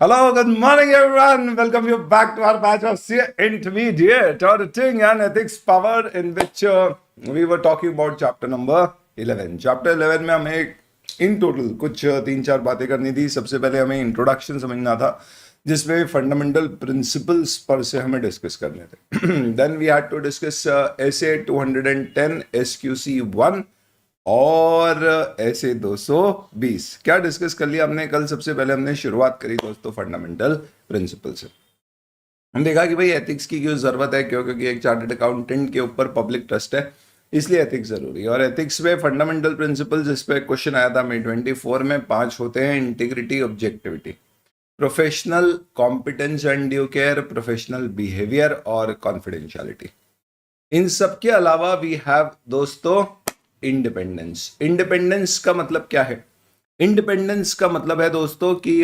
Hello, good morning, everyone. Welcome you back to our batch of intermediate auditing and ethics power, in which we were talking about chapter number 11. Chapter 11 में हमें in total कुछ तीन चार बातें करनी थी. सबसे पहले हमें इंट्रोडक्शन समझना था, जिसमें फंडामेंटल प्रिंसिपल्स पर से हमें डिस्कस करने थे. Then we had to discuss S A 210 SQC 1 और ऐसे 220 क्या डिस्कस कर लिया हमने कल. सबसे पहले हमने शुरुआत करी दोस्तों फंडामेंटल प्रिंसिपल से. हम देखा कि भाई एथिक्स की क्यों जरूरत है, क्योंकि एक चार्टर्ड अकाउंटेंट के ऊपर पब्लिक ट्रस्ट है, इसलिए एथिक्स जरूरी है. और एथिक्स में फंडामेंटल प्रिंसिपल्स, इस पे क्वेश्चन आया था May 24 में. 5 होते हैं: integrity, objectivity, professional competence and due care, professional behaviour और कॉन्फिडेंशियलिटी. इन सब के अलावा वी हैव दोस्तों इंडिपेंडेंस. इंडिपेंडेंस का मतलब क्या है? इंडिपेंडेंस का मतलब है दोस्तों कि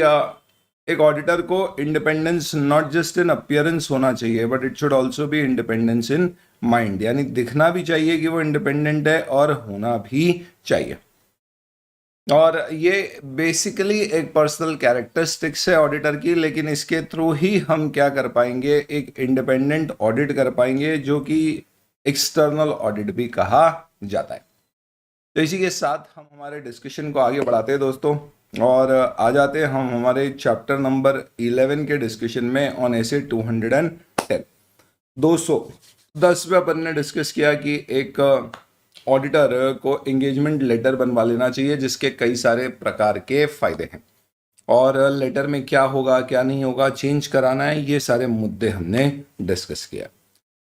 एक ऑडिटर को independence not just in appearance होना चाहिए, but it should also be independence in mind. यानी दिखना भी चाहिए कि वो इंडिपेंडेंट है और होना भी चाहिए. और ये बेसिकली एक पर्सनल कैरेक्टरिस्टिक्स है ऑडिटर की, लेकिन इसके थ्रू ही हम क्या कर पाएंगे, एक इंडिपेंडेंट ऑडिट कर पाएंगे, जो कि एक्सटर्नल ऑडिट भी कहा जाता है. तो इसी के साथ हम हमारे डिस्कशन को आगे बढ़ाते हैं दोस्तों, और आ जाते हैं हम हमारे चैप्टर नंबर 11 के डिस्कशन में ऑन एसे 210. 210 में अपन ने डिस्कस किया कि एक ऑडिटर को एंगेजमेंट लेटर बनवा लेना चाहिए, जिसके कई सारे प्रकार के फायदे हैं, और लेटर में क्या होगा क्या नहीं होगा, चेंज कराना है, ये सारे मुद्दे हमने डिस्कस किया.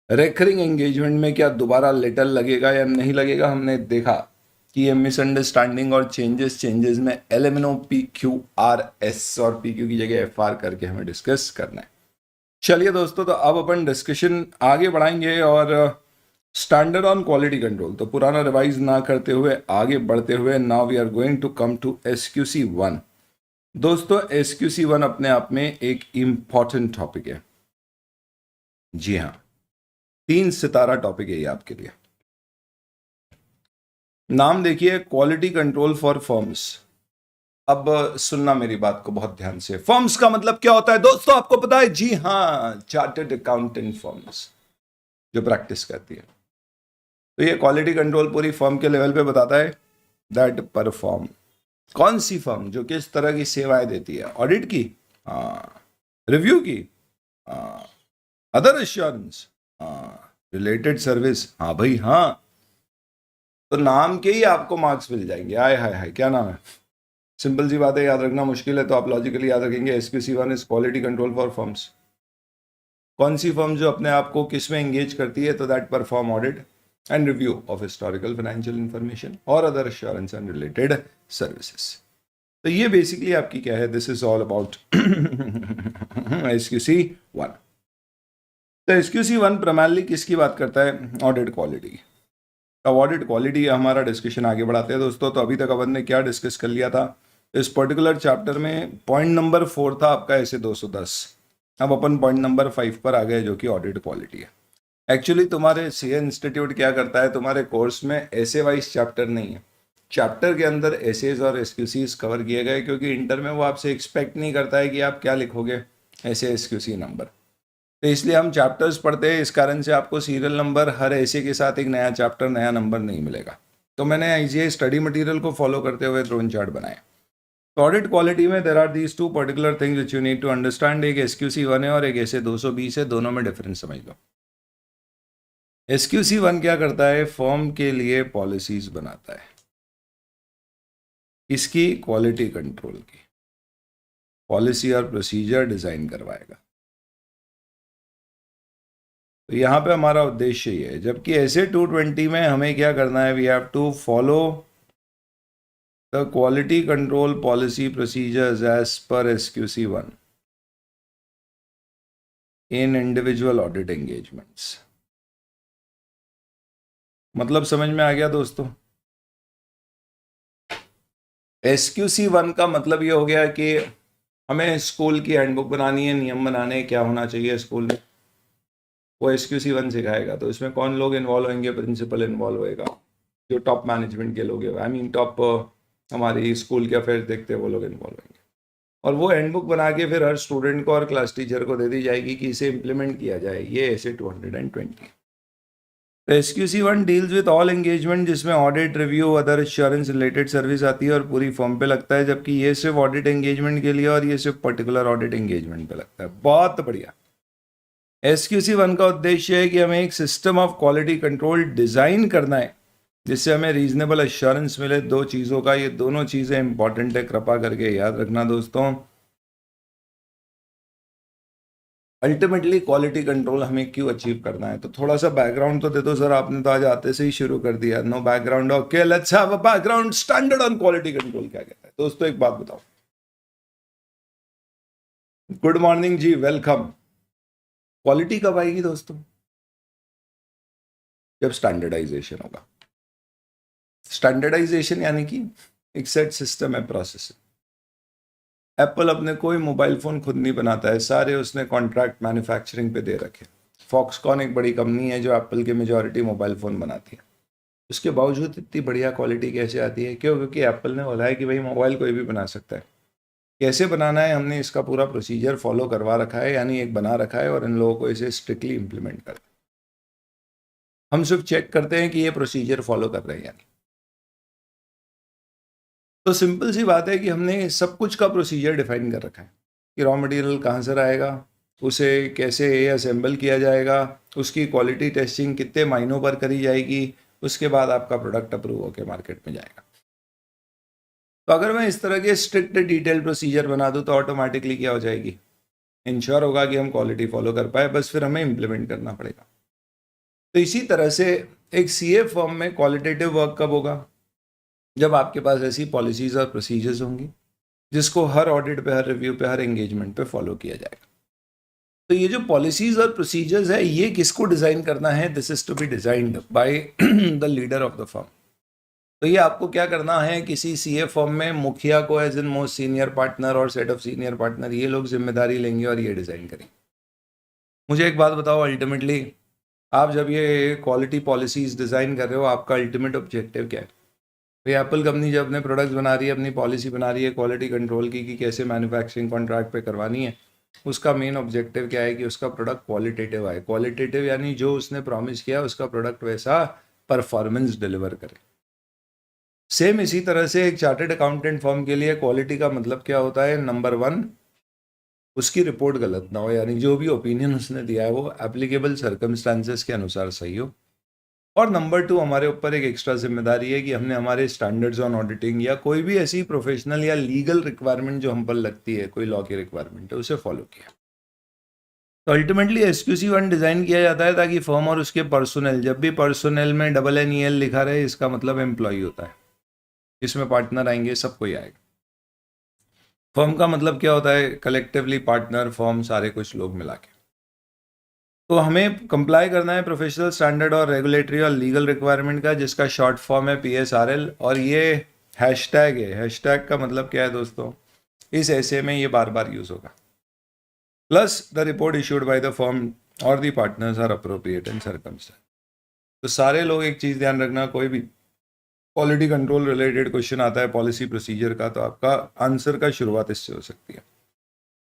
रेकरिंग एंगेजमेंट में क्या दोबारा लेटर लगेगा या नहीं लगेगा, हमने देखा कि ये मिसअंडरस्टैंडिंग और चेंजेस में LMNO PQRS और PQ की जगह FR करके हमें डिस्कस करना है. चलिए दोस्तों, तो अब अपन डिस्कशन आगे बढ़ाएंगे, और स्टैंडर्ड ऑन क्वालिटी कंट्रोल तो पुराना रिवाइज ना करते हुए आगे बढ़ते हुए now we are going to come to SQC 1. दोस्तों SQC 1 अपने आप में एक इंपॉर्टेंट टॉपिक है. जी हाँ, 3 सितारा टॉपिक है ये आपके लिए. नाम देखिए, क्वालिटी कंट्रोल फॉर फर्म्स. अब सुनना मेरी बात को बहुत ध्यान से. फर्म्स का मतलब क्या होता है दोस्तों, आपको पता है? जी हाँ, चार्टर्ड अकाउंटेंट फर्म्स जो प्रैक्टिस करती है. तो ये क्वालिटी कंट्रोल पूरी फर्म के लेवल पे बताता है दैट परफॉर्म. कौन सी फर्म जो किस तरह की सेवाएं देती है? ऑडिट की, हाँ. रिव्यू की, हाँ. अदर एश्योरेंस, हाँ. रिलेटेड सर्विस, हाँ भाई हाँ. तो नाम के ही आपको मार्क्स मिल जाएंगे. आय हाय हाय, क्या नाम है? सिंपल सी बात है, याद रखना मुश्किल है तो आप लॉजिकली याद रखेंगे. SQC 1 is quality control for firms. कौन सी फर्म जो अपने आप को किस में एंगेज करती है? तो that perform audit and review of historical financial information और other assurance and related services. तो ये बेसिकली आपकी क्या है, this is all about SQC 1. तो SQC 1 प्राइमरली किसकी बात करता है? Audit quality. अब ऑडिट क्वालिटी हमारा डिस्कशन आगे बढ़ाते हैं दोस्तों. तो अभी तक अपन ने क्या डिस्कस कर लिया था इस पर्टिकुलर चैप्टर में? पॉइंट नंबर 4 था आपका ऐसे 210. अब अपन पॉइंट नंबर 5 पर आ गए, जो कि ऑडिट क्वालिटी है. एक्चुअली तुम्हारे CA इंस्टीट्यूट क्या करता है, तुम्हारे कोर्स में ऐसे वाइज चैप्टर नहीं है. चैप्टर के अंदर एसेज और SQCs कवर किए गए, क्योंकि इंटर में वो आपसे एक्सपेक्ट नहीं करता है कि आप क्या लिखोगे ऐसे SQC नंबर. तो इसलिए हम चैप्टर्स पढ़ते हैं. इस कारण से आपको सीरियल नंबर हर ऐसे के साथ एक नया चैप्टर, नया नंबर नहीं मिलेगा. तो मैंने ये स्टडी मटेरियल को फॉलो करते हुए ड्रोन चार्ट बनाए. तो ऑडिट क्वालिटी में there are these 2 particular things which you need to understand. एक SQC 1 है और एक ऐसे 220 है. दोनों में डिफरेंस समझ लो. SQC 1 क्या करता है? फॉर्म के लिए पॉलिसीज बनाता है. इसकी क्वालिटी कंट्रोल की पॉलिसी और प्रोसीजर डिजाइन करवाएगा. तो यहाँ पे हमारा उद्देश्य ये है. जबकि ऐसे 220 में हमें क्या करना है? We have to follow the quality control policy procedures as per SQC 1 in individual audit engagements. मतलब समझ में आ गया दोस्तों? SQC 1 का मतलब ये हो गया कि हमें स्कूल की हैंडबुक बनानी है, नियम बनाने क्या होना चाहिए स्कूल में, वो SQC 1 सिखाएगा. तो इसमें कौन लोग इन्वॉल्व होंगे? प्रिंसिपल इन्वॉल्व होएगा, जो टॉप मैनेजमेंट के लोग हैं, आई मीन टॉप हमारी स्कूल के अफेयर्स देखते हैं वो लोग इन्वॉल्व होंगे. और वो हैंडबुक बना के फिर हर स्टूडेंट को और क्लास टीचर को दे दी जाएगी कि इसे इम्प्लीमेंट किया जाए। ये ऐसे 220। तो SQC1 deals with all engagement, जिसमें audit, review, other assurance related service आती है और पूरी फॉर्म पे लगता है, जबकि ये सिर्फ ऑडिट एंगेजमेंट के लिए और ये सिर्फ पर्टिकुलर ऑडिट एंगेजमेंट पे लगता है। बहुत बढ़िया। SQC1 का उद्देश्य है कि हमें एक system of quality control design करना है जिससे हमें रीजनेबल एश्योरेंस मिले दो चीज़ों का। ये दोनों चीज़ें इंपॉर्टेंट है, कृपा करके याद रखना दोस्तों। अल्टीमेटली क्वालिटी कंट्रोल हमें क्यों अचीव करना है, तो थोड़ा सा बैकग्राउंड तो दे दो सर, आपने तो आज आते से ही शुरू कर दिया। No background, okay let's have a background. Standard on quality control क्या कहता है दोस्तों, एक बात बताओ। गुड मॉर्निंग जी, वेलकम। क्वालिटी कब आएगी दोस्तों? जब स्टैंडर्डाइजेशन होगा। स्टैंडर्डाइजेशन यानी कि एक सेट सिस्टम है, प्रोसेस है। एप्पल अपने कोई मोबाइल फ़ोन खुद नहीं बनाता है, सारे उसने कॉन्ट्रैक्ट मैन्युफैक्चरिंग पे दे रखे। फॉक्सकॉन एक बड़ी कंपनी है जो एप्पल के मेजॉरिटी मोबाइल फ़ोन बनाती है। उसके बावजूद इतनी बढ़िया क्वालिटी कैसे आती है? क्यों? क्योंकि एप्पल ने बोला है कि भाई मोबाइल कोई भी बना सकता है। कैसे बनाना है, हमने इसका पूरा प्रोसीजर फॉलो करवा रखा है, यानी एक बना रखा है और इन लोगों को इसे स्ट्रिक्टली इम्प्लीमेंट करना। हम सिर्फ चेक करते हैं कि ये प्रोसीजर फॉलो कर रहे हैं यानी। तो सिंपल सी बात है कि हमने सब कुछ का प्रोसीजर डिफाइन कर रखा है कि रॉ मटेरियल कहाँ से आएगा, उसे कैसे असेंबल किया जाएगा, उसकी क्वालिटी टेस्टिंग कितने महीनों पर करी जाएगी, उसके बाद आपका प्रोडक्ट अप्रूव होकर मार्केट में जाएगा। तो अगर मैं इस तरह के स्ट्रिक्ट डिटेल प्रोसीजर बना दूँ तो ऑटोमेटिकली क्या हो जाएगी? इंश्योर होगा कि हम क्वालिटी फॉलो कर पाए, बस फिर हमें इम्प्लीमेंट करना पड़ेगा। तो इसी तरह से एक CA फर्म में क्वालिटेटिव वर्क कब होगा? जब आपके पास ऐसी पॉलिसीज और प्रोसीजर्स होंगी जिसको हर ऑडिट पे, हर रिव्यू पे, हर एंगेजमेंट पे फॉलो किया जाएगा। तो ये जो पॉलिसीज और प्रोसीजर्स है, ये किसको डिजाइन करना है? This is to be designed by the leader of the firm. तो ये आपको क्या करना है, किसी CA फर्म में मुखिया को as in most senior partner और सेट ऑफ सीनियर पार्टनर, ये लोग जिम्मेदारी लेंगे और ये डिजाइन करेंगे। मुझे एक बात बताओ, अल्टीमेटली आप जब ये क्वालिटी पॉलिसीज डिजाइन कर रहे हो, आपका अल्टीमेट ऑब्जेक्टिव क्या है? भाई एप्पल कंपनी जब अपने प्रोडक्ट्स बना रही है, अपनी पॉलिसी बना रही है क्वालिटी कंट्रोल की कि कैसे मैन्युफैक्चरिंग कॉन्ट्रैक्ट पे करवानी है, उसका मेन ऑब्जेक्टिव क्या है कि उसका प्रोडक्ट क्वालिटेटिव आए। क्वालिटेटिव यानी जो उसने प्रॉमिस किया उसका प्रोडक्ट वैसा परफॉर्मेंस डिलीवर करे। सेम इसी तरह से एक चार्टर्ड अकाउंटेंट फर्म के लिए क्वालिटी का मतलब क्या होता है? नंबर 1, उसकी रिपोर्ट गलत ना हो, यानी जो भी ओपिनियन उसने दिया है वो एप्लीकेबल सर्कमस्टांसेस के अनुसार सही हो। और नंबर 2, हमारे ऊपर एक एक्स्ट्रा जिम्मेदारी है कि हमने हमारे स्टैंडर्ड्स ऑन ऑडिटिंग या कोई भी ऐसी प्रोफेशनल या लीगल रिक्वायरमेंट जो हम पर लगती है, कोई लॉ की रिक्वायरमेंट है, उसे फॉलो किया। तो अल्टीमेटली SQC1 डिजाइन किया जाता है ताकि फर्म और उसके पर्सनल, जब भी पर्सनल में NNEL लिखा रहे, इसका मतलब एम्प्लॉय होता है, इसमें पार्टनर आएंगे, सब कोई आएगा। फर्म का मतलब क्या होता है? कलेक्टिवली पार्टनर, फर्म, सारे कुछ लोग मिला के। तो हमें कंप्लाई करना है प्रोफेशनल स्टैंडर्ड और रेगुलेटरी और लीगल रिक्वायरमेंट का, जिसका शॉर्ट फॉर्म है PSRL। और ये हैशटैग है। हैशटैग का मतलब क्या है दोस्तों? इस ऐसे में ये बार बार यूज होगा। Plus the report issued by the firm और the partners are appropriate in circumstances. तो सारे लोग एक चीज़ ध्यान रखना, कोई भी क्वालिटी कंट्रोल रिलेटेड क्वेश्चन आता है पॉलिसी प्रोसीजर का, तो आपका आंसर का शुरुआत इससे हो सकती है।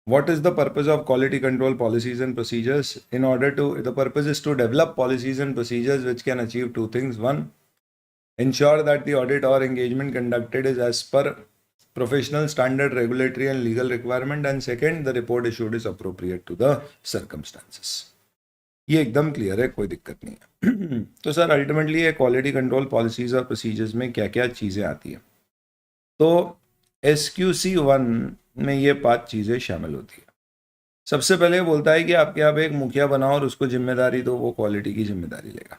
What is the purpose of quality control policies and procedures? The purpose is to develop policies and procedures which can achieve two things. One, ensure that the audit or engagement conducted is as per professional standard, regulatory and legal requirement. And second, the report issued is appropriate to the circumstances. ये एकदम clear है, कोई दिक्कत नहीं है। तो sir ultimately ये quality control policies और प्रोसीजर्स में क्या क्या चीज़ें आती हैं? तो SQC1 में ये 5 चीज़ें शामिल होती है। सबसे पहले बोलता है कि आपके यहाँ पे एक मुखिया बनाओ और उसको जिम्मेदारी दो, वो क्वालिटी की जिम्मेदारी लेगा।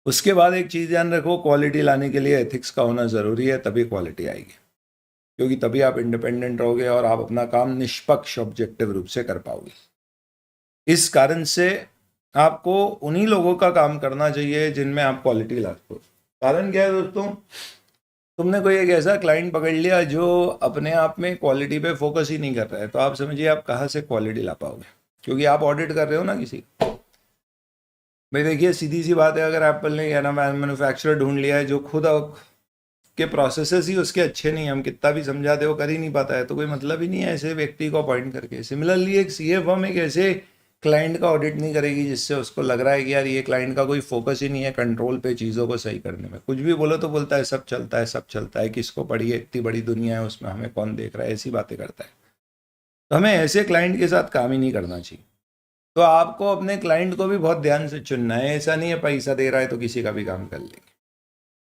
उसके बाद एक चीज़ ध्यान रखो, क्वालिटी लाने के लिए एथिक्स का होना ज़रूरी है, तभी क्वालिटी आएगी, क्योंकि तभी आप इंडिपेंडेंट रहोगे और आप अपना काम निष्पक्ष ऑब्जेक्टिव रूप से कर पाओगे। इस कारण से आपको उन्हीं लोगों का काम करना चाहिए जिनमें आप क्वालिटी लाते हो। कारण क्या है दोस्तों? तुमने कोई एक ऐसा क्लाइंट पकड़ लिया जो अपने आप में क्वालिटी पे फोकस ही नहीं कर रहा है, तो आप समझिए आप कहाँ से क्वालिटी ला पाओगे, क्योंकि आप ऑडिट कर रहे हो ना किसी। भाई देखिए सीधी सी बात है, अगर एप्पल ने या ना मैन्युफैक्चरर ढूंढ लिया है जो खुद के प्रोसेसेस ही उसके अच्छे नहीं है, हम कितना भी समझा दे वो कर ही नहीं पाता है, तो कोई मतलब ही नहीं है ऐसे व्यक्ति को अपॉइंट करके। सिमिलरली एक सीए फर्म एक ऐसे क्लाइंट का ऑडिट नहीं करेगी जिससे उसको लग रहा है कि यार ये क्लाइंट का कोई फोकस ही नहीं है कंट्रोल पे, चीज़ों को सही करने में। कुछ भी बोलो तो बोलता है सब चलता है, सब चलता है, किसको पड़ी है, इतनी बड़ी दुनिया है उसमें हमें कौन देख रहा है, ऐसी बातें करता है। तो हमें ऐसे क्लाइंट के साथ काम ही नहीं करना चाहिए। तो आपको अपने क्लाइंट को भी बहुत ध्यान से चुनना है, ऐसा नहीं है पैसा दे रहा है तो किसी का भी काम कर लेंगे।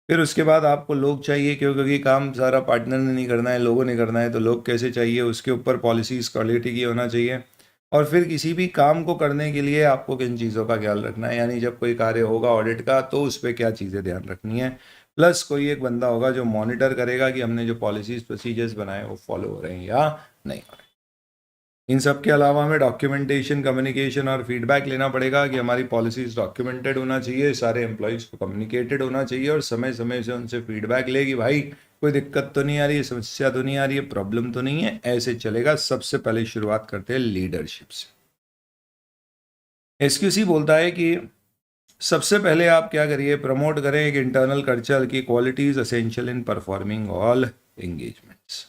फिर उसके बाद आपको लोग चाहिए, क्योंकि काम सारा पार्टनर ने नहीं करना है, लोगों ने करना है, तो लोग कैसे चाहिए, उसके ऊपर पॉलिसीज क्वालिटी की होना चाहिए। और फिर किसी भी काम को करने के लिए आपको किन चीज़ों का ख्याल रखना है, यानी जब कोई कार्य होगा ऑडिट का तो उस पर क्या चीज़ें ध्यान रखनी है। प्लस कोई एक बंदा होगा जो मॉनिटर करेगा कि हमने जो पॉलिसीज प्रोसीजर्स बनाए वो फॉलो हो रहे हैं या नहीं हो रहे। इन सब के अलावा हमें डॉक्यूमेंटेशन, कम्युनिकेशन और फीडबैक लेना पड़ेगा कि हमारी पॉलिसीज डॉक्यूमेंटेड होना चाहिए, सारे एम्प्लॉयज़ को कम्युनिकेटेड होना चाहिए, और समय समय से उनसे फीडबैक ले कि भाई कोई दिक्कत तो नहीं आ रही है, समस्या तो नहीं आ रही है, प्रॉब्लम तो नहीं है, ऐसे चलेगा। सबसे पहले शुरुआत करते हैं लीडरशिप से। एसक्यूसी बोलता है कि सबसे पहले आप क्या करिए, प्रमोट करें एक इंटरनल कल्चर की qualities essential in performing all engagements.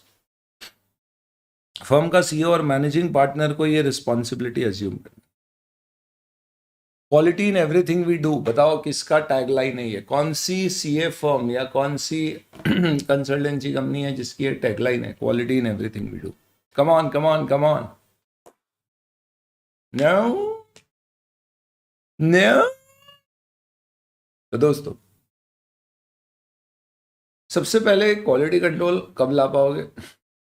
Firm का सीईओ और मैनेजिंग पार्टनर को ये रिस्पॉन्सिबिलिटी अज्यूम करनी। Quality in everything we do, बताओ किसका टैगलाइन है ये, कौन सी सीए फर्म या कौन सी कंसल्टेंसी कंपनी है जिसकी ये टैगलाइन है, quality in everything we do. Come on come on come on. No no. तो दोस्तों सबसे पहले क्वालिटी कंट्रोल कब ला पाओगे,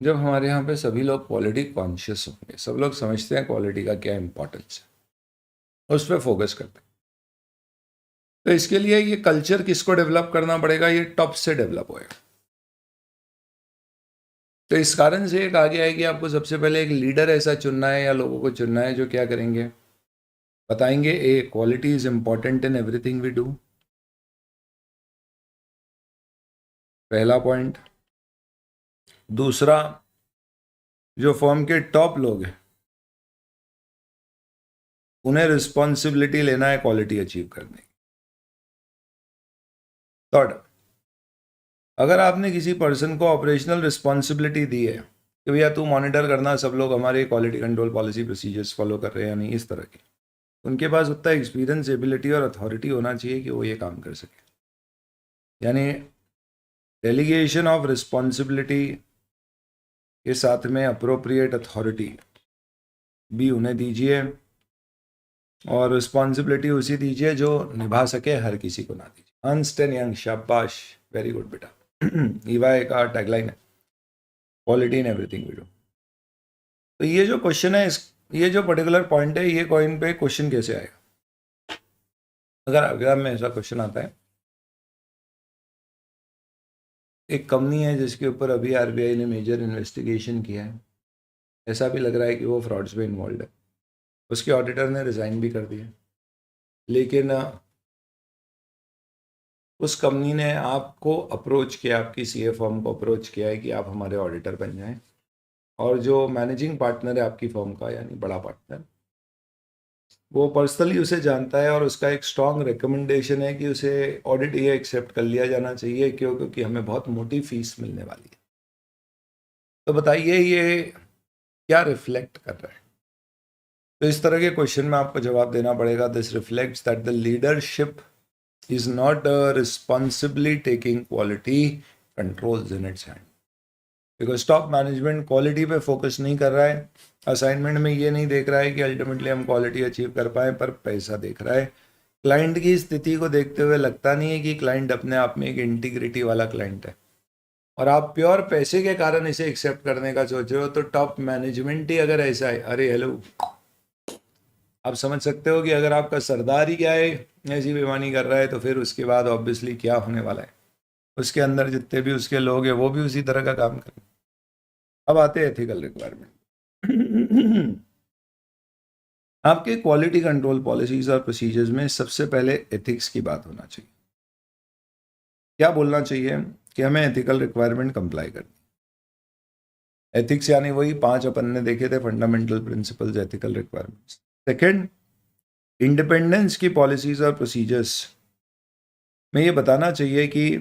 जब हमारे यहाँ पे सभी लोग क्वालिटी कॉन्शियस होंगे, सब लोग समझते हैं क्वालिटी का क्या इंपॉर्टेंस है, उस पर फोकस करते हैं। तो इसके लिए ये कल्चर किसको डेवलप करना पड़ेगा, ये टॉप से डेवलप होएगा। तो इस कारण से एक आगे है कि आपको सबसे पहले एक लीडर ऐसा चुनना है या लोगों को चुनना है जो क्या करेंगे, बताएंगे a quality is important in everything we do, पहला पॉइंट। दूसरा, जो फर्म के टॉप लोग हैं उन्हें रिस्पॉन्सिबिलिटी लेना है क्वालिटी अचीव करने की। थर्ड, अगर आपने किसी पर्सन को ऑपरेशनल रिस्पॉन्सिबिलिटी दी है कि भैया तू मॉनिटर करना सब लोग हमारे quality control policy procedures follow कर रहे हैं या नहीं, इस तरह के, उनके पास उतना एक्सपीरियंस, एबिलिटी और अथॉरिटी होना चाहिए कि वो ये काम कर सके। यानी डेलीगेशन ऑफ रिस्पॉन्सिबिलिटी के साथ में अप्रोप्रिएट अथॉरिटी भी उन्हें दीजिए, और रिस्पॉन्सिबिलिटी उसी दीजिए जो निभा सके, हर किसी को ना दीजिए। अर्नस्ट एंड यंग, शाबाश, वेरी गुड बेटा। ईवाई का टैगलाइन है quality in everything we do. तो ये जो क्वेश्चन है, ये जो पर्टिकुलर पॉइंट है, ये कॉइन पे क्वेश्चन कैसे आएगा, अगर एग्जाम में ऐसा क्वेश्चन आता है, एक कंपनी है जिसके ऊपर अभी आरबीआई ने मेजर इन्वेस्टिगेशन किया है, ऐसा भी लग रहा है कि वो फ्रॉड्स में इन्वॉल्व है, उसके ऑडिटर ने रिज़ाइन भी कर दिया, लेकिन उस कंपनी ने आपको अप्रोच किया, आपकी सीए फर्म को अप्रोच किया है कि आप हमारे ऑडिटर बन जाएं, और जो मैनेजिंग पार्टनर है आपकी फर्म का, यानी बड़ा पार्टनर, वो पर्सनली उसे जानता है और उसका एक स्ट्रॉन्ग रिकमेंडेशन है कि उसे ऑडिट ये एक्सेप्ट कर लिया जाना चाहिए, क्यों, क्योंकि हमें बहुत मोटी फीस मिलने वाली है। तो बताइए ये क्या रिफ्लेक्ट कर रहा है। तो इस तरह के क्वेश्चन में आपको जवाब देना पड़ेगा, this reflects that the leadership is not responsibly taking quality controls in its hand, because top management quality पे फोकस नहीं कर रहा है, असाइनमेंट में ये नहीं देख रहा है कि अल्टीमेटली हम क्वालिटी अचीव कर पाए, पर पैसा देख रहा है। क्लाइंट की स्थिति को देखते हुए लगता नहीं है कि क्लाइंट अपने आप में एक इंटीग्रिटी वाला क्लाइंट है, और आप प्योर पैसे के कारण इसे एक्सेप्ट करने का सोच रहे हो। तो टॉप मैनेजमेंट ही अगर ऐसा है, अरे हेलो, आप समझ सकते हो कि अगर आपका सरदार ही क्या है ऐसी बेईमानी कर रहा है, तो फिर उसके बाद ऑब्वियसली क्या होने वाला है, उसके अंदर जितने भी उसके लोग हैं वो भी उसी तरह का काम करें। अब आते हैं एथिकल रिक्वायरमेंट। आपके क्वालिटी कंट्रोल पॉलिसीज और प्रोसीजर्स में सबसे पहले एथिक्स की बात होना चाहिए। क्या बोलना चाहिए कि हमें एथिकल रिक्वायरमेंट कंप्लाई करनी। एथिक्स यानी वही 5 अपन ने देखे थे fundamental principles, ethical requirements. Second, independence की पॉलिसीज और प्रोसीजर्स में ये बताना चाहिए कि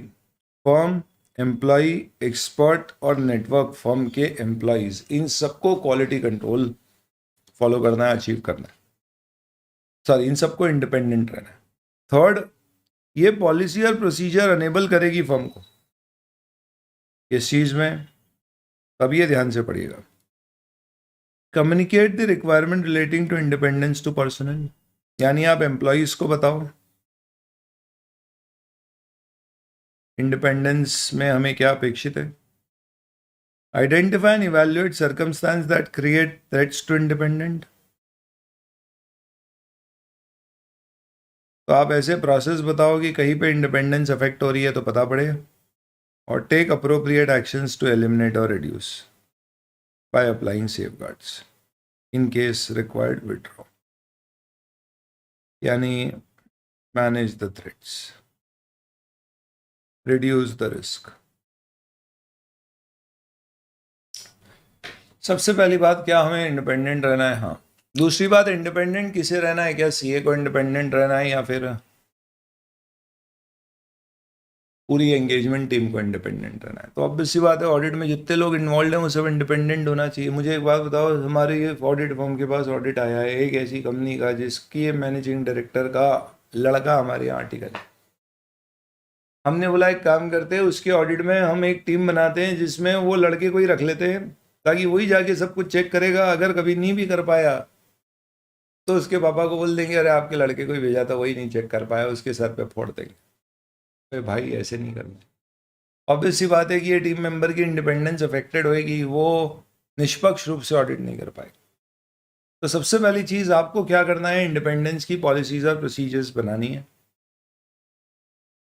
फर्म एम्प्लॉय, एक्सपर्ट और नेटवर्क फर्म के एम्प्लॉयज, इन सबको क्वालिटी कंट्रोल फॉलो करना है, अचीव करना है। सॉरी, इन सबको इंडिपेंडेंट रहना है। थर्ड, ये पॉलिसी और प्रोसीजर अनेबल करेगी फर्म को किस चीज में, अब ये ध्यान से पढ़िएगा। Communicate the requirement relating to independence to personal, यानी आप एम्प्लॉयज को बताओ इंडिपेंडेंस में हमें क्या अपेक्षित है। Identify and evaluate circumstance that create threats to independent, तो आप ऐसे प्रोसेस बताओ कि कहीं पे इंडिपेंडेंस अफेक्ट हो रही है तो पता पड़े, और take appropriate actions to eliminate और reduce by applying safeguards, in case required withdraw, यानी manage the threats, reduce the risk. सबसे पहली बात, क्या हमें इंडिपेंडेंट रहना है? हाँ। दूसरी बात, इंडिपेंडेंट किसे रहना है? क्या सीए को इंडिपेंडेंट रहना है या फिर पूरी एंगेजमेंट टीम को इंडिपेंडेंट रहना है? तो ऑब्वियस सी बात है, ऑडिट में जितने लोग इन्वॉल्व हैं वो सब इंडिपेंडेंट होना चाहिए। मुझे एक बात बताओ, हमारे ये ऑडिट फर्म के पास ऑडिट आया है एक ऐसी कंपनी का जिसकी मैनेजिंग डायरेक्टर का लड़का हमारे यहाँ आर्टिकल है। हमने बोला एक काम करते हैं, उसके ऑडिट में हम एक टीम बनाते हैं जिसमें वो लड़के को ही रख लेते हैं, ताकि वही जाके सब कुछ चेक करेगा। अगर कभी नहीं भी कर पाया तो उसके पापा को बोल देंगे, अरे आपके लड़के को ही भेजा था, वही नहीं चेक कर पाया, उसके सर पे फोड़ देंगे। अरे भाई, ऐसे नहीं करना। ऑब्वियस सी बात है कि ये टीम मेंबर की इंडिपेंडेंस अफेक्टेड होएगी, वो निष्पक्ष रूप से ऑडिट नहीं कर पाएगा। तो सबसे पहली चीज आपको क्या करना है, इंडिपेंडेंस की पॉलिसीज और प्रोसीजर्स बनानी है,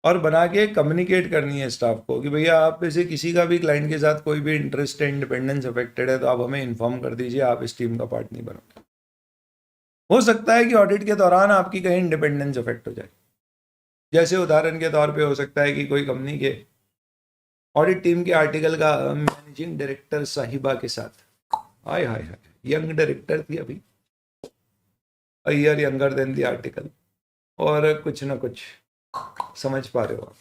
और बना के कम्युनिकेट करनी है स्टाफ को कि भैया आप में से किसी का भी क्लाइंट के साथ कोई भी इंटरेस्ट है, इंडिपेंडेंस अफेक्टेड है, तो आप हमें इन्फॉर्म कर दीजिए, आप इस टीम का पार्ट नहीं बनोगे। हो सकता है कि ऑडिट के दौरान आपकी कहीं इंडिपेंडेंस अफेक्ट हो जाए। जैसे उदाहरण के तौर पे हो सकता है कि कोई कंपनी के ऑडिट टीम के आर्टिकल का मैनेजिंग डायरेक्टर साहिबा के साथ, हाय हाय हाय, यंग डायरेक्टर थी अभी, a year younger than the article, और कुछ ना कुछ समझ पा रहे हो आप,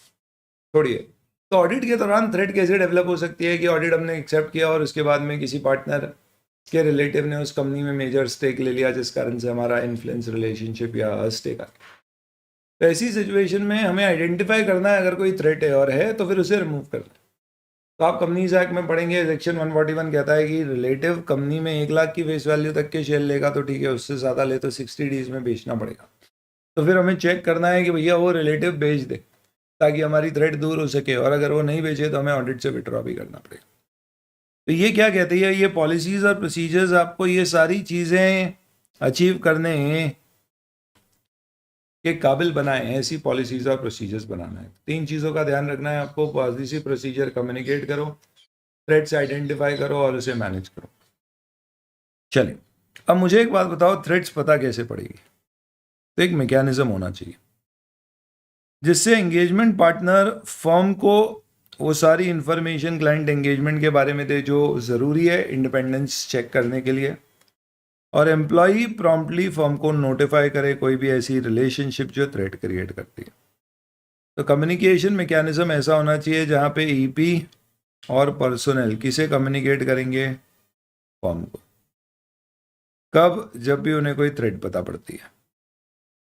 छोड़िए। तो ऑडिट के दौरान थ्रेट कैसे डेवलप हो सकती है कि ऑडिट हमने एक्सेप्ट किया और उसके बाद में किसी पार्टनर के रिलेटिव ने उस कंपनी में मेजर स्टेक ले लिया, जिस कारण से हमारा इन्फ्लुएंस रिलेशनशिप या स्टेक आ गया। तो ऐसी सिचुएशन में हमें आइडेंटिफाई करना है, अगर कोई थ्रेट है और है तो फिर उसे रिमूव करना है। तो आप कंपनीज एक्ट में पढ़ेंगे, सेक्शन 141 कहता है कि रिलेटिव कंपनी में 1 लाख की फेस वैल्यू तक के शेयर लेगा तो ठीक है, उससे ज़्यादा ले तो 60 डेज में बेचना पड़ेगा। तो फिर हमें चेक करना है कि भैया वो रिलेटिव बेच दे, ताकि हमारी थ्रेट दूर हो सके, और अगर वो नहीं बेचे तो हमें ऑडिट से विड्रॉ भी करना पड़ेगा। तो ये क्या कहती है, ये पॉलिसीज और प्रोसीजर्स आपको ये सारी चीज़ें अचीव करने के काबिल बनाए हैं, ऐसी पॉलिसीज और प्रोसीजर्स बनाना है। 3 चीज़ों का ध्यान रखना है आपको, पॉलिसी प्रोसीजर कम्युनिकेट करो, थ्रेट्स आइडेंटिफाई करो और उसे मैनेज करो। चलिए, अब मुझे एक बात बताओ, थ्रेट्स पता कैसे पड़ेगी? तो एक मैकेनिज्म होना चाहिए जिससे एंगेजमेंट पार्टनर फर्म को वो सारी इंफॉर्मेशन क्लाइंट एंगेजमेंट के बारे में दे जो ज़रूरी है इंडिपेंडेंस चेक करने के लिए, और एम्प्लॉई प्रॉम्प्टली फर्म को नोटिफाई करे कोई भी ऐसी रिलेशनशिप जो थ्रेट क्रिएट करती है। तो कम्युनिकेशन मैकेनिज्म ऐसा होना चाहिए जहाँ पे ईपी और पर्सनल किसे कम्युनिकेट करेंगे, फर्म को। कब? जब भी उन्हें कोई थ्रेट पता पड़ती है,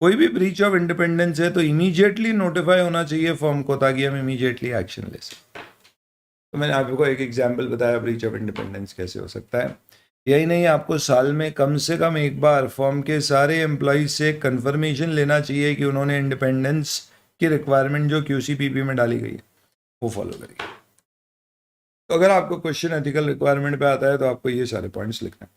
कोई भी ब्रीच ऑफ इंडिपेंडेंस है तो इमीडिएटली नोटिफाई होना चाहिए फर्म को, ताकि हम इमीडिएटली एक्शन ले सकें। तो मैंने आपको एक एग्जांपल बताया ब्रीच ऑफ इंडिपेंडेंस कैसे हो सकता है। यही नहीं, आपको साल में कम से कम एक बार फर्म के सारे एम्प्लॉयज से कंफर्मेशन लेना चाहिए कि उन्होंने इंडिपेंडेंस की रिक्वायरमेंट जो क्यूसीपीपी में डाली गई है वो फॉलो करेगी। तो अगर आपको क्वेश्चन एथिकल रिक्वायरमेंट पे आता है तो आपको ये सारे पॉइंट्स लिखना है।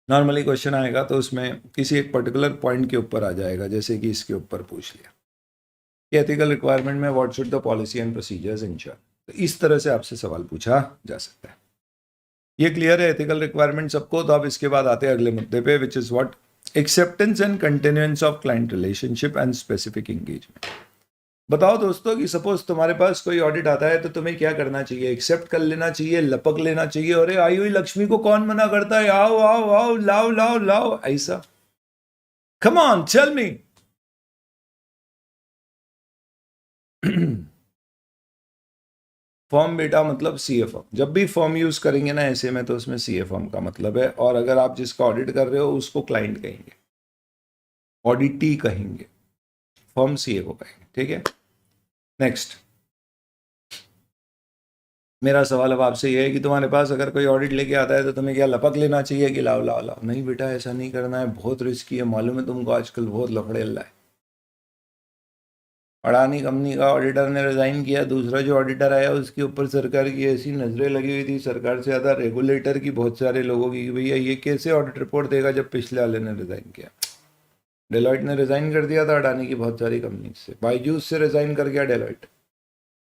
नॉर्मली क्वेश्चन आएगा तो उसमें किसी एक पर्टिकुलर पॉइंट के ऊपर आ जाएगा, जैसे कि इसके ऊपर पूछ लिया कि एथिकल रिक्वायरमेंट में what should the policy and procedures ensure. तो इस तरह से आपसे सवाल पूछा जा सकता है। ये क्लियर है एथिकल रिक्वायरमेंट सबको? तो अब इसके बाद आते हैं अगले मुद्दे पे, which is what acceptance and continuance of client relationship and specific engagement. बताओ दोस्तों कि सपोज तुम्हारे पास कोई ऑडिट आता है तो तुम्हें क्या करना चाहिए? एक्सेप्ट कर लेना चाहिए, लपक लेना चाहिए, अरे आई हुई लक्ष्मी को कौन मना करता है, आओ आओ आओ, लाओ लाओ लाओ, ऐसा? Come on tell me. Firm बेटा मतलब सीए फर्म। जब भी फर्म यूज करेंगे ना ऐसे में तो उसमें सीए फर्म का मतलब है, और अगर आप जिसका ऑडिट कर रहे हो उसको क्लाइंट कहेंगे, ऑडिटी कहेंगे, फर्म सीए को कहेंगे, ठीक है। नेक्स्ट, मेरा सवाल अब आपसे यह है कि तुम्हारे पास अगर कोई ऑडिट लेके आता है तो तुम्हें क्या लपक लेना चाहिए कि लाओ लाओ लाओ? नहीं बेटा, ऐसा नहीं करना है, बहुत रिस्की है, मालूम है तुमको आजकल बहुत लफड़े है। अडानी कंपनी का ऑडिटर ने रिजाइन किया, दूसरा जो ऑडिटर आया उसके ऊपर सरकार की ऐसी नजरें लगी हुई थी, सरकार से ज़्यादा रेगुलेटर की, बहुत सारे लोगों की, कि भैया ये कैसे ऑडिट रिपोर्ट देगा जब पिछले वाले ने रिजाइन किया। डेलॉइट ने रिजाइन कर दिया था अडानी की बहुत सारी कंपनी से, बायजूस से रिजाइन कर गया डेलॉइट।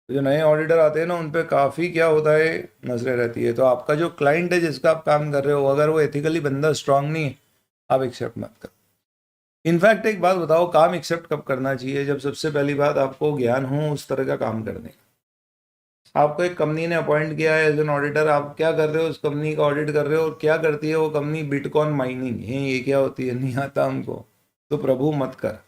तो जो नए ऑडिटर आते हैं ना उन पर काफ़ी क्या होता है, नजरें रहती है। तो आपका जो क्लाइंट है जिसका आप काम कर रहे हो, अगर वो एथिकली बंदा स्ट्रांग नहीं है, आप एक्सेप्ट मत करो। इनफैक्ट एक बात बताओ, काम एक्सेप्ट कब करना चाहिए? जब सबसे पहली बात आपको ज्ञान हो उस तरह का काम करने का। आपको एक कंपनी ने अपॉइंट किया है एज एन ऑडिटर, आप क्या कर रहे हो? उस कंपनी का ऑडिट कर रहे हो, और क्या करती है वो कंपनी? बिटकॉइन माइनिंग है, ये क्या होती है नहीं आता हमको, तो प्रभु मत कर।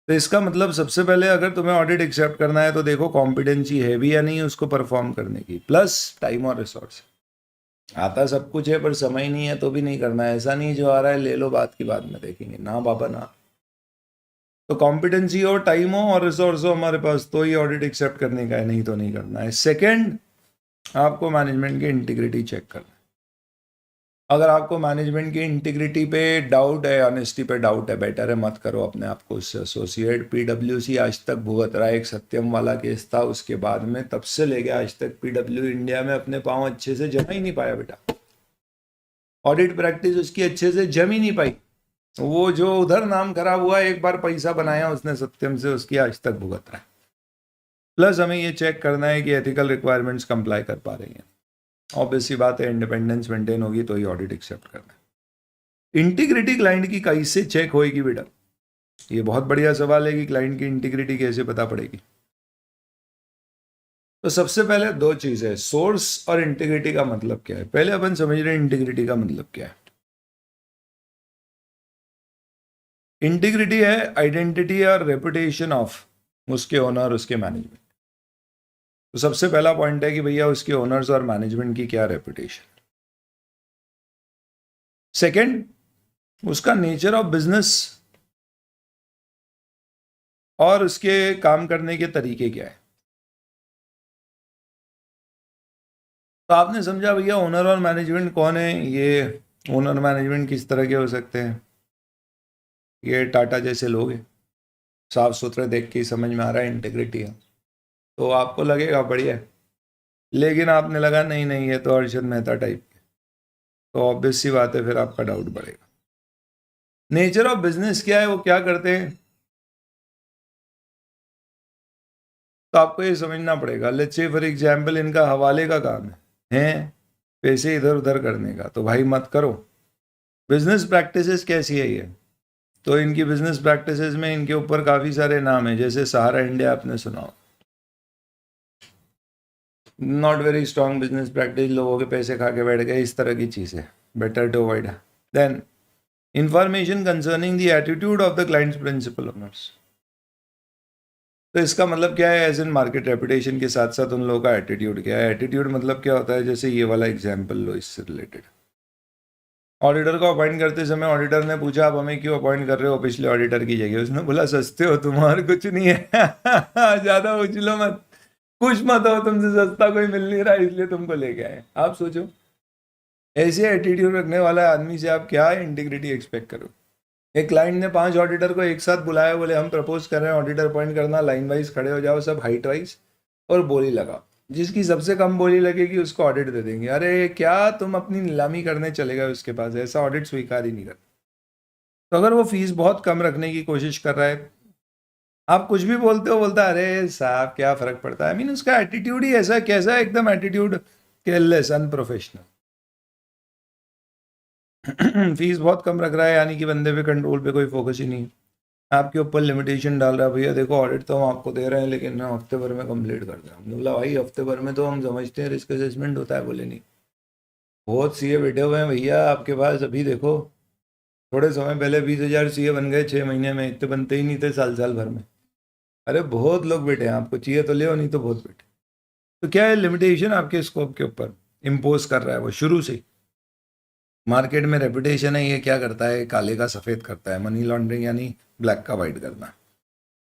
तो इसका मतलब सबसे पहले अगर तुम्हें ऑडिट एक्सेप्ट करना है तो देखो कॉम्पिटेंसी है भी या नहीं उसको परफॉर्म करने की, प्लस टाइम और रिसोर्स। आता सब कुछ है पर समय नहीं है तो भी नहीं करना है, ऐसा नहीं जो आ रहा है ले लो, बात की बाद में देखेंगे, ना बाबा ना। तो कॉम्पिटेंसी हो, टाइम हो और रिसोर्स हो हमारे पास तो ही ऑडिट एक्सेप्ट करने का है, नहीं तो नहीं करना है। सेकंड, आपको मैनेजमेंट की इंटीग्रिटी चेक करना है। अगर आपको मैनेजमेंट की इंटीग्रिटी पे डाउट है, ऑनेस्टी पे डाउट है, बेटर है मत करो अपने आप को उससे एसोसिएट। पीडब्ल्यूसी आज तक भुगत रहा है, एक सत्यम वाला केस था उसके बाद में, तब से लेके आज तक पीडब्ल्यू इंडिया में अपने पाँव अच्छे से जमा ही नहीं पाया बेटा। ऑडिट प्रैक्टिस उसकी अच्छे से जम ही नहीं पाई। वो जो उधर नाम खराब हुआ, एक बार पैसा बनाया उसने सत्यम से, उसकी आज तक भुगत रहा है। प्लस हमें ये चेक करना है कि एथिकल रिक्वायरमेंट्स कंप्लाई कर पा रही हैं। ऑब्वियसली बात है, इंडिपेंडेंस मेंटेन होगी तो ही ऑडिट एक्सेप्ट करना है। इंटीग्रिटी क्लाइंट की कैसे चेक होएगी बेटा? ये बहुत बढ़िया सवाल है कि क्लाइंट की इंटीग्रिटी कैसे पता पड़ेगी। तो सबसे पहले दो चीज है, सोर्स और इंटीग्रिटी का मतलब क्या है। पहले अपन समझ रहे हैं इंटीग्रिटी का मतलब क्या है। इंटीग्रिटी है आइडेंटिटी और रेपुटेशन ऑफ उसके ओनर, उसके मैनेजमेंट। तो सबसे पहला पॉइंट है कि भैया उसके ओनर्स और मैनेजमेंट की क्या रेपुटेशन। सेकंड, उसका नेचर ऑफ बिजनेस और उसके काम करने के तरीके क्या है। तो आपने समझा भैया ओनर और मैनेजमेंट कौन है। ये ओनर मैनेजमेंट किस तरह के हो सकते हैं? ये टाटा जैसे लोग हैं, साफ सुथरे देख के ही समझ में आ रहा है इंटीग्रिटी है, तो आपको लगेगा बढ़िया है। लेकिन आपने लगा नहीं नहीं ये तो अर्शद मेहता टाइप के, तो ऑब्वियस सी बात है फिर आपका डाउट बढ़ेगा। नेचर ऑफ बिजनेस क्या है, वो क्या करते हैं, तो आपको ये समझना पड़ेगा। लेट्स से फॉर एग्जांपल इनका हवाले का काम है पैसे इधर उधर करने का, तो भाई मत करो। बिजनेस प्रैक्टिसेस कैसी है ये, तो इनकी बिजनेस प्रैक्टिसेस में इनके ऊपर काफ़ी सारे नाम हैं, जैसे सहारा इंडिया आपने सुना हो, not very strong business practice, लोगों के पैसे खा के बैठ गए, इस तरह की चीज़ें, better to avoid. Then information concerning the attitude of the clients principal owners. तो इसका मतलब क्या है, एज इन मार्केट रेपुटेशन के साथ साथ उन लोगों का एटीट्यूड क्या है। एटीट्यूड मतलब क्या होता है, जैसे ये वाला एग्जाम्पल लो इससे रिलेटेड। ऑडिटर को अपॉइंट करते समय ऑडिटर ने पूछा आप हमें क्यों अपॉइंट कर रहे हो पिछले ऑडिटर की जगह। उसने बोला सस्ते हो तुम और कुछ नहीं है ज्यादा उछलो मत, खुश मत हो, तुमसे सस्ता कोई मिल नहीं रहा इसलिए तुमको लेके आए। आप सोचो ऐसे एटीट्यूड रखने वाला आदमी से आप क्या इंटीग्रिटी एक्सपेक्ट करो। एक क्लाइंट ने 5 ऑडिटर को एक साथ बुलाया, बोले हम प्रपोज कर रहे हैं ऑडिटर अपॉइंट करना, लाइन वाइज खड़े हो जाओ सब हाइट वाइज और बोली लगाओ, जिसकी सबसे कम बोली लगेगी उसको ऑडिट दे देंगे। अरे क्या तुम अपनी नीलामी करने चले गए उसके पास, ऐसा ऑडिट स्वीकार ही नहीं करते। तो अगर वो फीस बहुत कम रखने की कोशिश कर रहा है, आप कुछ भी बोलते हो, बोलता है अरे साहब क्या फर्क पड़ता है। आई मीन उसका एटीट्यूड ही ऐसा, कैसा एकदम एटीट्यूड केयरलेस अनप्रोफेशनल। फीस बहुत कम रख रहा है यानी कि बंदे पे कंट्रोल पे कोई फोकस ही नहीं है, आपके ऊपर लिमिटेशन डाल रहा है। भैया देखो ऑडिट तो हम आपको दे रहे हैं लेकिन ना हफ्ते भर में कंप्लीट कर दें। हमने बोला भाई हफ्ते भर में तो हम समझते हैं रिस्क असेसमेंट होता है। बोले नहीं, बहुत सीए बैठे हुए हैं भैया आपके पास, अभी देखो थोड़े समय पहले 20,000 सीए बन गए 6 महीने में, इतने बनते ही नहीं थे साल साल भर में। अरे बहुत लोग बैठे हैं, आपको चाहिए तो ले, नहीं तो बहुत बैठे। तो क्या है, लिमिटेशन आपके स्कोप के ऊपर इम्पोज कर रहा है वो शुरू से। मार्केट में रेपुटेशन है, ये क्या करता है, काले का सफ़ेद करता है, मनी लॉन्ड्रिंग यानी ब्लैक का वाइट करना।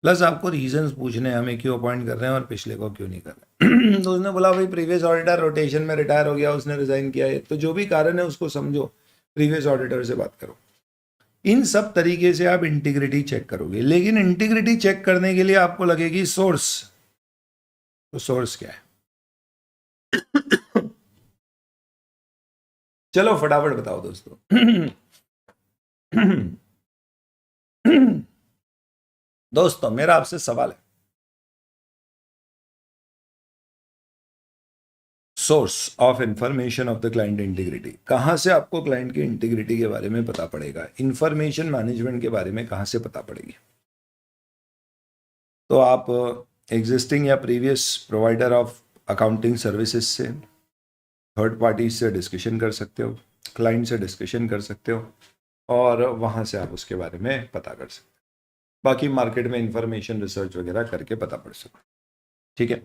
प्लस आपको रीजंस पूछने हैं हमें क्यों अपॉइंट कर रहे हैं और पिछले को क्यों नहीं कर रहे हैं। तो उसने बोला भाई प्रीवियस ऑडिटर रोटेशन में रिटायर हो गया, उसने रिजाइन किया है, तो जो भी कारण है उसको समझो, प्रीवियस ऑडिटर से बात करो। इन सब तरीके से आप इंटीग्रिटी चेक करोगे, लेकिन इंटीग्रिटी चेक करने के लिए आपको लगेगी सोर्स। तो सोर्स क्या है? चलो फटाफट बताओ दोस्तों। दोस्तों मेरा आपसे सवाल है, source of information of the client integrity, कहां से आपको क्लाइंट की इंटीग्रिटी के बारे में पता पड़ेगा, इंफॉर्मेशन मैनेजमेंट के बारे में कहां से पता पड़ेगी? तो आप एग्जिस्टिंग या previous provider of accounting services से, थर्ड पार्टी से डिस्कशन कर सकते हो, क्लाइंट से डिस्कशन कर सकते हो, और वहाँ से आप उसके बारे में पता कर सकते हो। बाकी मार्केट में इंफॉर्मेशन रिसर्च वगैरह करके पता पड़ सकते, ठीक है।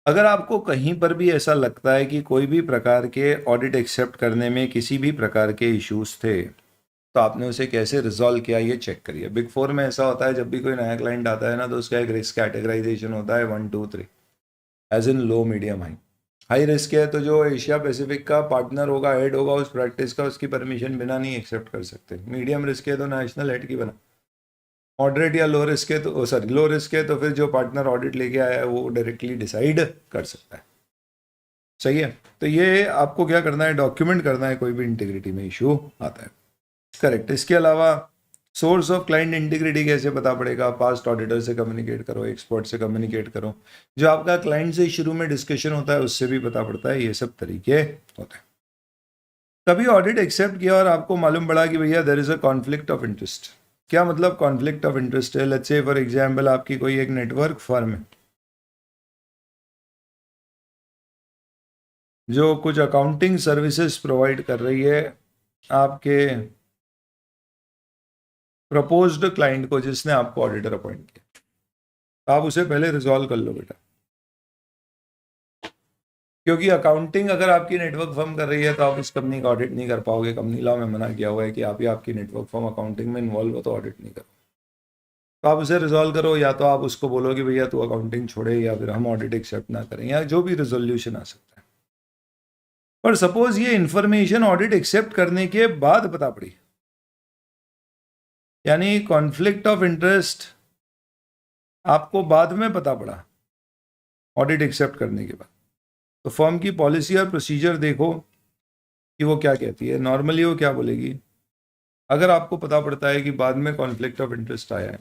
अगर आपको कहीं पर भी ऐसा लगता है कि कोई भी प्रकार के ऑडिट एक्सेप्ट करने में किसी भी प्रकार के इश्यूज थे, तो आपने उसे कैसे रिजॉल्व किया ये चेक करिए। बिग फोर में ऐसा होता है, जब भी कोई नया क्लाइंट आता है ना, तो उसका एक रिस्क कैटेगराइजेशन होता है 1 2 3, as in low medium high. High risk है तो जो एशिया पैसिफिक का पार्टनर होगा, हेड होगा उस प्रैक्टिस का, उसकी परमिशन बिना नहीं एक्सेप्ट कर सकते। मीडियम रिस्क है तो नेशनल हेड की बना। मॉडरेट या लो रिस्क है तो सॉरी लो रिस्क है तो फिर जो पार्टनर ऑडिट लेके आया है वो डायरेक्टली डिसाइड कर सकता है। सही है। तो ये आपको क्या करना है, डॉक्यूमेंट करना है कोई भी इंटीग्रिटी में इशू आता है। करेक्ट। इसके अलावा सोर्स ऑफ क्लाइंट इंटीग्रिटी कैसे पता पड़ेगा? पास्ट ऑडिटर से कम्युनिकेट करो, एक्सपर्ट से कम्युनिकेट करो, जो आपका क्लाइंट से शुरू में डिस्कशन होता है उससे भी पता पड़ता है। ये सब तरीके होते हैं। कभी ऑडिट एक्सेप्ट किया और आपको मालूम पड़ा कि भैया there is a conflict of interest. क्या मतलब कॉन्फ्लिक्ट ऑफ इंटरेस्ट है? लेट्स से फॉर एग्जांपल आपकी कोई एक नेटवर्क फर्म है जो कुछ अकाउंटिंग सर्विसेज प्रोवाइड कर रही है आपके प्रपोज्ड क्लाइंट को, जिसने आपको ऑडिटर अपॉइंट किया। आप उसे पहले रिजॉल्व कर लो बेटा, क्योंकि अकाउंटिंग अगर आपकी नेटवर्क फर्म कर रही है तो आप उस कंपनी का ऑडिट नहीं कर पाओगे। कंपनी लॉ में मना किया हुआ है कि आप ही आपकी नेटवर्क फर्म अकाउंटिंग में इन्वॉल्व हो तो ऑडिट नहीं करो। तो आप उसे रिजॉल्व करो, या तो आप उसको बोलो कि भैया तू अकाउंटिंग छोड़े, या फिर हम ऑडिट एक्सेप्ट ना करें, या जो भी रिजोल्यूशन आ सकता है। पर सपोज ये इंफॉर्मेशन ऑडिट एक्सेप्ट करने के बाद पता पड़ी, यानी कॉन्फ्लिक्ट ऑफ इंटरेस्ट आपको बाद में पता पड़ा ऑडिट एक्सेप्ट करने के बाद, तो फर्म की पॉलिसी और प्रोसीजर देखो कि वो क्या कहती है। नॉर्मली वो क्या बोलेगी, अगर आपको पता पड़ता है कि बाद में कॉन्फ्लिक्ट ऑफ इंटरेस्ट आया है,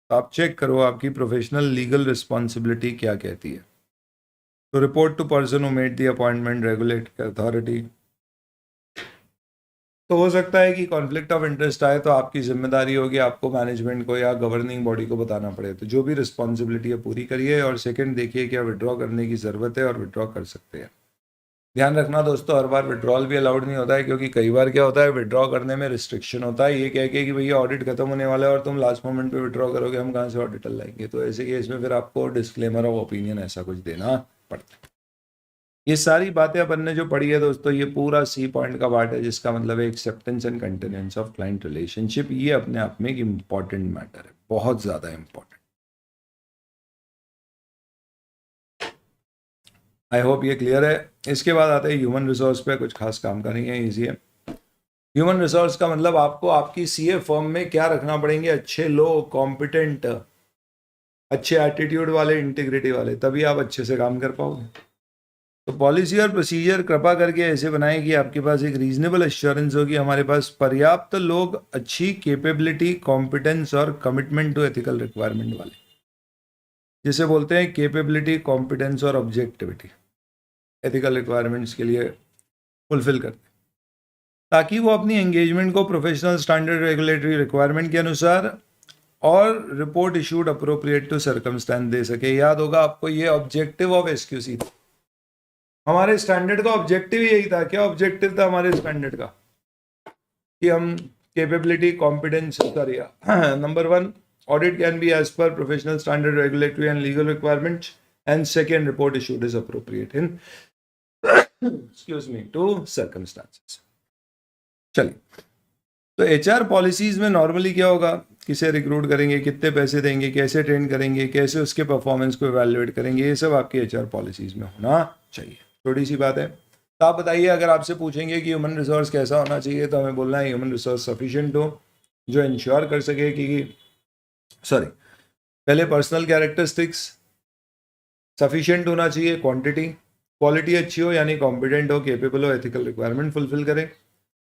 तो आप चेक करो आपकी प्रोफेशनल लीगल रिस्पॉन्सिबिलिटी क्या कहती है। तो report to person who made the appointment, regulatory authority. तो हो सकता है कि कॉन्फ्लिक्ट ऑफ इंटरेस्ट आए तो आपकी जिम्मेदारी होगी आपको मैनेजमेंट को या गवर्निंग बॉडी को बताना पड़े। तो जो भी रिस्पॉन्सिबिलिटी है पूरी करिए, और सेकंड देखिए क्या विड्रॉ करने की ज़रूरत है और विड्रॉ कर सकते हैं। ध्यान रखना दोस्तों, हर बार विड्रॉल भी अलाउड नहीं होता है, क्योंकि कई बार क्या होता है विड्रॉ करने में रिस्ट्रिक्शन होता है, ये कह के कि भैया ऑडिट खत्म होने वाला है और तुम लास्ट मोमेंट पे विड्रॉ करोगे, हम कहाँ से ऑडिटर लाएंगे। तो ऐसे केस में फिर आपको डिस्क्लेमर ऑफ ओपिनियन ऐसा कुछ देना पड़ता है। ये सारी बातें अपन ने जो पढ़ी है दोस्तों, ये पूरा सी पॉइंट का पार्ट है, जिसका मतलब है acceptance and continuance of client relationship. ये अपने आप में एक इंपॉर्टेंट मैटर है, बहुत ज़्यादा इंपॉर्टेंट। आई होप ये क्लियर है। इसके बाद आते हैं ह्यूमन रिसोर्स पे, कुछ खास काम का नहीं है, ईजी है। ह्यूमन रिसोर्स का मतलब आपको आपकी सीए फर्म में क्या रखना पड़ेंगे, अच्छे लोग, कॉम्पिटेंट, अच्छे एटीट्यूड वाले, इंटीग्रिटी वाले, तभी आप अच्छे से काम कर पाओगे। तो पॉलिसी और प्रोसीजर कृपा करके ऐसे बनाएं कि आपके पास एक रीजनेबल एश्योरेंस हो कि हमारे पास पर्याप्त लोग अच्छी कैपेबिलिटी, कॉम्पिटेंस और कमिटमेंट टू एथिकल रिक्वायरमेंट वाले, जिसे बोलते हैं कैपेबिलिटी, कॉम्पिटेंस और ऑब्जेक्टिविटी, एथिकल रिक्वायरमेंट्स के लिए फुलफिल करते हैं, ताकि वो अपनी एंगेजमेंट को प्रोफेशनल स्टैंडर्ड, रेगुलेटरी रिक्वायरमेंट के अनुसार और report issued appropriate to circumstances दे सके। याद होगा आपको ये ऑब्जेक्टिव ऑफ एसक्यूसी था। हमारे स्टैंडर्ड का ऑब्जेक्टिव यही था। क्या ऑब्जेक्टिव था हमारे स्टैंडर्ड का? कि हम capability, competence, sorry number 1, audit can be as per professional standard, regulatory and legal requirements. and second report issued is appropriate in to circumstances. चलिए, तो HR पॉलिसीज में नॉर्मली क्या होगा, किसे रिक्रूट करेंगे, कितने पैसे देंगे, कैसे ट्रेन करेंगे, कैसे उसके परफॉर्मेंस को इवैल्यूएट करेंगे, ये सब आपके HR पॉलिसीज में होना चाहिए. छोटी सी बात है. तो आप बताइए, अगर आपसे पूछेंगे कि ह्यूमन रिसोर्स कैसा होना चाहिए, तो हमें बोलना है ह्यूमन रिसोर्स सफिशिएंट हो, जो इंश्योर कर सके कि पहले पर्सनल कैरेक्टरिस्टिक्स सफिशिएंट होना चाहिए, क्वालिटी अच्छी हो, यानी कॉम्पिटेंट हो, केपेबल हो, एथिकल रिक्वायरमेंट फुलफिल करे,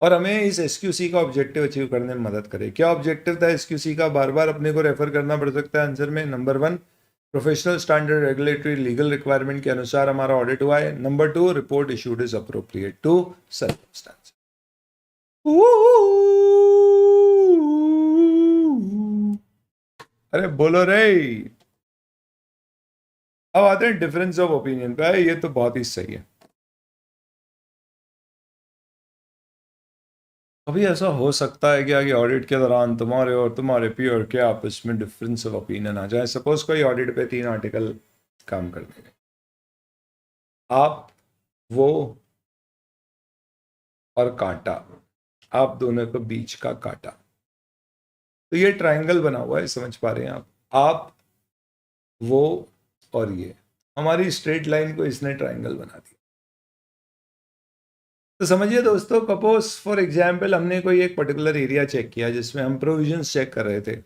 और हमें इस SQC का ऑब्जेक्टिव अचीव करने में मदद करे. क्या ऑब्जेक्टिव था SQC का, बार बार अपने को रेफर करना पड़ सकता है आंसर में. Number 1, professional standard, regulatory, legal requirement के अनुसार हमारा ऑडिट हुआ है. Number 2, report issued is appropriate to circumstance. अरे बोलो रे. अब आते हैं डिफरेंस ऑफ ओपिनियन पे. ये तो बहुत ही सही है. अभी ऐसा हो सकता है कि आगे ऑडिट के दौरान तुम्हारे और तुम्हारे पीयर के आपस में डिफरेंस ऑफ ओपिनियन आ जाए. सपोज कोई ऑडिट पे 3 आर्टिकल काम कर देंगे, आप, वो और कांटा, आप दोनों को बीच का कांटा. तो ये ट्रायंगल बना हुआ है, समझ पा रहे हैं आप, वो और ये, हमारी स्ट्रेट लाइन को इसने ट्रायंगल बना दिया. तो समझिए दोस्तों, सपोज फॉर एग्जाम्पल हमने कोई एक पर्टिकुलर एरिया चेक किया जिसमें हम प्रोविजंस चेक कर रहे थे.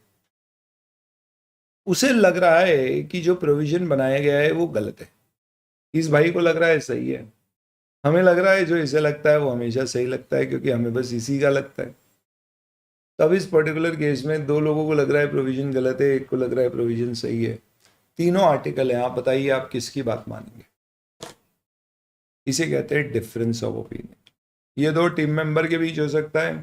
उसे लग रहा है कि जो प्रोविजन बनाया गया है वो गलत है, इस भाई को लग रहा है सही है, हमें लग रहा है जो इसे लगता है वो हमेशा सही लगता है, क्योंकि हमें बस इसी का लगता है. तब इस पर्टिकुलर केस में 2 लोगों को लग रहा है प्रोविजन गलत है, एक को लग रहा है प्रोविजन सही है. तीनों आर्टिकल हैं, आप बताइए आप किसकी बात मानेंगे. इसे कहते हैं डिफरेंस ऑफ ओपिनियन. ये 2 टीम मेंबर के बीच हो सकता है,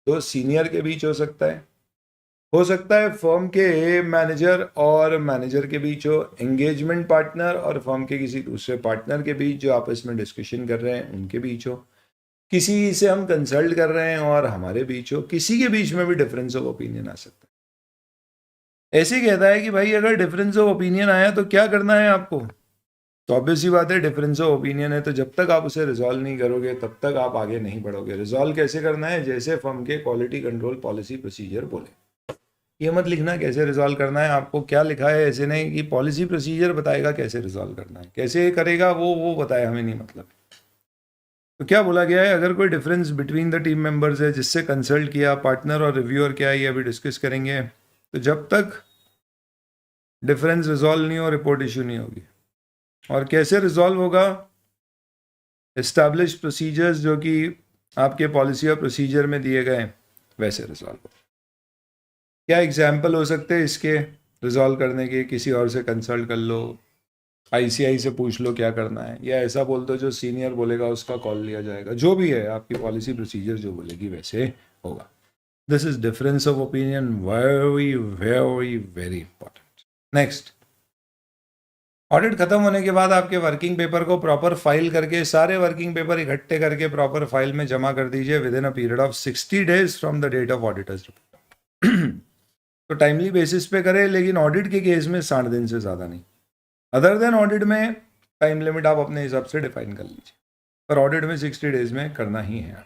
2 सीनियर के बीच हो सकता है फर्म के मैनेजर और मैनेजर के बीच हो, एंगेजमेंट पार्टनर और फर्म के किसी दूसरे पार्टनर के बीच जो आपस में डिस्कशन कर रहे हैं उनके बीच हो, किसी से हम कंसल्ट कर रहे हैं और हमारे बीच हो, किसी के बीच में भी डिफरेंस ऑफ ओपिनियन आ सकता है. ऐसे कहता है कि भाई अगर डिफरेंस ऑफ ओपिनियन आया तो क्या करना है आपको. तो ऑब्वियस सी बात है, डिफरेंस ऑफ ओपिनियन है तो जब तक आप उसे रिजॉल्व नहीं करोगे तब तक आप आगे नहीं बढ़ोगे. रिजॉल्व कैसे करना है, जैसे फर्म के क्वालिटी कंट्रोल पॉलिसी प्रोसीजर बोले. ये मत लिखना कैसे रिजॉल्व करना है, आपको क्या लिखा है ऐसे नहीं कि पॉलिसी प्रोसीजर बताएगा कैसे रिजॉल्व करना है, कैसे करेगा वो बताए, हमें नहीं मतलब. तो क्या बोला गया है, अगर कोई difference between the team members है जिससे कंसल्ट किया, पार्टनर और रिव्यूअर क्या है ये अभी डिस्कस करेंगे, तो जब तक डिफरेंस रिजॉल्व नहीं हो रिपोर्ट इशू नहीं होगी. और कैसे रिजॉल्व होगा, एस्टैब्लिश प्रोसीजर्स जो कि आपके पॉलिसी और प्रोसीजर में दिए गए वैसे रिजॉल्व होगा. क्या एग्जाम्पल हो सकते हैं इसके रिजॉल्व करने के, किसी और से कंसल्ट कर लो, ICI से पूछ लो क्या करना है, या ऐसा बोल दो जो सीनियर बोलेगा उसका कॉल लिया जाएगा, जो भी है आपकी पॉलिसी प्रोसीजर जो बोलेगी वैसे होगा. This is difference of opinion, very very very important. Next, audit खत्म होने के बाद आपके वर्किंग पेपर को प्रॉपर फाइल करके, सारे वर्किंग पेपर इकट्ठे करके प्रॉपर फाइल में जमा कर दीजिए within a period of 60 days from the date of auditor's report. तो टाइमली बेसिस पे करें, लेकिन ऑडिट के केस में 60 दिन से ज़्यादा नहीं. अदर देन ऑडिट में टाइम लिमिट आप अपने हिसाब से डिफाइन कर लीजिए, पर ऑडिट में 60 days में करना ही है.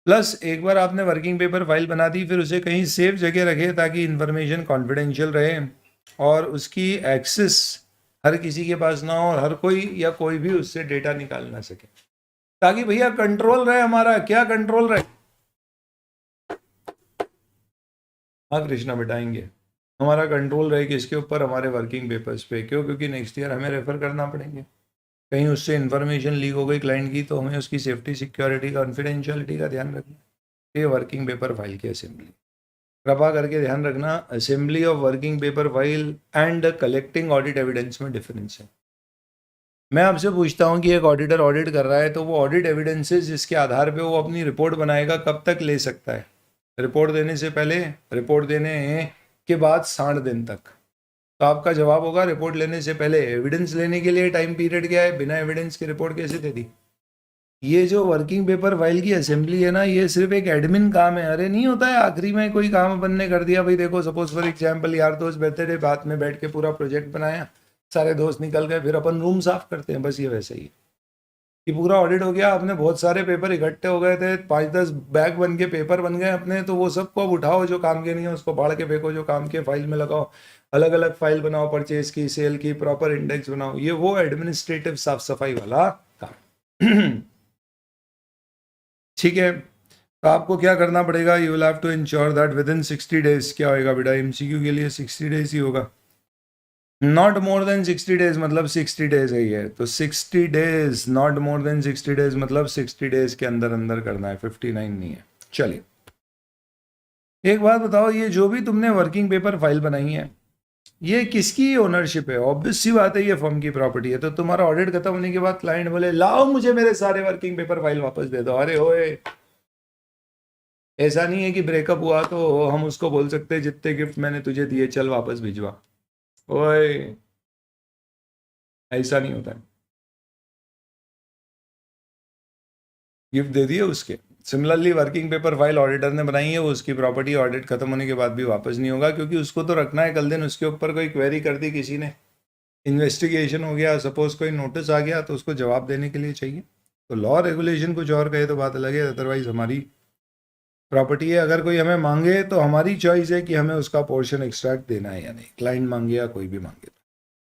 प्लस एक बार आपने वर्किंग पेपर फाइल बना दी, फिर उसे कहीं सेफ जगह रखें ताकि इंफॉर्मेशन कॉन्फिडेंशियल रहे और उसकी एक्सेस हर किसी के पास ना हो और हर कोई या कोई भी उससे डेटा निकाल ना सके, ताकि भैया कंट्रोल रहे हमारा. क्या कंट्रोल रहे, हाँ कृष्णा बताएंगे, हमारा कंट्रोल रहे किसके ऊपर, हमारे वर्किंग पेपर्स पे. क्यों, क्योंकि नेक्स्ट ईयर हमें रेफर करना पड़ेंगे. कहीं उससे इन्फॉर्मेशन लीक हो गई क्लाइंट की तो हमें उसकी सेफ्टी, सिक्योरिटी, कॉन्फिडेंशियलिटी का ध्यान रखना. ये वर्किंग पेपर फाइल की असेंबली, कृपा करके ध्यान रखना, assembly of working paper file and collecting audit evidence में डिफरेंस है. मैं आपसे पूछता हूँ कि एक ऑडिटर ऑडिट कर रहा है तो वो ऑडिट एविडेंसेस जिसके आधार पे वो अपनी रिपोर्ट बनाएगा कब तक ले सकता है, रिपोर्ट देने से पहले, रिपोर्ट देने के बाद 60 दिन तक. तो आपका जवाब होगा रिपोर्ट लेने से पहले. एविडेंस लेने के लिए टाइम पीरियड क्या है, बिना एविडेंस के रिपोर्ट कैसे दे दी. ये जो वर्किंग पेपर फाइल की असेंबली है ना, ये सिर्फ एक एडमिन काम है. अरे नहीं होता है आखिरी में कोई काम अपन ने कर दिया, भाई देखो सपोज फॉर एग्जाम्पल यार दोस्त बैठे थे, बात में बैठ के पूरा प्रोजेक्ट बनाया, सारे दोस्त निकल गए, फिर अपन रूम साफ करते हैं। बस ये वैसे ही है कि पूरा ऑडिट हो गया, आपने बहुत सारे पेपर इकट्ठे हो गए थे, 5-10 बैग बन के पेपर बन गए अपने, तो वो सबको अब उठाओ, जो काम के नहीं है उसको बाढ़ के फेंको, जो काम के फाइल में लगाओ, अलग अलग फाइल बनाओ, परचेज की, सेल की, प्रॉपर इंडेक्स बनाओ। ये वो एडमिनिस्ट्रेटिव साफ सफाई वाला काम। ठीक है, तो आपको क्या करना पड़ेगा, you will have to ensure that within 60 days, क्या होएगा बेटा, एमसीक्यू के लिए 60 डेज ही होगा, नॉट मोर देन 60 डेज, मतलब 60 डेज है ये, तो 60 days, not more than 60 days मतलब 60 डेज के अंदर अंदर करना है, 59 नहीं है। चलिए एक बात बताओ, ये जो भी तुमने वर्किंग पेपर फाइल बनाई है, ये किसकी ओनरशिप है? ऑब्वियस सी बात है, ये फर्म की प्रॉपर्टी है। तो तुम्हारा ऑडिट खत्म होने के बाद क्लाइंट बोले लाओ मुझे मेरे सारे वर्किंग पेपर फाइल वापस दे दो, अरे ओए, ऐसा नहीं है कि ब्रेकअप हुआ तो हम उसको बोल सकते हैं जितने गिफ्ट मैंने तुझे दिए चल वापस भिजवा, ओए ऐसा नहीं होता है। गिफ्ट दे दिए उसके। Similarly working paper file auditor ने बनाई है, वो उसकी प्रॉपर्टी, ऑडिट खत्म होने के बाद भी वापस नहीं होगा, क्योंकि उसको तो रखना है, कल दिन उसके ऊपर कोई क्वेरी कर दी किसी ने, इन्वेस्टिगेशन हो गया, सपोज कोई नोटिस आ गया, तो उसको जवाब देने के लिए चाहिए। तो लॉ रेगुलेशन कुछ और कहे तो बात अलग है, अदरवाइज हमारी प्रॉपर्टी है, अगर कोई हमें मांगे तो हमारी चॉइस है कि हमें उसका पोर्शन एक्सट्रैक्ट देना है या नहीं, क्लाइंट मांगे या कोई भी मांगे,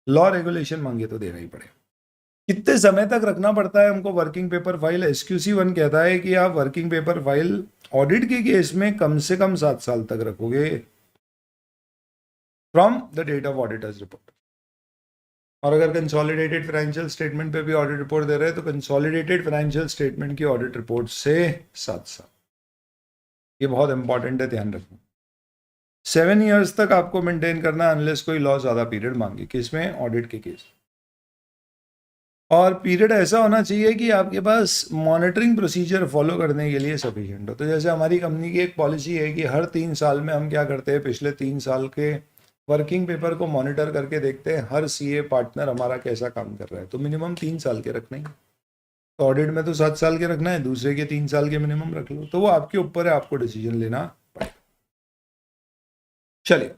लॉ रेगुलेशन मांगे तो देना ही पड़ेगा। कितने समय तक रखना पड़ता है हमको वर्किंग पेपर फाइल? एसक्यूसी 1 कहता है कि आप वर्किंग पेपर फाइल ऑडिट के केस में कम से कम 7 साल तक रखोगे from the date of auditor's report. और अगर कंसोलिडेटेड फाइनेंशियल स्टेटमेंट पे भी ऑडिट रिपोर्ट दे रहे हैं तो कंसोलिडेटेड फाइनेंशियल स्टेटमेंट की ऑडिट रिपोर्ट से 7 साल, ये बहुत इंपॉर्टेंट है, ध्यान रखना। 7 ईयर्स तक आपको मेंटेन करना अनलेस कोई लॉ ज़्यादा पीरियड मांगे, किसमें? ऑडिट के केस। और पीरियड ऐसा होना चाहिए कि आपके पास मॉनिटरिंग प्रोसीजर फॉलो करने के लिए सफिशिएंट हो। तो जैसे हमारी कंपनी की एक पॉलिसी है कि हर 3 साल में हम क्या करते हैं, पिछले 3 साल के वर्किंग पेपर को मॉनिटर करके देखते हैं हर सीए पार्टनर हमारा कैसा काम कर रहा है। तो मिनिमम 3 साल के रखना ही, तो ऑडिट में तो 7 साल के रखना है, दूसरे के 3 साल के मिनिमम रख लो, तो वो आपके ऊपर है, आपको डिसीजन लेना पड़ेगा। चलिए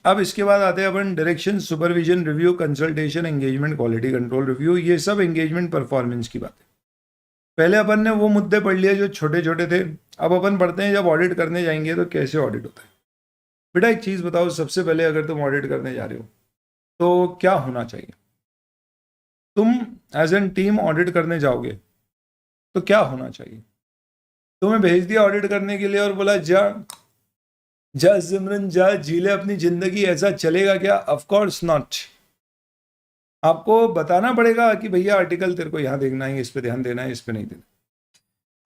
अब इसके बाद आते हैं अपन direction, supervision, review, consultation, engagement, quality control review, ये सब एंगेजमेंट परफॉर्मेंस की बात है। पहले अपन ने वो मुद्दे पढ़ लिए जो छोटे छोटे थे, अब अपन पढ़ते हैं जब ऑडिट करने जाएंगे तो कैसे ऑडिट होता है। बेटा एक चीज़ बताओ, सबसे पहले अगर तुम ऑडिट करने जा रहे हो तो क्या होना चाहिए? तुम एज एन टीम ऑडिट करने जाओगे तो क्या होना चाहिए? तुम्हें भेज दिया ऑडिट करने के लिए और बोला जा जा सिमरन जा जी ले अपनी जिंदगी, ऐसा चलेगा क्या? Of course not. आपको बताना पड़ेगा कि भैया आर्टिकल तेरे को यहाँ देखना है, इस पे ध्यान देना है, इस पे नहीं देना।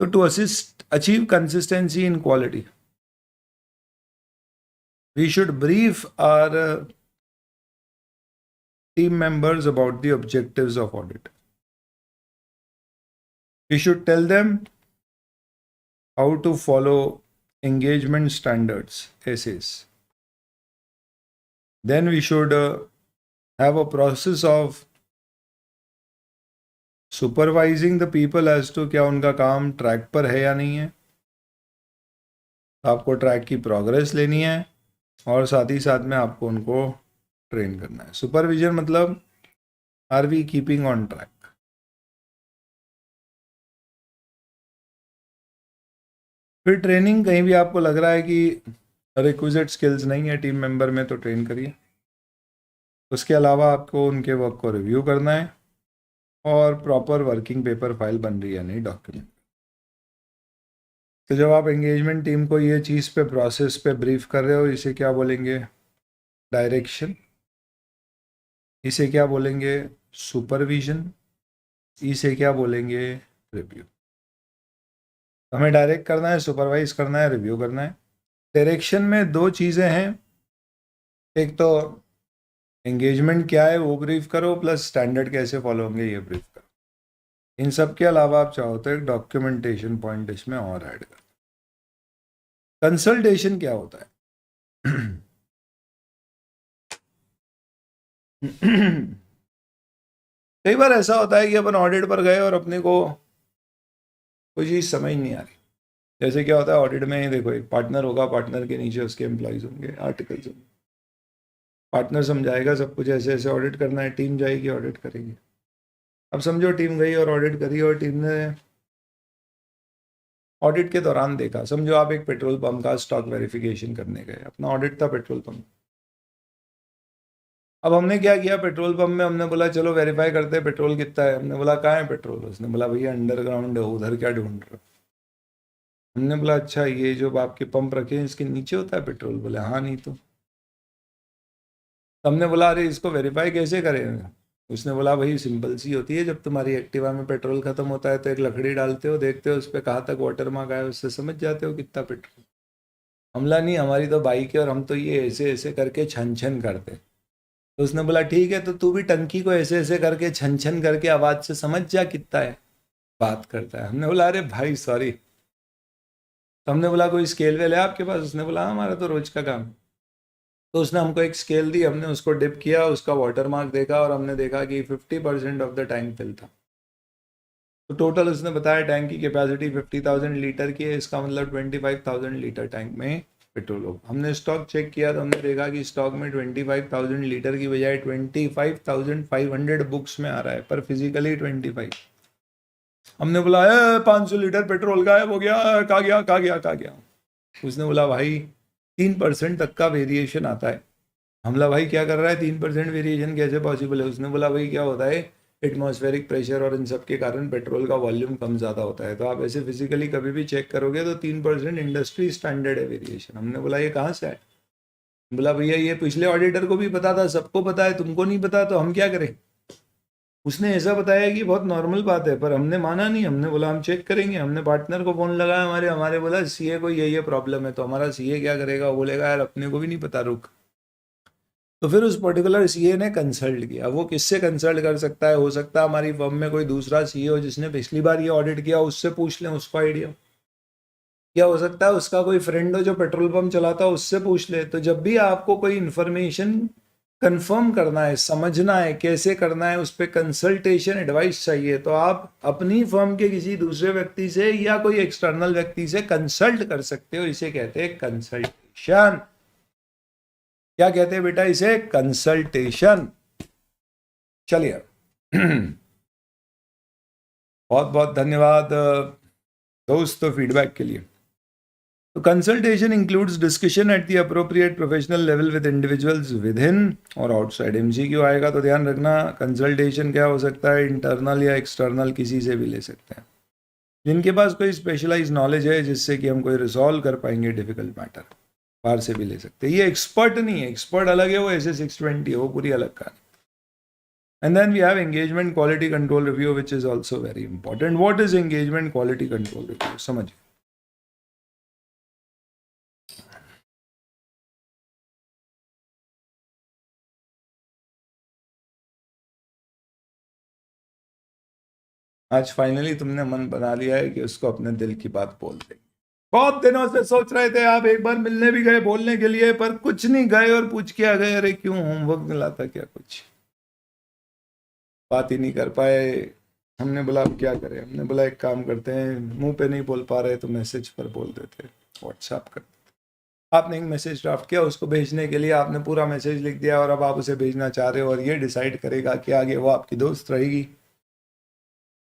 तो to assist achieve consistency in quality, we should brief our team members about the objectives of audit. We should tell them how to follow engagement standards, essays. Then we should have a process of supervising the people as to क्या उनका काम track पर है या नहीं है। आपको track की प्रोग्रेस लेनी है और साथ ही साथ में आपको उनको ट्रेन करना है। सुपरविजन मतलब are we keeping on track. फिर ट्रेनिंग, कहीं भी आपको लग रहा है कि रिक्विजिट स्किल्स नहीं है टीम मेंबर में तो ट्रेन करिए। उसके अलावा आपको उनके वर्क को रिव्यू करना है और प्रॉपर वर्किंग पेपर फाइल बन रही है नहीं, डॉक्यूमेंट। तो जब आप एंगेजमेंट टीम को ये चीज़ पे, प्रोसेस पे ब्रीफ कर रहे हो, इसे क्या बोलेंगे? डायरेक्शन। इसे क्या बोलेंगे? सुपरविजन। इसे क्या बोलेंगे? रिव्यू। हमें डायरेक्ट करना है, सुपरवाइज करना है, रिव्यू करना है। डायरेक्शन में 2 चीज़ें हैं, एक तो एंगेजमेंट क्या है वो ब्रीफ करो, प्लस स्टैंडर्ड कैसे फॉलो होंगे ये ब्रीफ करो। इन सब के अलावा आप चाहो तो एक डॉक्यूमेंटेशन पॉइंट इसमें और ऐड करो। कंसल्टेशन क्या होता है? कई बार ऐसा होता है कि अपन ऑडिट पर गए और अपने को कोई चीज़ समझ नहीं आ रही। जैसे क्या होता है ऑडिट में, देखो एक पार्टनर होगा, पार्टनर के नीचे उसके एम्प्लॉयज होंगे, आर्टिकल्स होंगे। पार्टनर समझाएगा सब कुछ ऐसे ऐसे ऑडिट करना है, टीम जाएगी ऑडिट करेगी। अब समझो टीम गई और ऑडिट करी और टीम ने ऑडिट के दौरान देखा, समझो आप एक पेट्रोल पंप का स्टॉक वेरिफिकेशन करने गए, अपना ऑडिट था पेट्रोल पंप। अब हमने क्या किया पेट्रोल पंप में, हमने बोला चलो वेरीफाई करते हैं पेट्रोल कितना है। हमने बोला कहाँ है पेट्रोल, उसने बोला भैया अंडरग्राउंड है, उधर क्या ढूंढ रहे हो। हमने बोला अच्छा ये जो आपके पंप रखे हैं इसके नीचे होता है पेट्रोल, बोले हाँ नहीं तो। हमने बोला अरे इसको वेरीफाई कैसे करें। उसने बोला भाई सिंपल सी होती है, जब तुम्हारी एक्टिवा में पेट्रोल खत्म होता है तो एक लकड़ी डालते हो, देखते हो उस पर कहाँ तक वाटर मार्क आया, उससे समझ जाते हो कितना पेट्रोल। हमला नहीं हमारी तो बाइक है और हम तो ये ऐसे ऐसे करके छन छन करते। तो उसने बोला ठीक है तो तू भी टंकी को ऐसे ऐसे करके छन छन करके आवाज से समझ जा कितना है बात करता है। हमने बोला अरे भाई सॉरी। तो हमने बोला कोई स्केल वेल है आपके पास, उसने बोला हाँ हमारा तो रोज का काम। तो उसने हमको एक स्केल दी, हमने उसको डिप किया, उसका वाटर मार्क देखा और हमने देखा कि 50% ऑफ द टैंक फिल था। तो टोटल उसने बताया टैंक की कैपेसिटी 50,000 लीटर की है, इसका मतलब 25,000 लीटर टैंक में पेट्रोल होगा। हमने स्टॉक चेक किया तो हमने देखा कि स्टॉक में 25,000 लीटर की बजाय 25,500 बुक्स में आ रहा है, पर फिजिकली 25। हमने बोला 500 लीटर पेट्रोल गायब हो गया, कहा गया कहा गया कहा गया। उसने बोला भाई 3% तक का वेरिएशन आता है। हमला भाई क्या कर रहा है, 3% वेरिएशन कैसे पॉसिबल है। उसने बोला भाई क्या होता है एटमॉस्फेरिक प्रेशर और इन सब के कारण पेट्रोल का वॉल्यूम कम ज़्यादा होता है, तो आप ऐसे फिजिकली कभी भी चेक करोगे तो 3% इंडस्ट्री स्टैंडर्ड है वेरिएशन। हमने बोला ये कहाँ से है। बोला भैया ये पिछले ऑडिटर को भी पता था, सबको पता है, तुमको नहीं पता तो हम क्या करें। उसने ऐसा बताया कि बहुत नॉर्मल बात है, पर हमने माना नहीं। हमने बोला हम चेक करेंगे। हमने पार्टनर को फ़ोन लगाया, हमारे बोला सीए को ये प्रॉब्लम है। तो हमारा सीए क्या करेगा, वो बोलेगा यार अपने को भी नहीं पता, रुक। तो फिर उस पर्टिकुलर सीए ने कंसल्ट किया। वो किससे कंसल्ट कर सकता है, हो सकता है हमारी फर्म में कोई दूसरा सीए हो जिसने पिछली बार ये ऑडिट किया, उससे पूछ लें, उसको आइडिया। या हो सकता है उसका कोई फ्रेंड हो जो पेट्रोल पंप चलाता हो, उससे पूछ ले। तो जब भी आपको कोई इन्फॉर्मेशन कंफर्म करना है, समझना है कैसे करना है, उस पर कंसल्टेशन एडवाइस चाहिए, तो आप अपनी फर्म के किसी दूसरे व्यक्ति से या कोई एक्सटर्नल व्यक्ति से कंसल्ट कर सकते हो। इसे कहते हैं कंसल्टेशन। क्या कहते हैं बेटा इसे, कंसल्टेशन। चलिए बहुत बहुत धन्यवाद दोस्तों फीडबैक के लिए। तो consultation includes discussion at the appropriate professional level with individuals with in और आउटसाइड। एमसीक्यू आएगा तो ध्यान रखना, कंसल्टेशन क्या हो सकता है, इंटरनल या एक्सटर्नल किसी से भी ले सकते हैं, जिनके पास कोई स्पेशलाइज नॉलेज है जिससे कि हम कोई रिजॉल्व कर पाएंगे डिफिकल्ट मैटर, बाहर से भी ले सकते हैं। ये एक्सपर्ट नहीं है, एक्सपर्ट अलग है, वो ऐसे 620 है, वो पूरी अलग कहानी। And then we have engagement quality control review, which is also very important. What is engagement quality control review? समझिए। आज फाइनली तुमने मन बना लिया है कि उसको अपने दिल की बात बोल दे। बहुत दिनों से सोच रहे थे आप, एक बार मिलने भी गए बोलने के लिए, पर कुछ नहीं गए और पूछ के आ गए अरे क्यों होमवर्क मिला था क्या, कुछ बात ही नहीं कर पाए। हमने बोला अब क्या करें, हमने बोला एक काम करते हैं, मुंह पे नहीं बोल पा रहे तो मैसेज पर बोल देते, व्हाट्सएप कर। आपने एक मैसेज ड्राफ्ट किया, उसको भेजने के लिए आपने पूरा मैसेज लिख दिया और अब आप उसे भेजना चाह रहे हो, और ये डिसाइड करेगा कि आगे वो आपकी दोस्त रहेगी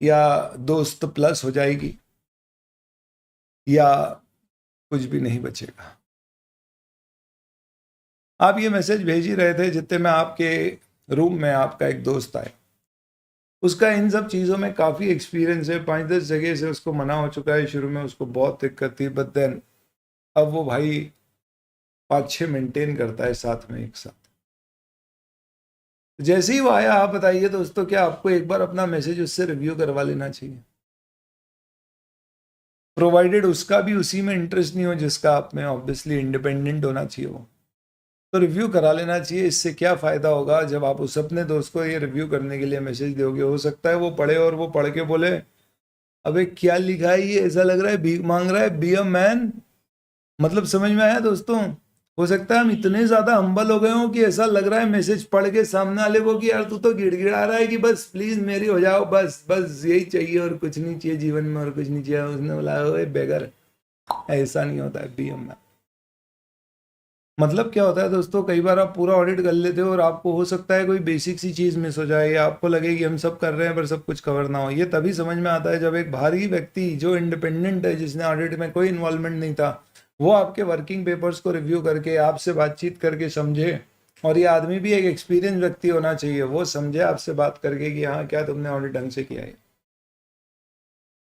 या दोस्त प्लस हो जाएगी या कुछ भी नहीं बचेगा। आप ये मैसेज भेज ही रहे थे जितने में आपके रूम में आपका एक दोस्त आए, उसका इन सब चीज़ों में काफ़ी एक्सपीरियंस है, 5-10 जगह से उसको मना हो चुका है, शुरू में उसको बहुत दिक्कत थी, बट देन अब वो भाई 5-6 मेंटेन करता है साथ में एक साथ। जैसे ही वो आया, आप बताइए दोस्तों, क्या आपको एक बार अपना मैसेज उससे रिव्यू करवा लेना चाहिए, प्रोवाइडेड उसका भी उसी में इंटरेस्ट नहीं हो जिसका आप में, ऑब्वियसली इंडिपेंडेंट होना चाहिए वो, तो रिव्यू करा लेना चाहिए। इससे क्या फ़ायदा होगा, जब आप उस अपने दोस्त को ये रिव्यू करने के लिए मैसेज दोगे, हो सकता है वो पढ़े और वो पढ़ के बोले अबे क्या लिखा है ये, ऐसा लग रहा है भीख मांग रहा है, बी अ मैन। मतलब समझ में आया दोस्तों। हो सकता है हम इतने ज़्यादा हम्बल हो गए हों कि ऐसा लग रहा है मैसेज पढ़ के सामने वाले को कि यार तू तो गिड़गिड़ा रहा है कि बस प्लीज़ मेरी हो जाओ, बस बस यही चाहिए और कुछ नहीं चाहिए जीवन में, और कुछ नहीं चाहिए। उसने बोला ओए बेगर, ऐसा नहीं होता है, बी अ मैन। मतलब क्या होता है दोस्तों, कई बार आप पूरा ऑडिट कर लेते हो और आपको हो सकता है कोई बेसिक सी चीज़ मिस हो जाए या आपको लगे कि हम सब कर रहे हैं पर सब कुछ कवर ना हो। ये तभी समझ में आता है जब एक बाहरी व्यक्ति जो इंडिपेंडेंट है, जिसने ऑडिट में कोई इन्वॉल्वमेंट नहीं था, वो आपके वर्किंग पेपर्स को रिव्यू करके आपसे बातचीत करके समझे। और ये आदमी भी एक एक्सपीरियंस व्यक्ति होना चाहिए, वो समझे आपसे बात करके कि हाँ क्या तुमने ऑडिट ढंग से किया है।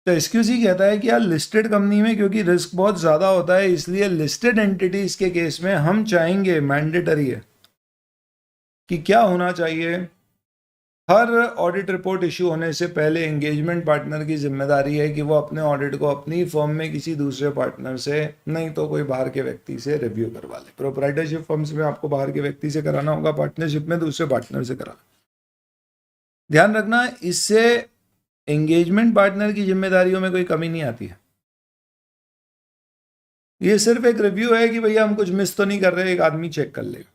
तो एसक्यूसी कहता है कि यार लिस्टेड कंपनी में क्योंकि रिस्क बहुत ज़्यादा होता है, इसलिए लिस्टेड एंटिटीज के केस में हम चाहेंगे, मैंडेटरी है कि क्या होना चाहिए, हर ऑडिट रिपोर्ट इशू होने से पहले एंगेजमेंट पार्टनर की जिम्मेदारी है कि वो अपने ऑडिट को अपनी फर्म में किसी दूसरे पार्टनर से, नहीं तो कोई बाहर के व्यक्ति से रिव्यू करवा ले। प्रोप्राइटरशिप फर्म्स में आपको बाहर के व्यक्ति से कराना होगा, पार्टनरशिप में दूसरे पार्टनर से कराना। ध्यान रखना, इससे एंगेजमेंट पार्टनर की जिम्मेदारियों में कोई कमी नहीं आती है। ये सिर्फ एक रिव्यू है कि भैया हम कुछ मिस तो नहीं कर रहे, एक आदमी चेक कर लेगा।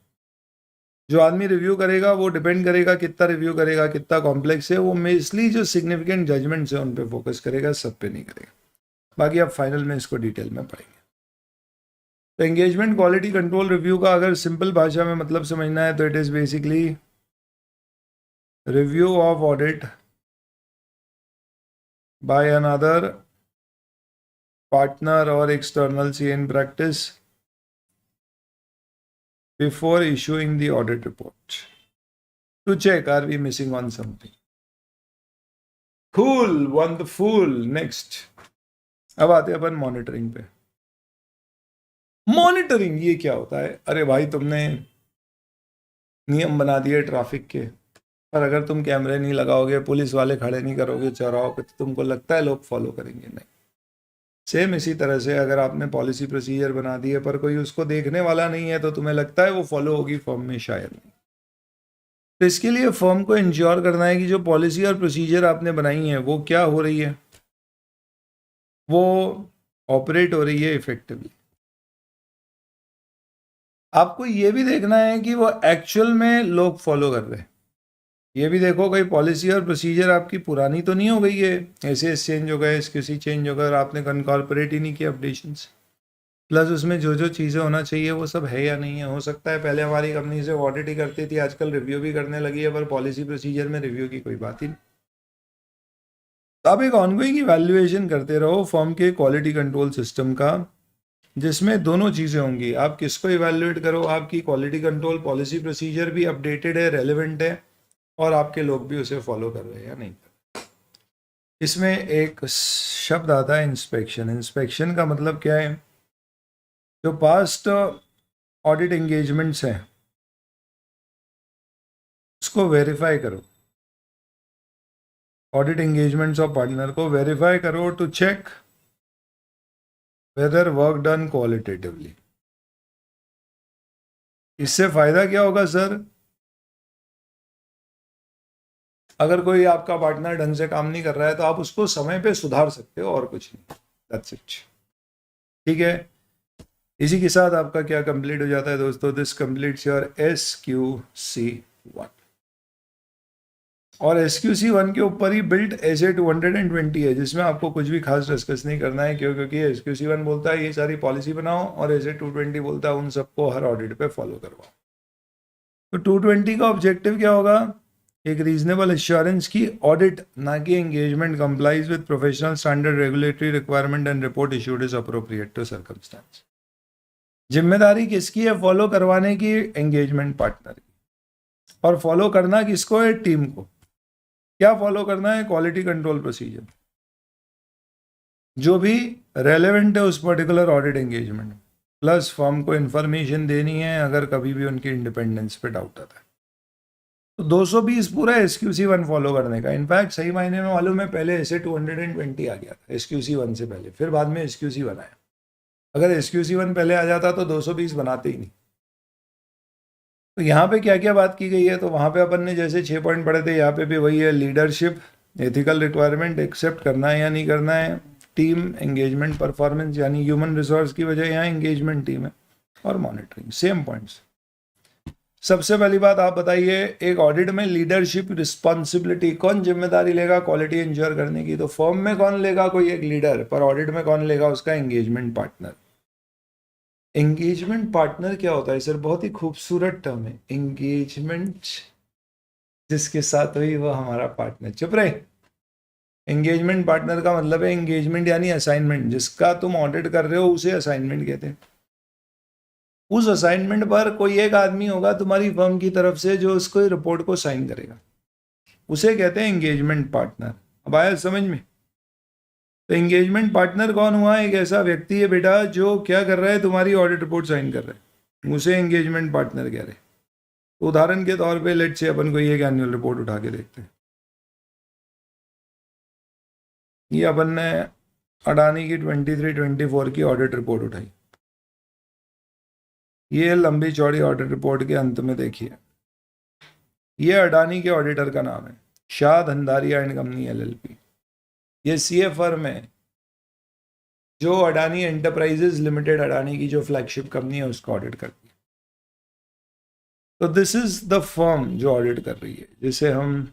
जो आदमी रिव्यू करेगा वो डिपेंड करेगा कितना रिव्यू करेगा, कितना कॉम्प्लेक्स है, वो मेजली जो सिग्निफिकेंट जजमेंट्स है उन पे फोकस करेगा, सब पे नहीं करेगा। बाकी आप फाइनल में इसको डिटेल में पढ़ेंगे। तो एंगेजमेंट क्वालिटी कंट्रोल रिव्यू का अगर सिंपल भाषा में मतलब समझना है तो it is basically review of audit by another partner or external in practice before issuing the audit report to check are we missing on something. Cool, wonderful. Next, अब आते हैं अपन मॉनिटरिंग पे। मॉनिटरिंग ये क्या होता है? अरे भाई, तुमने नियम बना दिए ट्रैफिक के, पर अगर तुम कैमरे नहीं लगाओगे, पुलिस वाले खड़े नहीं करोगे चौराहों पे, तो तुमको लगता है लोग फॉलो करेंगे? नहीं। सेम इसी तरह से अगर आपने पॉलिसी प्रोसीजर बना दी है पर कोई उसको देखने वाला नहीं है, तो तुम्हें लगता है वो फॉलो होगी फर्म में? शायद नहीं। तो इसके लिए फर्म को इंश्योर करना है कि जो पॉलिसी और प्रोसीजर आपने बनाई है वो क्या हो रही है, वो ऑपरेट हो रही है इफेक्टिवली। आपको ये भी देखना है कि वो एक्चुअल में लोग फॉलो कर रहे हैं। ये भी देखो कोई पॉलिसी और प्रोसीजर आपकी पुरानी तो नहीं हो गई है, ऐसे चेंज हो गए, किसी चेंज हो गए और आपने कॉन्कॉर्पोरेट ही नहीं किया अपडेशंस। प्लस उसमें जो जो चीज़ें होना चाहिए वो सब है या नहीं है। हो सकता है पहले हमारी कंपनी से ऑडिट ही करती थी, आजकल रिव्यू भी करने लगी है, पर पॉलिसी प्रोसीजर में रिव्यू की कोई बात ही नहीं। तो आप एक ऑनगोइंग इवैल्यूएशन करते रहो फर्म के क्वालिटी कंट्रोल सिस्टम का, जिसमें दोनों चीज़ें होंगी। आप किसको इवैल्यूएट करो, आपकी क्वालिटी कंट्रोल पॉलिसी प्रोसीजर भी अपडेटेड है, रेलिवेंट है, और आपके लोग भी उसे फॉलो कर रहे हैं या नहीं कर रहे। इसमें एक शब्द आता है इंस्पेक्शन। इंस्पेक्शन का मतलब क्या है? जो पास्ट ऑडिट एंगेजमेंट्स हैं उसको वेरीफाई करो, ऑडिट एंगेजमेंट्स ऑफ पार्टनर को वेरीफाई करो to check whether work done qualitatively. इससे फायदा क्या होगा सर? अगर कोई आपका पार्टनर ढंग से काम नहीं कर रहा है तो आप उसको समय पे सुधार सकते हो, और कुछ नहीं। That's it. ठीक है, इसी के साथ आपका क्या कंप्लीट हो जाता है दोस्तों? This completes your SQC1। और SQC1 के ऊपर ही बिल्ट SA220 है, जिसमें आपको कुछ भी खास डिस्कस नहीं करना है। क्यों? क्योंकि SQC1 बोलता है ये सारी पॉलिसी बनाओ, और SA220 बोलता है उन सबको हर ऑडिट पे फॉलो करवाओ। तो 220 का ऑब्जेक्टिव क्या होगा? एक रीजनेबल एश्योरेंस की ऑडिट, ना कि engagement, complies with professional standard, regulatory requirement and report issued is appropriate to circumstance. जिम्मेदारी किसकी है फॉलो करवाने की? एंगेजमेंट पार्टनर की। और फॉलो करना किसको है? टीम को। क्या फॉलो करना है? क्वालिटी कंट्रोल प्रोसीजर, जो भी रेलेवेंट है उस particular audit engagement. Plus firm को इंफॉर्मेशन देनी है अगर कभी भी उनकी इंडिपेंडेंस पे डाउट आता है। तो 220 पूरा SQC1 फॉलो करने का। इनफैक्ट सही मायने में मालूम है, पहले SA220 आ गया था SQC1 से पहले, फिर बाद में SQC1 आया। अगर SQC1 पहले आ जाता तो 220 बनाते ही नहीं। तो यहाँ पे क्या क्या बात की गई है? तो वहाँ पे अपन ने जैसे 6 पॉइंट पढ़े थे, यहाँ पे भी वही है। लीडरशिप, एथिकल रिक्वायरमेंट, एक्सेप्ट करना है या नहीं करना है, टीम, एंगेजमेंट, परफॉर्मेंस यानी ह्यूमन रिसोर्स की वजह यहाँ एंगेजमेंट टीम है, और मॉनिटरिंग। Same points. सबसे पहली बात आप बताइए, एक ऑडिट में लीडरशिप रिस्पॉन्सिबिलिटी कौन जिम्मेदारी लेगा क्वालिटी इंश्योर करने की? तो फर्म में कौन लेगा? कोई एक लीडर। पर ऑडिट में कौन लेगा? उसका एंगेजमेंट पार्टनर। एंगेजमेंट पार्टनर क्या होता है सर? बहुत ही खूबसूरत टर्म है एंगेजमेंट। जिसके साथ हुई वो हमारा पार्टनर। चुप रहे। एंगेजमेंट पार्टनर का मतलब है एंगेजमेंट यानी असाइनमेंट। जिसका तुम ऑडिट कर रहे हो उसे असाइनमेंट कहते हैं। उस असाइनमेंट पर कोई एक आदमी होगा तुम्हारी फर्म की तरफ से जो उसको रिपोर्ट को साइन करेगा, उसे कहते हैं एंगेजमेंट पार्टनर। अब आया समझ में? तो एंगेजमेंट पार्टनर कौन हुआ? एक ऐसा व्यक्ति है बेटा जो क्या कर रहा है, तुम्हारी ऑडिट रिपोर्ट साइन कर रहा है, उसे एंगेजमेंट पार्टनर कह रहे हैं। तो उदाहरण के तौर पे लेट से अपन को ये एनुअल रिपोर्ट उठा के देखते हैं। ये अपन ने अडानी की 23-24 की ऑडिट रिपोर्ट उठाई। ये लंबी चौड़ी ऑडिट रिपोर्ट के अंत में देखिए, ये अडानी के ऑडिटर का नाम है शाह धंधारिया एंड कंपनी एलएलपी। ये सीए फर्म है जो अडानी एंटरप्राइजेज लिमिटेड, अडानी की जो फ्लैगशिप कंपनी है, उसको ऑडिट करती है। तो दिस इज द फर्म जो ऑडिट कर रही है, जिसे हम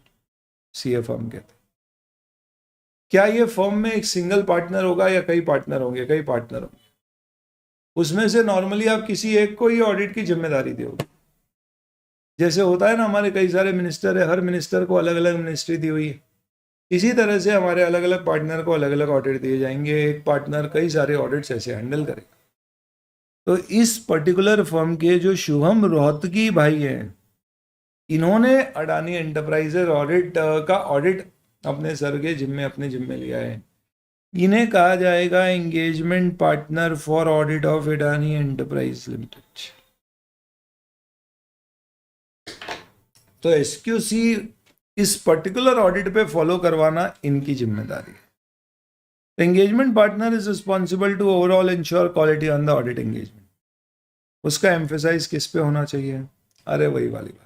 सीए फर्म कहते हैं। क्या ये फर्म में एक सिंगल पार्टनर होगा या कई पार्टनर होंगे? कई पार्टनर होंगे। उसमें से नॉर्मली आप किसी एक को ही ऑडिट की जिम्मेदारी दोगे। जैसे होता है ना, हमारे कई सारे मिनिस्टर है, हर मिनिस्टर को अलग अलग मिनिस्ट्री दी हुई है। इसी तरह से हमारे अलग अलग पार्टनर को अलग अलग ऑडिट दिए जाएंगे। एक पार्टनर कई सारे ऑडिट्स ऐसे हैंडल करेगा। तो इस पर्टिकुलर फर्म के जो शुभम रोहतगी भाई हैं, इन्होंने अडानी एंटरप्राइजेज ऑडिट का ऑडिट अपने सर के अपने जिम्मे लिया है। इन्हें कहा जाएगा engagement partner for audit of Adani Enterprise Limited. तो एसक्यूसी इस पर्टिकुलर ऑडिट पे फॉलो करवाना इनकी जिम्मेदारी है। Engagement partner is responsible to overall ensure quality on the audit engagement. उसका एम्फेसाइज किस पे होना चाहिए? अरे वही वाली बात।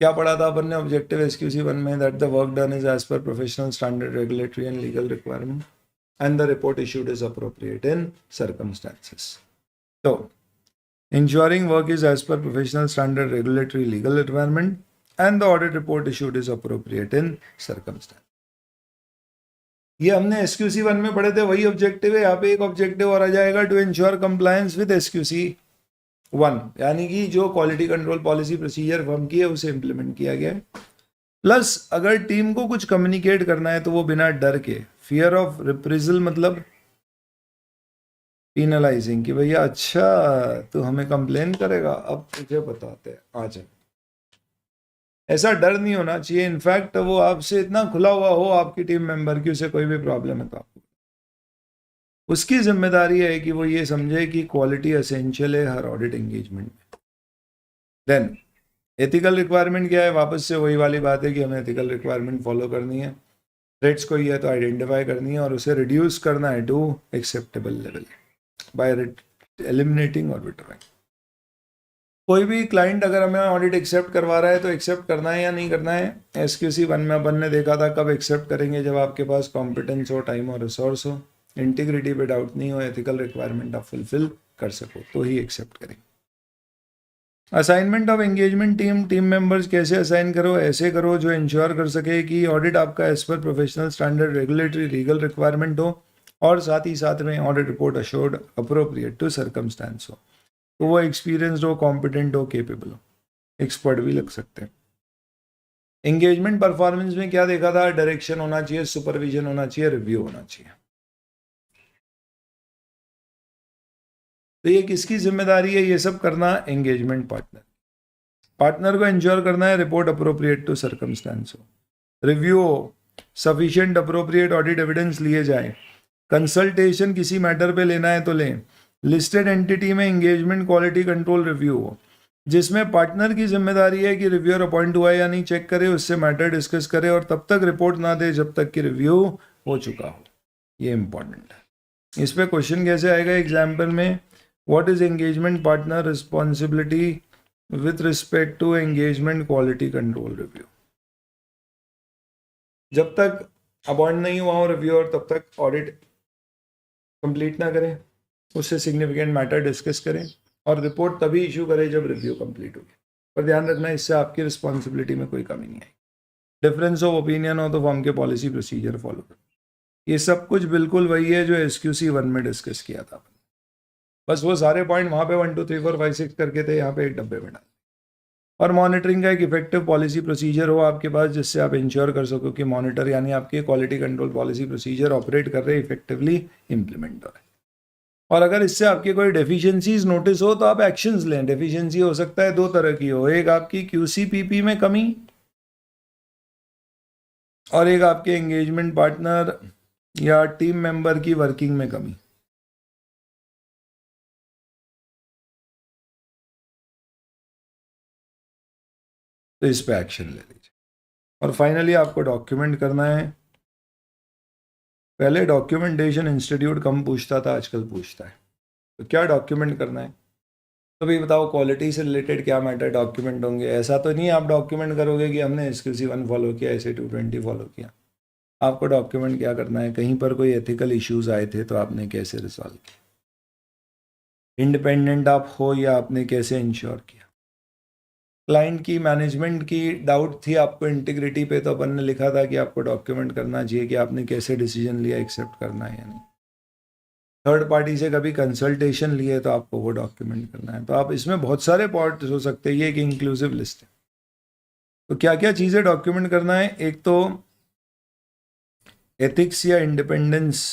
क्या पढ़ा था अपन ने ऑब्जेक्टिव एसक्यूसी 1 में? That the work done is as per professional standard, regulatory and legal requirement and the report issued is appropriate in circumstances. तो ensuring work is as per professional standard, regulatory, legal requirement, and the audit report issued is appropriate in circumstance. ये हमने SQC 1 में पढ़े थे, वही objective है। यहाँ पे एक ऑब्जेक्टिव और आ जाएगा, to ensure compliance with SQC 1, यानी कि जो quality control policy procedure firm की है उसे इंप्लीमेंट किया गया है। प्लस अगर टीम को कुछ कम्युनिकेट करना है तो वो बिना डर के, फियर ऑफ रिप्रिजल मतलब पेनलाइजिंग, कि भैया अच्छा तू हमें कंप्लेन करेगा, अब तुझे बताते हैं, आ जा। ऐसा डर नहीं होना चाहिए। इनफैक्ट वो आपसे इतना खुला हुआ हो आपकी टीम मेंबर की, उसे कोई भी प्रॉब्लम है तो आपको उसकी जिम्मेदारी है कि वो ये समझे कि क्वालिटी एसेंशियल है हर ऑडिट एंगेजमेंट में। देन एथिकल रिक्वायरमेंट क्या है? वापस से वही वाली बात है कि हमें एथिकल रिक्वायरमेंट फॉलो करनी है। थ्रेट्स कोई है तो आइडेंटिफाई करनी है और उसे रिड्यूस करना है to acceptable level by eliminating और विड्रॉइंग। कोई भी क्लाइंट अगर हमें ऑडिट एक्सेप्ट करवा रहा है तो एक्सेप्ट करना है या नहीं करना है? एसक्यूसी 1 में अपन ने देखा था कब एक्सेप्ट करेंगे, जब आपके पास कॉम्पिटेंस हो, टाइम और रिसोर्स हो, इंटीग्रिटी पे डाउट नहीं हो, एथिकल रिक्वायरमेंट आप फुलफिल कर सको तो ही एक्सेप्ट करेंगे। Assignment of engagement team members कैसे असाइन करो? ऐसे करो जो इंश्योर कर सके कि ऑडिट आपका as per professional standard, regulatory, legal requirement हो और साथ ही साथ में audit report assured appropriate to circumstance हो। तो वो एक्सपीरियंस्ड हो, कॉम्पिटेंट हो, केपेबल हो, एक्सपर्ट भी लग सकते हैं। एंगेजमेंट परफॉर्मेंस में क्या देखा था? डायरेक्शन होना चाहिए, सुपरविजन होना चाहिए, रिव्यू होना चाहिए। तो ये किसकी जिम्मेदारी है ये सब करना? एंगेजमेंट पार्टनर को इंश्योर करना है रिपोर्ट अप्रोप्रिएट टू सर्कमस्टेंस हो, रिव्यू हो, सफिशिएंट अप्रोप्रिएट ऑडिट एविडेंस लिए जाए, कंसल्टेशन किसी मैटर पे लेना है तो लें, लिस्टेड एंटिटी में एंगेजमेंट क्वालिटी कंट्रोल रिव्यू हो, जिसमें पार्टनर की जिम्मेदारी है कि रिव्यूअर अपॉइंट हुआ है या नहीं चेक करे, उससे मैटर डिस्कस करे और तब तक रिपोर्ट ना दे जब तक कि रिव्यू हो चुका हो। ये इंपॉर्टेंट है। इस पे क्वेश्चन कैसे आएगा एग्जाम्पल में? What is engagement partner responsibility with respect to engagement quality control review? जब तक अपॉइंट नहीं हुआ हो रिव्यूअर तब तक ऑडिट कंप्लीट ना करें, उससे सिग्निफिकेंट मैटर डिस्कस करें और रिपोर्ट तभी इशू करें जब रिव्यू कंप्लीट हो गया। पर ध्यान रखना इससे आपकी रिस्पॉन्सिबिलिटी में कोई कमी नहीं आई। डिफरेंस ऑफ ओपिनियन हो तो फॉर्म के पॉलिसी प्रोसीजर फॉलो करें। ये सब कुछ बिल्कुल वही है जो एसक्यूसी 1 में डिस्कस किया था। बस वो सारे पॉइंट वहां पे 1 2 3 4 5 6 करके थे, यहाँ पे एक डब्बे में डाल। और मॉनिटरिंग का एक इफेक्टिव पॉलिसी प्रोसीजर हो आपके पास, जिससे आप इंश्योर कर सको कि मॉनिटर यानी आपके quality control policy procedure operate कर रहे, इफेक्टिवली इंप्लीमेंट हो रहे। और अगर इससे आपकी कोई डेफिशिएंसीज नोटिस हो तो आप एक्शंस लें। डेफिशिएंसी हो सकता है दो तरह की हो, एक आपकी QCPP में कमी और एक आपके एंगेजमेंट पार्टनर या टीम मेंबर की वर्किंग में कमी। तो इस पे एक्शन ले लीजिए। और फाइनली आपको डॉक्यूमेंट करना है। पहले डॉक्यूमेंटेशन इंस्टीट्यूट कम पूछता था, आजकल पूछता है। तो क्या डॉक्यूमेंट करना है? तो भाई बताओ, क्वालिटी से रिलेटेड क्या मैटर डॉक्यूमेंट होंगे? ऐसा तो नहीं आप डॉक्यूमेंट करोगे कि हमने SQC 1 फॉलो किया, SA 220 फॉलो किया। आपको डॉक्यूमेंट क्या करना है? कहीं पर कोई एथिकल इश्यूज आए थे तो आपने कैसे रिजॉल्व किया, इंडिपेंडेंट आप हो या आपने कैसे इंश्योर किया। क्लाइंट की मैनेजमेंट की डाउट थी आपको इंटीग्रिटी पे, तो अपन ने लिखा था कि आपको डॉक्यूमेंट करना चाहिए कि आपने कैसे डिसीजन लिया, एक्सेप्ट करना है या नहीं। थर्ड पार्टी से कभी कंसल्टेशन लिए तो आपको वो डॉक्यूमेंट करना है। तो आप इसमें बहुत सारे पॉइंट्स हो सकते हैं, ये एक इंक्लूसिव लिस्ट है। तो क्या क्या चीज़ें डॉक्यूमेंट करना है? एक तो एथिक्स या इंडिपेंडेंस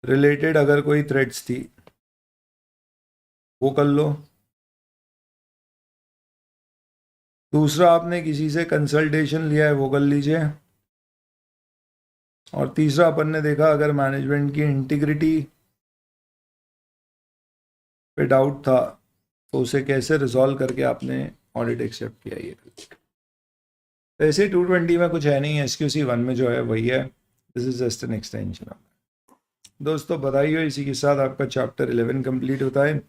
रिलेटेड अगर कोई थ्रेट्स थी वो कर लो। दूसरा, आपने किसी से कंसल्टेशन लिया है वो कर लीजिए। और तीसरा, अपन ने देखा अगर मैनेजमेंट की इंटीग्रिटी पे डाउट था तो उसे कैसे रिजॉल्व करके आपने ऑडिट एक्सेप्ट किया। ये ऐसे 220 में कुछ है नहीं, SQC 1 में जो है वही है। This is just an extension. दोस्तों बधाई हो, इसी के साथ आपका चैप्टर 11 कंप्लीट होता है।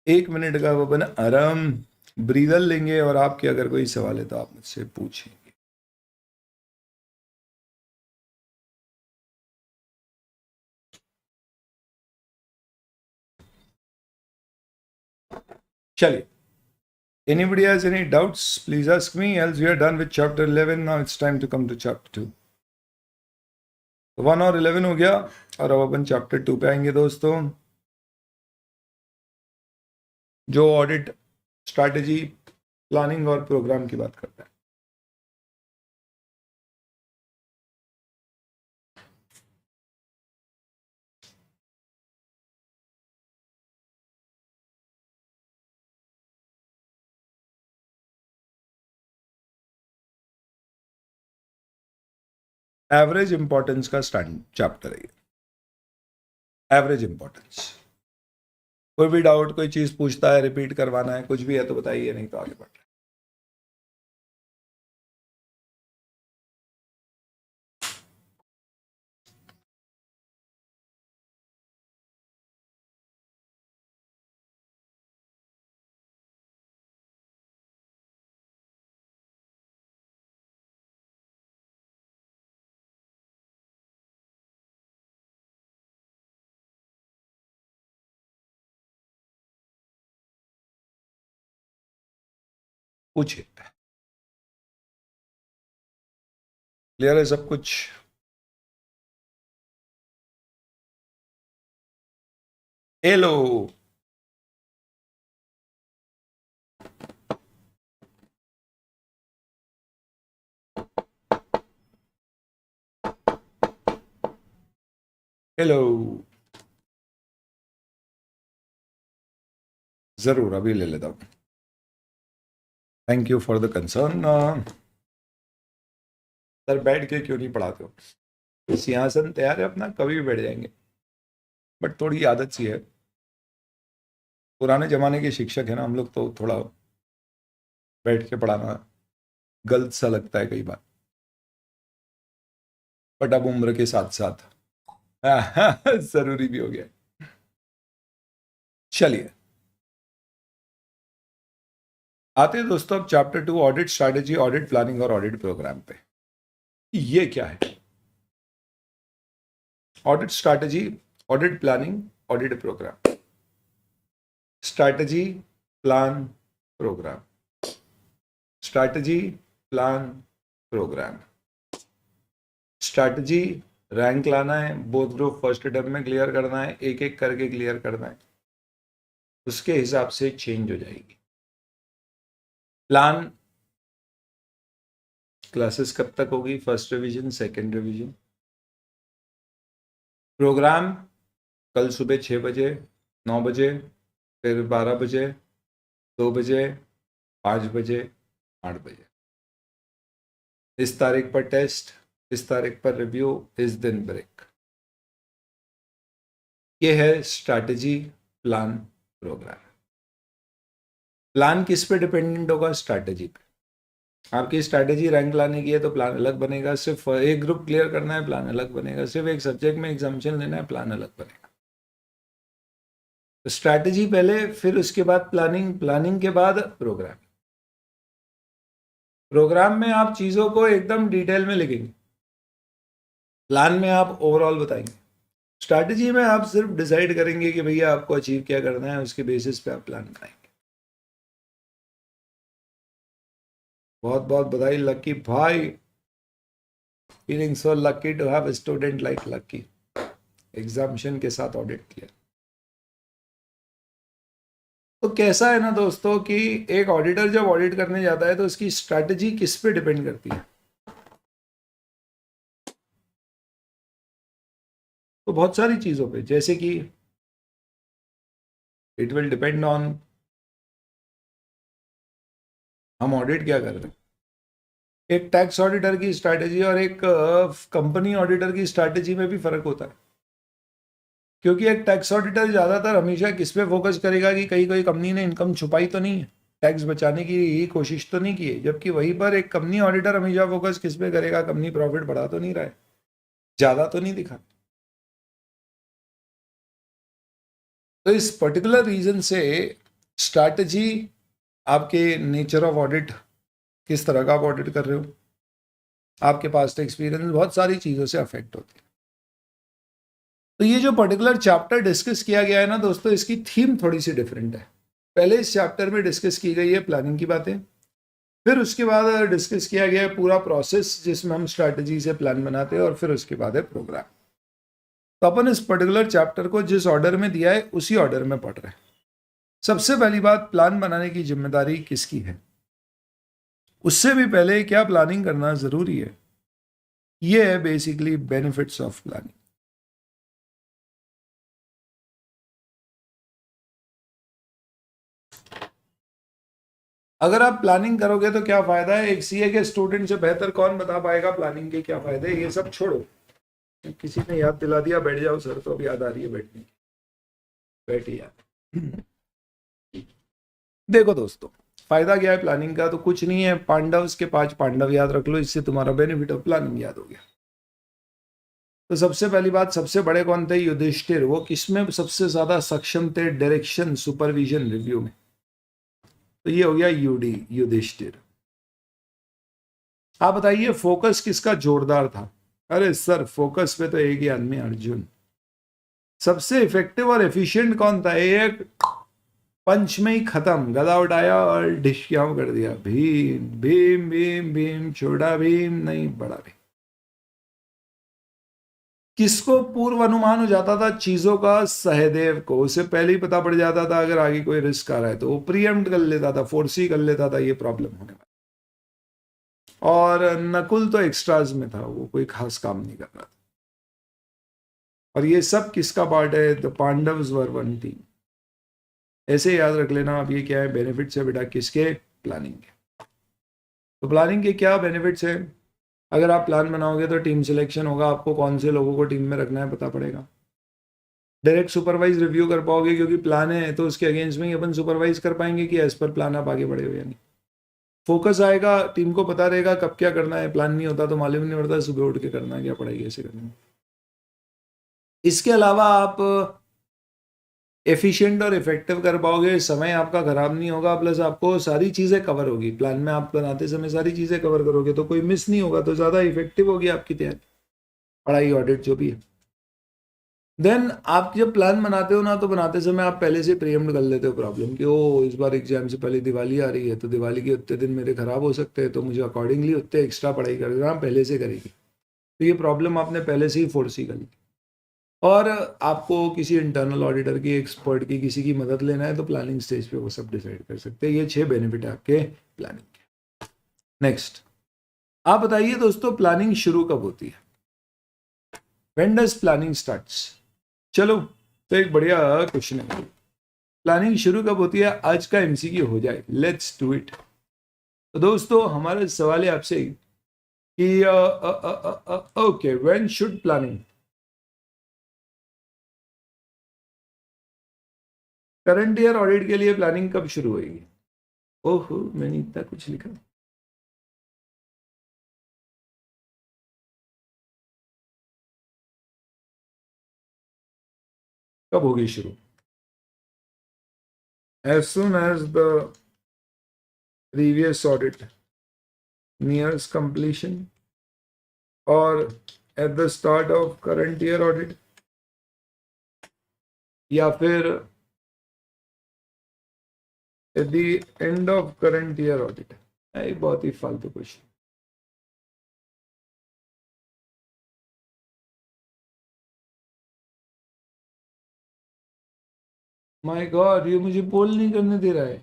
1 मिनट का वो अपन आराम ब्रीदर लेंगे और आपके अगर कोई सवाल है तो आप मुझसे पूछेंगे। चलिए, anybody has any doubts, please ask me, else we are done with chapter 11. Now it's time to come to chapter 2. 1 और 11 हो गया और अब अपन चैप्टर 2 पे आएंगे दोस्तों, जो ऑडिट स्ट्रैटेजी, प्लानिंग और प्रोग्राम की बात करता है। एवरेज इंपॉर्टेंस का चैप्टर है। एवरेज इंपॉर्टेंस, कोई भी डाउट, कोई चीज पूछता है, रिपीट करवाना है, कुछ भी है तो बताइए, नहीं तो आगे बढ़ रहे। पूछिए, क्लियर है सब कुछ? हेलो, हेलो, जरूर अभी ले लेता हूँ। Thank you for the concern. Sir बैठ के क्यों नहीं पढ़ाते हो? सिंहासन तैयार है अपना, कभी भी बैठ जाएंगे, बट थोड़ी आदत सी है, पुराने जमाने के शिक्षक है ना हम लोग, तो थोड़ा बैठ के पढ़ाना गलत सा लगता है कई बार, बट अब उम्र के साथ साथ जरूरी भी हो गया। चलिए आते हैं दोस्तों अब chapter 2, audit strategy, audit planning और ऑडिट प्रोग्राम पे। ये क्या है? Audit strategy, audit planning, audit programme. Strategy, plan, programme. Strategy, plan, programme. Strategy, rank लाना है, बोथ ग्रुप फर्स्ट अटेम्प्ट में क्लियर करना है, एक एक करके क्लियर करना है, उसके हिसाब से चेंज हो जाएगी। प्लान क्लासेस कब तक होगी, first revision, second revision. Programme कल सुबह 6 बजे, 9 बजे, फिर 12 बजे, 2 बजे, 5 बजे, 8 बजे। इस तारीख पर टेस्ट, इस तारीख पर रिव्यू, इस दिन ब्रेक। ये है स्ट्रैटेजी, प्लान, प्रोग्राम। प्लान किस पे डिपेंडेंट होगा, स्ट्रैटेजी पे। आपकी स्ट्रैटेजी रैंक लाने की है तो प्लान अलग बनेगा, सिर्फ एक ग्रुप क्लियर करना है प्लान अलग बनेगा, सिर्फ एक सब्जेक्ट में एग्जामिनेशन लेना है प्लान अलग बनेगा। तो स्ट्रैटेजी पहले, फिर उसके बाद प्लानिंग, प्लानिंग के बाद प्रोग्राम। प्रोग्राम में आप चीज़ों को एकदम डिटेल में लिखेंगे, प्लान में आप ओवरऑल बताएंगे, स्ट्रैटेजी में आप सिर्फ डिसाइड करेंगे कि भैया आपको अचीव क्या करना है, उसके बेसिस पे आप प्लान बनाएंगे। बहुत बहुत बधाई लक्की भाई, feeling so lucky to have a student like Lucky, examination के साथ ऑडिट किया। तो कैसा है ना दोस्तों कि एक ऑडिटर जब ऑडिट करने जाता है तो उसकी स्ट्रैटेजी किस पे डिपेंड करती है, तो बहुत सारी चीजों पे, जैसे कि इट विल डिपेंड ऑन हम ऑडिट क्या कर रहे हैं। एक टैक्स ऑडिटर की स्ट्रैटेजी और एक कंपनी ऑडिटर की स्ट्रैटेजी में भी फर्क होता है, क्योंकि एक टैक्स ऑडिटर ज्यादातर हमेशा किस पे फोकस करेगा कि कहीं कोई कंपनी ने इनकम छुपाई तो नहीं है, टैक्स बचाने की कोशिश तो नहीं की है, जबकि वहीं पर एक कंपनी ऑडिटर हमेशा फोकस किस पे करेगा, कंपनी प्रॉफिट बढ़ा तो नहीं रहा है, ज्यादा तो नहीं दिखा। तो इस पर्टिकुलर रीजन से स्ट्रैटेजी, आपके नेचर ऑफ ऑडिट, किस तरह का आप ऑडिट कर रहे हो, आपके पास्ट एक्सपीरियंस, बहुत सारी चीज़ों से अफेक्ट होती है। तो ये जो पर्टिकुलर चैप्टर डिस्कस किया गया है ना दोस्तों, इसकी थीम थोड़ी सी डिफरेंट है। पहले इस चैप्टर में डिस्कस की गई है प्लानिंग की बातें, फिर उसके बाद डिस्कस किया गया है पूरा प्रोसेस जिसमें हम स्ट्रैटेजी से प्लान बनाते हैं, और फिर उसके बाद है प्रोग्राम। तो अपन इस पर्टिकुलर चैप्टर को जिस ऑर्डर में दिया है उसी ऑर्डर में पढ़ रहे हैं। सबसे पहली बात, प्लान बनाने की जिम्मेदारी किसकी है, उससे भी पहले क्या प्लानिंग करना जरूरी है, ये है बेसिकली बेनिफिट्स ऑफ प्लानिंग। अगर आप प्लानिंग करोगे तो क्या फायदा है, एक सीए के स्टूडेंट से बेहतर कौन बता पाएगा प्लानिंग के क्या फायदे, ये सब छोड़ो, किसी ने याद दिला दिया बैठ जाओ सर, तो अब याद आ रही है बैठने की, बैठिए यार। देखो दोस्तों, फायदा क्या है प्लानिंग का, तो कुछ नहीं है, पांडव के 5 पांडव याद रख लो, इससे तुम्हारा बेनिफिट ऑफ प्लानिंग याद हो गया। तो सबसे पहली बात, सबसे बड़े कौन थे, युधिष्ठिर। वो किसमें सबसे ज्यादा सक्षम थे, डायरेक्शन, सुपरविजन, रिव्यू में। तो ये हो गया युधिष्ठिर। आप बताइए फोकस किसका जोरदार था, अरे सर फोकस पे तो एक ही आदमी, अर्जुन। सबसे इफेक्टिव और एफिशिएंट कौन था, एक पंच में ही खत्म, गदा उठाया और डिश्याम कर दिया, भीम भीम भीम भीम, छोटा भीम नहीं बड़ा भीम। किसको पूर्व अनुमान हो जाता था चीजों का, सहदेव को, उसे पहले ही पता पड़ जाता था अगर आगे कोई रिस्क आ रहा है, तो वो प्रीएम्प्ट कर लेता था, फोर्सी कर लेता था ये प्रॉब्लम होने वाला। और नकुल तो एक्स्ट्राज में था, वो कोई खास काम नहीं कर रहा था। और ये सब किसका पार्ट है, the Pandavas were one team. ऐसे याद रख लेना। अब ये क्या है, बेनिफिट्स है बेटा किसके, प्लानिंग के। तो प्लानिंग के क्या बेनिफिट्स है, अगर आप प्लान बनाओगे तो टीम सिलेक्शन होगा, आपको कौन से लोगों को टीम में रखना है पता पड़ेगा। डायरेक्ट सुपरवाइज रिव्यू कर पाओगे, क्योंकि प्लान है तो उसके अगेंस्ट में ही अपन सुपरवाइज कर पाएंगे कि एज पर प्लान आप आगे बढ़े हो या नहीं। फोकस आएगा, टीम को पता रहेगा कब क्या करना है, प्लान नहीं होता तो मालूम नहीं पड़ता सुबह उठ के करना है क्या, पढ़ाई कैसे करनी है। इसके अलावा आप एफिशिएंट और इफेक्टिव कर पाओगे, समय आपका खराब नहीं होगा, प्लस आपको सारी चीज़ें कवर होगी। प्लान में आप बनाते समय सारी चीज़ें कवर करोगे तो कोई मिस नहीं होगा, तो ज़्यादा इफेक्टिव होगी आपकी तैयारी, पढ़ाई, ऑडिट जो भी है। देन आप जब प्लान बनाते हो ना, तो बनाते समय आप पहले से प्रीएम्प्ट कर लेते हो प्रॉब्लम कि ओ इस बार एग्जाम से पहले दिवाली आ रही है, तो दिवाली के उतने दिन मेरे खराब हो सकते हैं, तो मुझे अकॉर्डिंगली उतने एक्स्ट्रा पढ़ाई करना पहले से करेगी। तो ये प्रॉब्लम आपने पहले से ही फोर्सी कर ली, और आपको किसी इंटरनल ऑडिटर की, एक्सपर्ट की, किसी की मदद लेना है तो प्लानिंग स्टेज पे वो सब डिसाइड कर सकते हैं। ये 6 बेनिफिट है आपके प्लानिंग के। नेक्स्ट, आप बताइए दोस्तों, प्लानिंग शुरू कब होती है? When does planning starts? चलो, तो एक बढ़िया क्वेश्चन है, प्लानिंग शुरू कब होती है? आज का एमसीक्यू हो जाए, लेट्स डू इट। तो दोस्तों हमारा सवाल है आपसे कि okay, when should planning, current year audit के लिए प्लानिंग कब शुरू होगी? ओहो, मैंने इतना कुछ लिखा। कब होगी शुरू? As soon as the previous audit nears completion, or at the start of current year audit, या फिर at the end of current year audit? ये बहुत ही फालतू क्वेश्चन। माय गॉड, ये मुझे पोल नहीं करने दे रहा है।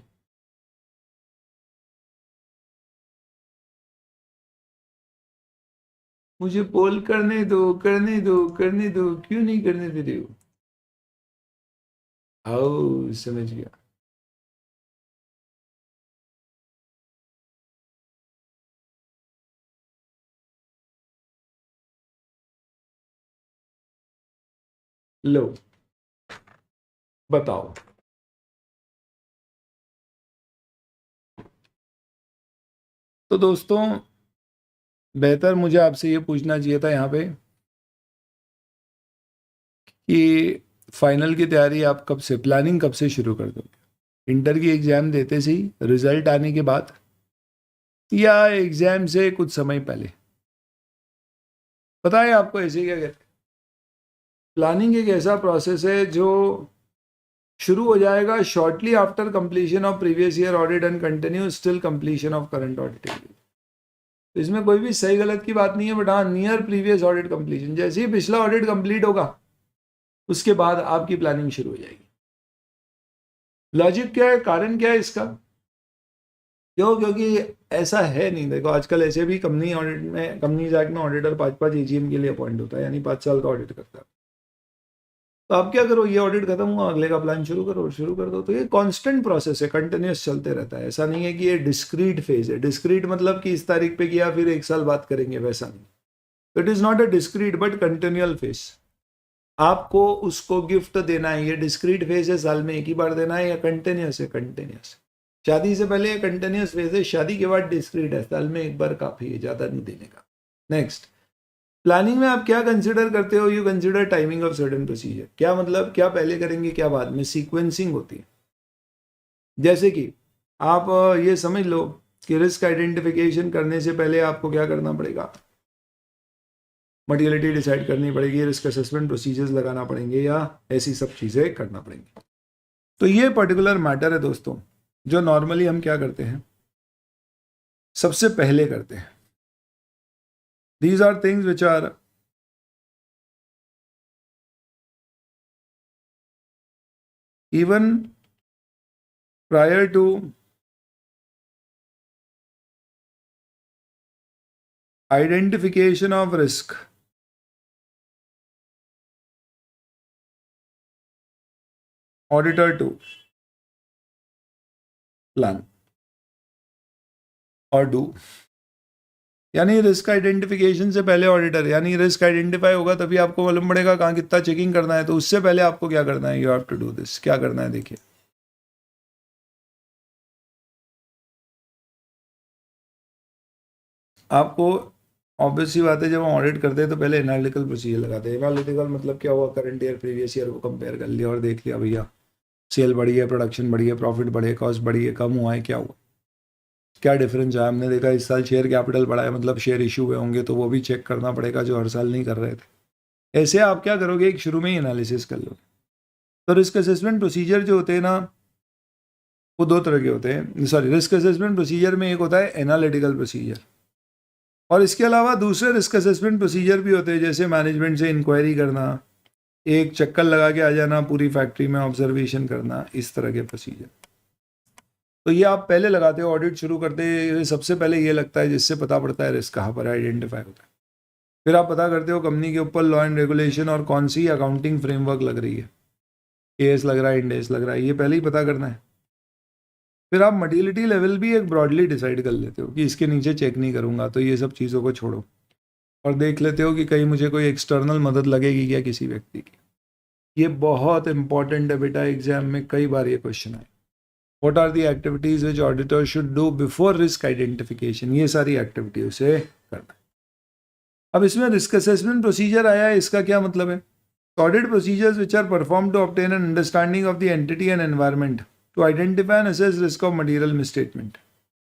मुझे पोल करने दो, करने दो, करने दो, क्यों नहीं करने दे रहे हो? आओ, समझ गया। लो, बताओ। तो दोस्तों, बेहतर मुझे आपसे ये पूछना चाहिए था यहाँ पे कि फाइनल की तैयारी आप कब से, प्लानिंग कब से शुरू कर दोगे? इंटर की एग्जाम देते से ही, रिजल्ट आने के बाद, या एग्जाम से कुछ समय पहले? पता है आपको ऐसे क्या कहते हैं? प्लानिंग एक ऐसा प्रोसेस है जो शुरू हो जाएगा shortly after completion of previous year audit and continue still completion of current audit. तो इसमें कोई भी सही गलत की बात नहीं है, बट हाँ, नियर प्रीवियस ऑडिट कंप्लीशन, जैसे ही पिछला ऑडिट कंप्लीट होगा उसके बाद आपकी प्लानिंग शुरू हो जाएगी। लॉजिक क्या है, कारण क्या है इसका? क्यों? क्योंकि ऐसा है नहीं, देखो आजकल ऐसे भी कंपनी ऑडिट में, कंपनीज एक्ट में ऑडिटर 5-5 एजीएम के लिए अपॉइंट होता है, यानी 5 साल का ऑडिट करता है। तो आप क्या करो, ये ऑडिट खत्म हुआ, अगले का प्लान शुरू करो, शुरू कर दो। तो ये कांस्टेंट प्रोसेस है, कंटिन्यूस चलते रहता है। ऐसा नहीं है कि ये डिस्क्रीट फेज है। डिस्क्रीट मतलब कि इस तारीख पे किया फिर 1 साल बात करेंगे, वैसा नहीं। It is not a discrete but continual phase. आपको उसको गिफ्ट देना है, ये डिस्क्रीट फेज है, साल में एक ही बार देना है, या कंटिन्यूस है? कंटिन्यूस। शादी से पहले कंटिन्यूस फेज है, शादी के बाद डिस्क्रीट है, साल में एक बार काफी है, ज्यादा नहीं देने का। नेक्स्ट, प्लानिंग में आप क्या कंसिडर करते हो? You consider timing of certain procedure. क्या मतलब, क्या पहले करेंगे क्या बाद में? सीक्वेंसिंग होती है। जैसे कि आप ये समझ लो कि रिस्क आइडेंटिफिकेशन करने से पहले आपको क्या करना पड़ेगा? मटेरियलिटी डिसाइड करनी पड़ेगी, रिस्क असेसमेंट प्रोसीजर्स लगाना पड़ेंगे, या ऐसी सब चीज़ें करना पड़ेंगी। तो ये पर्टिकुलर मैटर है दोस्तों, जो नॉर्मली हम क्या करते हैं, सबसे पहले करते हैं। These are things which are even prior to identification of risk, auditor to plan or do। यानी रिस्क आइडेंटिफिकेशन से पहले ऑडिटर, यानी रिस्क आइडेंटिफाई होगा तभी आपको मालूम पड़ेगा कहाँ कितना चेकिंग करना है। तो उससे पहले आपको क्या करना है? You have to do this. क्या करना है देखिए, आपको ऑब्वियस सी बात है, जब हम ऑडिट करते हैं तो पहले एनालिटिकल प्रोसीजर लगाते हैं। एनालिटिकल मतलब क्या हुआ? करंट ईयर प्रीवियस ईयर को कंपेयर कर लिया और देख लिया भैया सेल बढ़ी है, प्रोडक्शन बढ़ी है, प्रॉफिट बढ़े, कॉस्ट बढ़ी है, कम हुआ है, क्या हुआ, क्या डिफरेंस आया। हमने देखा इस साल शेयर कैपिटल बढ़ा है, मतलब शेयर इशू हुए होंगे, तो वो भी चेक करना पड़ेगा, जो हर साल नहीं कर रहे थे। ऐसे आप क्या करोगे, एक शुरू में ही एनालिसिस कर लो। तो रिस्क असेसमेंट प्रोसीजर जो होते हैं ना, वो 2 तरह के होते हैं। सॉरी, रिस्क असेसमेंट प्रोसीजर में एक होता है एनालिटिकल प्रोसीजर, और इसके अलावा दूसरे रिस्क असेसमेंट प्रोसीजर भी होते हैं, जैसे मैनेजमेंट से इंक्वायरी करना, एक चक्कर लगा के आ जाना, पूरी फैक्ट्री में ऑब्जर्वेशन करना, इस तरह के प्रोसीजर। तो ये आप पहले लगाते हो, ऑडिट शुरू करते हैं सबसे पहले ये लगता है, जिससे पता पड़ता है रिस्क कहाँ पर आइडेंटिफाई होता है। फिर आप पता करते हो कंपनी के ऊपर लॉ एंड रेगुलेशन और कौन सी अकाउंटिंग फ्रेमवर्क लग रही है, एएस लग रहा है, इंड AS लग रहा है, ये पहले ही पता करना है। फिर आप मटीरियलिटी लेवल भी एक ब्रॉडली डिसाइड कर लेते हो कि इसके नीचे चेक नहीं करूंगा, तो ये सब चीज़ों को छोड़ो और देख लेते हो कि कहीं मुझे कोई एक्सटर्नल मदद लगेगी क्या किसी व्यक्ति की। ये बहुत इंपॉर्टेंट है बेटा, एग्जाम में कई बार ये क्वेश्चन आए। What are the activities which auditor should do before risk identification, ये सारी एक्टिविटी उसे करना है। अब इसमें रिस्क असेसमेंट प्रोसीजर आया है, इसका क्या मतलब है? Audit procedures which are perform to obtain an understanding of the entity and environment to identify and assess risk of material misstatement,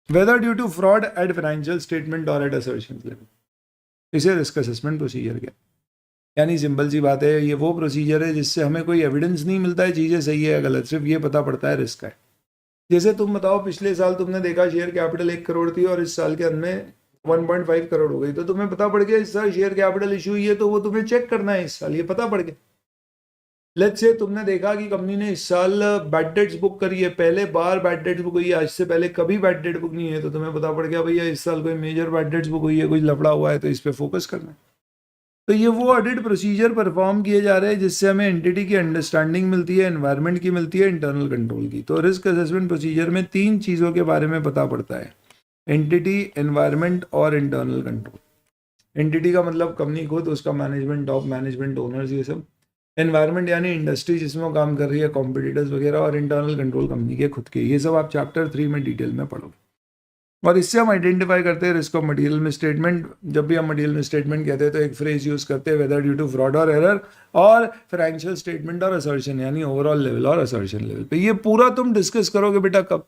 whether due to fraud at financial statement or at assertions level. इसे risk assessment procedure क्या, यानी simple सी बात है, ये वो procedure है जिससे हमें कोई एविडेंस नहीं मिलता है चीज़ें सही है या गलत, सिर्फ ये पता पड़ता है रिस्क है। जैसे तुम बताओ, पिछले साल तुमने देखा शेयर कैपिटल 1 करोड़ थी और इस साल के अंत में 1.5 करोड़ हो गई, तो तुम्हें पता पड़ गया इस साल शेयर कैपिटल इशू हुई है, तो वो तुम्हें चेक करना है इस साल, ये पता पड़ गया। लेट्स से तुमने देखा कि कंपनी ने इस साल बैड डेट्स बुक करी है, पहले बार बैड डेट्स बुक हुई है, आज से पहले कभी बैड डेट बुक नहीं है, तो तुम्हें पता पड़ गया भैया इस साल कोई मेजर बैड डेट्स बुक हुई है, कुछ लफड़ा हुआ है, तो इस पे फोकस करना है। तो ये वो ऑडिट प्रोसीजर परफॉर्म किए जा रहे हैं जिससे हमें एंटिटी की अंडरस्टैंडिंग मिलती है, एनवायरनमेंट की मिलती है, इंटरनल कंट्रोल की। तो रिस्क असेसमेंट प्रोसीजर में 3 चीज़ों के बारे में पता पड़ता है, एंटिटी, एनवायरनमेंट और इंटरनल कंट्रोल। एंटिटी का मतलब कंपनी खुद, उसका मैनेजमेंट, टॉप मैनेजमेंट, ओनर्स, ये सब। एनवायरनमेंट यानी इंडस्ट्री जिसमें वो काम कर रही है, कॉम्पिटिटर्स वगैरह, और इंटरनल कंट्रोल कंपनी के खुद के। ये सब आप चैप्टर 3 में डिटेल में पढ़ोगे। और इससे हम आइडेंटिफाई करते हैं रिस्क ऑफ मटेरियल मिसस्टेटमेंट। जब भी हम मटेरियल मिसस्टेटमेंट कहते हैं तो एक फ्रेज यूज करते हैं, वेदर ड्यू टू फ्रॉड और एरर, और फाइनेंशियल स्टेटमेंट और असर्शन, यानी ओवरऑल लेवल और असर्शन लेवल पे। ये पूरा तुम डिस्कस करोगे बेटा कब?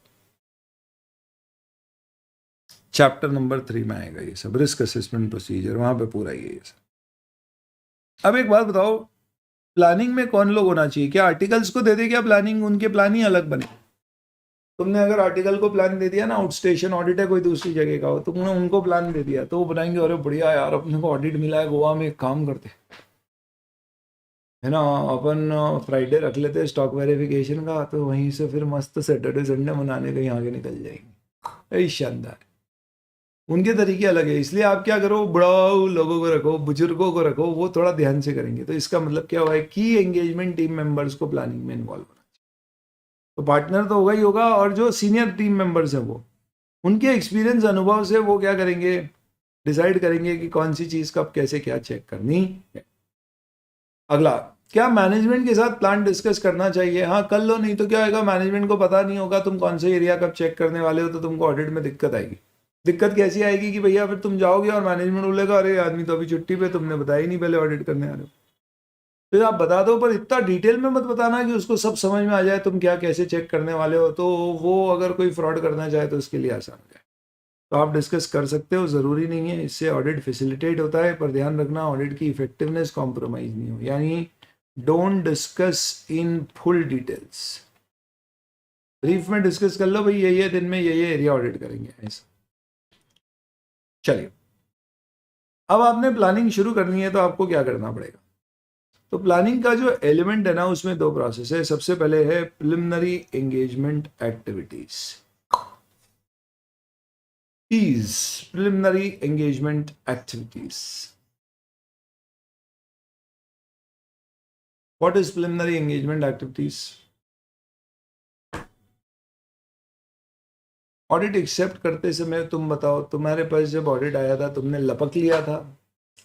चैप्टर नंबर 3 में आएगा ये सब, रिस्क असेसमेंट प्रोसीजर, वहां पे पूरा ये सब। अब एक बात बताओ, प्लानिंग में कौन लोग होना चाहिए? क्या आर्टिकल्स को दे दे क्या प्लानिंग? उनके प्लान ही अलग बने। तुमने अगर आर्टिकल को प्लान दे दिया ना, आउट स्टेशन ऑडिट है कोई दूसरी जगह का हो, तुमने उनको प्लान दे दिया, तो वो बनाएंगे अरे बढ़िया यार, अपने को ऑडिट मिला है गोवा में, एक काम करते है ना, अपन फ्राइडे रख लेते स्टॉक वेरिफिकेशन का, तो वहीं से फिर मस्त सैटरडे संडे मनाने कहीं आगे निकल जाएंगे। यही शानदार। उनके तरीके अलग है, इसलिए आप क्या करो, बुढ़ाऊ लोगों को रखो, बुजुर्गों को रखो, वो थोड़ा ध्यान से करेंगे। तो इसका मतलब क्या हुआ है, की एंगेजमेंट टीम मेंबर्स को प्लानिंग में इन्वॉल्व होना चाहिए। तो पार्टनर तो होगा ही होगा, और जो सीनियर टीम मेंबर्स हैं वो उनके एक्सपीरियंस, अनुभव से वो क्या करेंगे, डिसाइड करेंगे कि कौन सी चीज़ कब कैसे क्या चेक करनी है। अगला, क्या मैनेजमेंट के साथ प्लान डिस्कस करना चाहिए? हाँ कर लो, नहीं तो क्या होगा, मैनेजमेंट को पता नहीं होगा तुम कौन सा एरिया कब चेक करने वाले हो, तो तुमको ऑडिट में दिक्कत आएगी। दिक्कत कैसी आएगी कि भैया फिर तुम जाओगे और मैनेजमेंट बोलेगा अरे आदमी तो अभी छुट्टी पे, तुमने बताया ही नहीं पहले ऑडिट करने आ रहे हो। फिर आप बता दो, पर इतना डिटेल में मत बताना कि उसको सब समझ में आ जाए तुम क्या कैसे चेक करने वाले हो, तो वो अगर कोई फ्रॉड करना चाहे तो उसके लिए आसान हो जाए। तो आप डिस्कस कर सकते हो, ज़रूरी नहीं है, इससे ऑडिट फैसिलिटेट होता है, पर ध्यान रखना ऑडिट की इफेक्टिवनेस कॉम्प्रोमाइज नहीं हो, यानी don't discuss in full details. Brief में डिस्कस कर लो भाई, ये दिन में ये एरिया ऑडिट करेंगे, ऐसा। चलिए, अब आपने प्लानिंग शुरू करनी है तो आपको क्या करना पड़ेगा? तो प्लानिंग का जो एलिमेंट है ना, उसमें 2 प्रोसेस है। सबसे पहले है preliminary engagement activities. Preliminary engagement activities, what is preliminary engagement activities? Audit accept करते समय तुम बताओ, तुम्हारे पास जब ऑडिट आया था तुमने लपक लिया था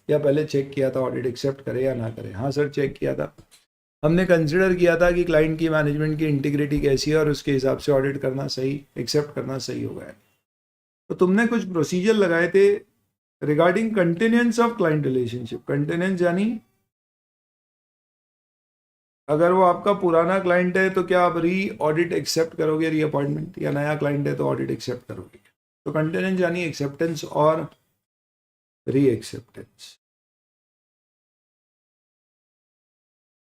या पहले चेक किया था ऑडिट एक्सेप्ट करे या ना करे? हाँ सर चेक किया था, हमने कंसिडर किया था कि क्लाइंट की मैनेजमेंट की इंटीग्रिटी कैसी है और उसके हिसाब से ऑडिट करना सही, एक्सेप्ट करना सही होगा। तो तुमने कुछ प्रोसीजर लगाए थे regarding continuance of client relationship. Continuance यानी अगर वो आपका पुराना क्लाइंट है तो क्या आप री ऑडिट एक्सेप्ट करोगे, री अपॉइंटमेंट, या नया क्लाइंट है तो ऑडिट एक्सेप्ट करोगे? तो कंटिन्यूएंस यानी एक्सेप्टेंस और री एक्सेप्टेंस।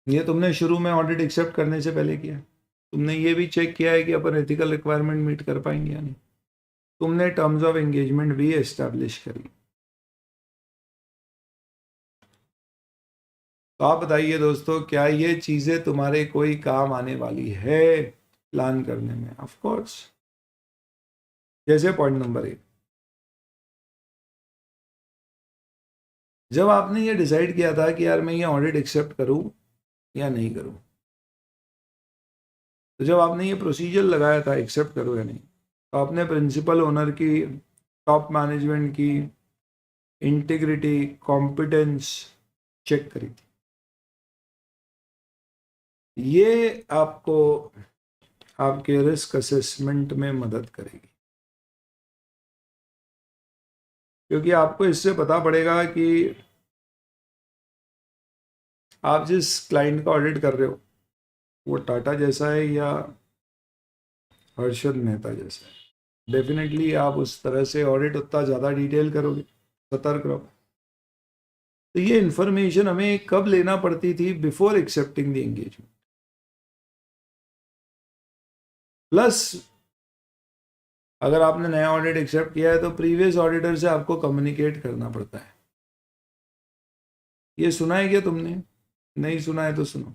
ये तुमने शुरू में ऑडिट एक्सेप्ट करने से पहले किया, तुमने ये भी चेक किया है कि अपन एथिकल रिक्वायरमेंट मीट कर पाएंगे या नहीं, तुमने टर्म्स ऑफ एंगेजमेंट भी एस्टैब्लिश करी। तो आप बताइए दोस्तों, क्या ये चीजें तुम्हारे कोई काम आने वाली है प्लान करने में? Of course. जैसे पॉइंट नंबर 1, जब आपने ये डिसाइड किया था कि यार मैं ये ऑडिट एक्सेप्ट करूं या नहीं करूं, तो जब आपने ये प्रोसीजर लगाया था एक्सेप्ट करो या नहीं, तो आपने प्रिंसिपल ओनर की, टॉप मैनेजमेंट की इंटीग्रिटी, कॉम्पिटेंस चेक करी थी। ये आपको आपके रिस्क असेसमेंट में मदद करेगी, क्योंकि आपको इससे पता पड़ेगा कि आप जिस क्लाइंट का ऑडिट कर रहे हो वो टाटा जैसा है या हर्षद मेहता जैसा है। डेफिनेटली आप उस तरह से ऑडिट उतना ज़्यादा डिटेल करोगे, सतर्क रहो। तो ये इंफॉर्मेशन हमें कब लेना पड़ती थी? Before accepting the engagement. Plus अगर आपने नया ऑडिट एक्सेप्ट किया है तो प्रीवियस ऑडिटर से आपको कम्युनिकेट करना पड़ता है। ये सुना है क्या तुमने? नहीं सुना है तो सुनो।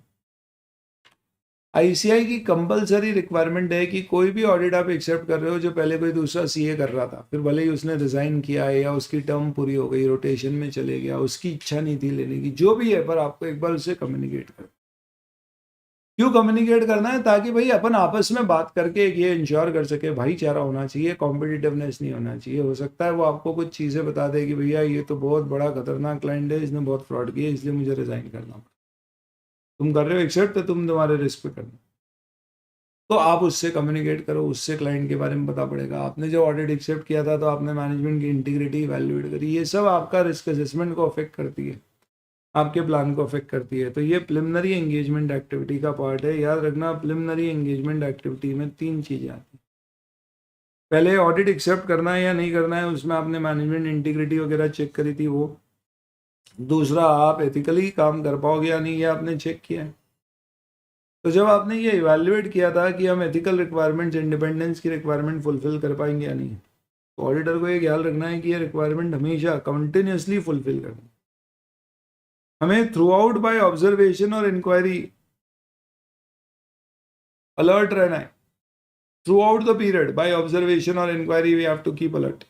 आईसीआई की कंपलसरी रिक्वायरमेंट है कि कोई भी ऑडिट आप एक्सेप्ट कर रहे हो जो पहले कोई दूसरा सीए कर रहा था, फिर भले ही उसने रिजाइन किया है या उसकी टर्म पूरी हो गई, रोटेशन में चले गया, उसकी इच्छा नहीं थी लेने की, जो भी है, पर आपको एक बार उससे कम्युनिकेट कर। क्यों कम्युनिकेट करना है? ताकि भाई अपन आपस में बात करके ये इंश्योर कर सके, भाईचारा होना चाहिए, कॉम्पिटिटिवनेस नहीं होना चाहिए। हो सकता है वो आपको कुछ चीज़ें बता दे कि भैया ये तो बहुत बड़ा खतरनाक क्लाइंट है, इसने बहुत फ्रॉड किया, इसलिए मुझे रिजाइन करना पड़ा। तुम कर रहे हो एक्सेप्ट, तो तुम तुम्हारे रिस्क पे करना, तो आप उससे कम्युनिकेट करो, उससे क्लाइंट के बारे में पता पड़ेगा। आपने जो ऑडिट एक्सेप्ट किया था तो आपने मैनेजमेंट की इंटीग्रिटी इवैल्यूएट करी, ये सब आपका रिस्क असेसमेंट को अफेक्ट करती है, आपके प्लान को अफेक्ट करती है। तो ये प्रिलिमिनरी एंगेजमेंट एक्टिविटी का पार्ट है। याद रखना, प्रिलिमिनरी एंगेजमेंट एक्टिविटी में 3 चीज़ें आती हैं। पहले ऑडिट एक्सेप्ट करना है या नहीं करना है, उसमें आपने मैनेजमेंट इंटीग्रिटी वगैरह चेक करी थी वो। दूसरा, आप एथिकली काम कर पाओगे या नहीं, ये आपने चेक किया है। तो जब आपने ये इवैल्यूएट किया था कि हम एथिकल रिक्वायरमेंट्स, इंडिपेंडेंस की रिक्वायरमेंट फुलफिल कर पाएंगे या नहीं, तो ऑडिटर को ये ख्याल रखना है कि ये रिक्वायरमेंट हमेशा कंटिन्यूसली फुलफिल करनी। हमें थ्रू आउट बाय ऑब्जर्वेशन और इंक्वायरी अलर्ट रहना है। Throughout the period, by observation और inquiry, we have to keep alert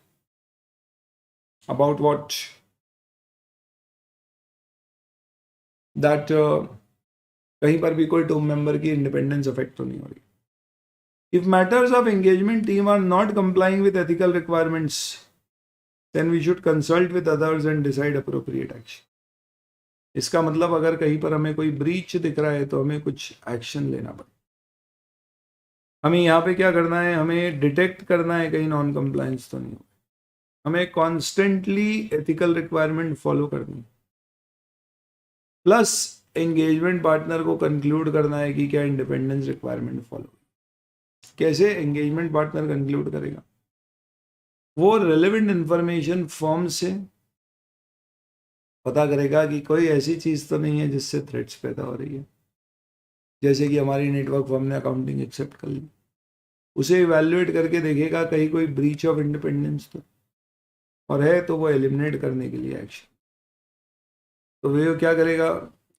about what that कहीं पर भी कोई टीम मेंबर की इंडिपेंडेंस अफेक्ट तो नहीं हो रही। If matters of engagement team are not complying with ethical requirements, then we should consult with others and decide appropriate action. इसका मतलब अगर कहीं पर हमें कोई ब्रीच दिख रहा है तो हमें कुछ एक्शन लेना पड़ेगा। हमें यहाँ पे क्या करना है? हमें डिटेक्ट करना है कहीं नॉन कंप्लायंस तो नहीं हो। हमें कॉन्स्टेंटली एथिकल रिक्वायरमेंट फॉलो करनी, प्लस एंगेजमेंट पार्टनर को कंक्लूड करना है कि क्या इंडिपेंडेंस रिक्वायरमेंट फॉलो। कैसे एंगेजमेंट पार्टनर कंक्लूड करेगा? वो रेलेवेंट इंफॉर्मेशन फॉर्म से पता करेगा कि कोई ऐसी चीज़ तो नहीं है जिससे थ्रेट्स पैदा हो रही है। जैसे कि हमारी नेटवर्क फर्म ने अकाउंटिंग एक्सेप्ट कर ली, उसे इवैल्यूएट करके देखेगा कहीं कोई ब्रीच ऑफ इंडिपेंडेंस तो, और है तो वो एलिमिनेट करने के लिए एक्शन। तो वो क्या करेगा?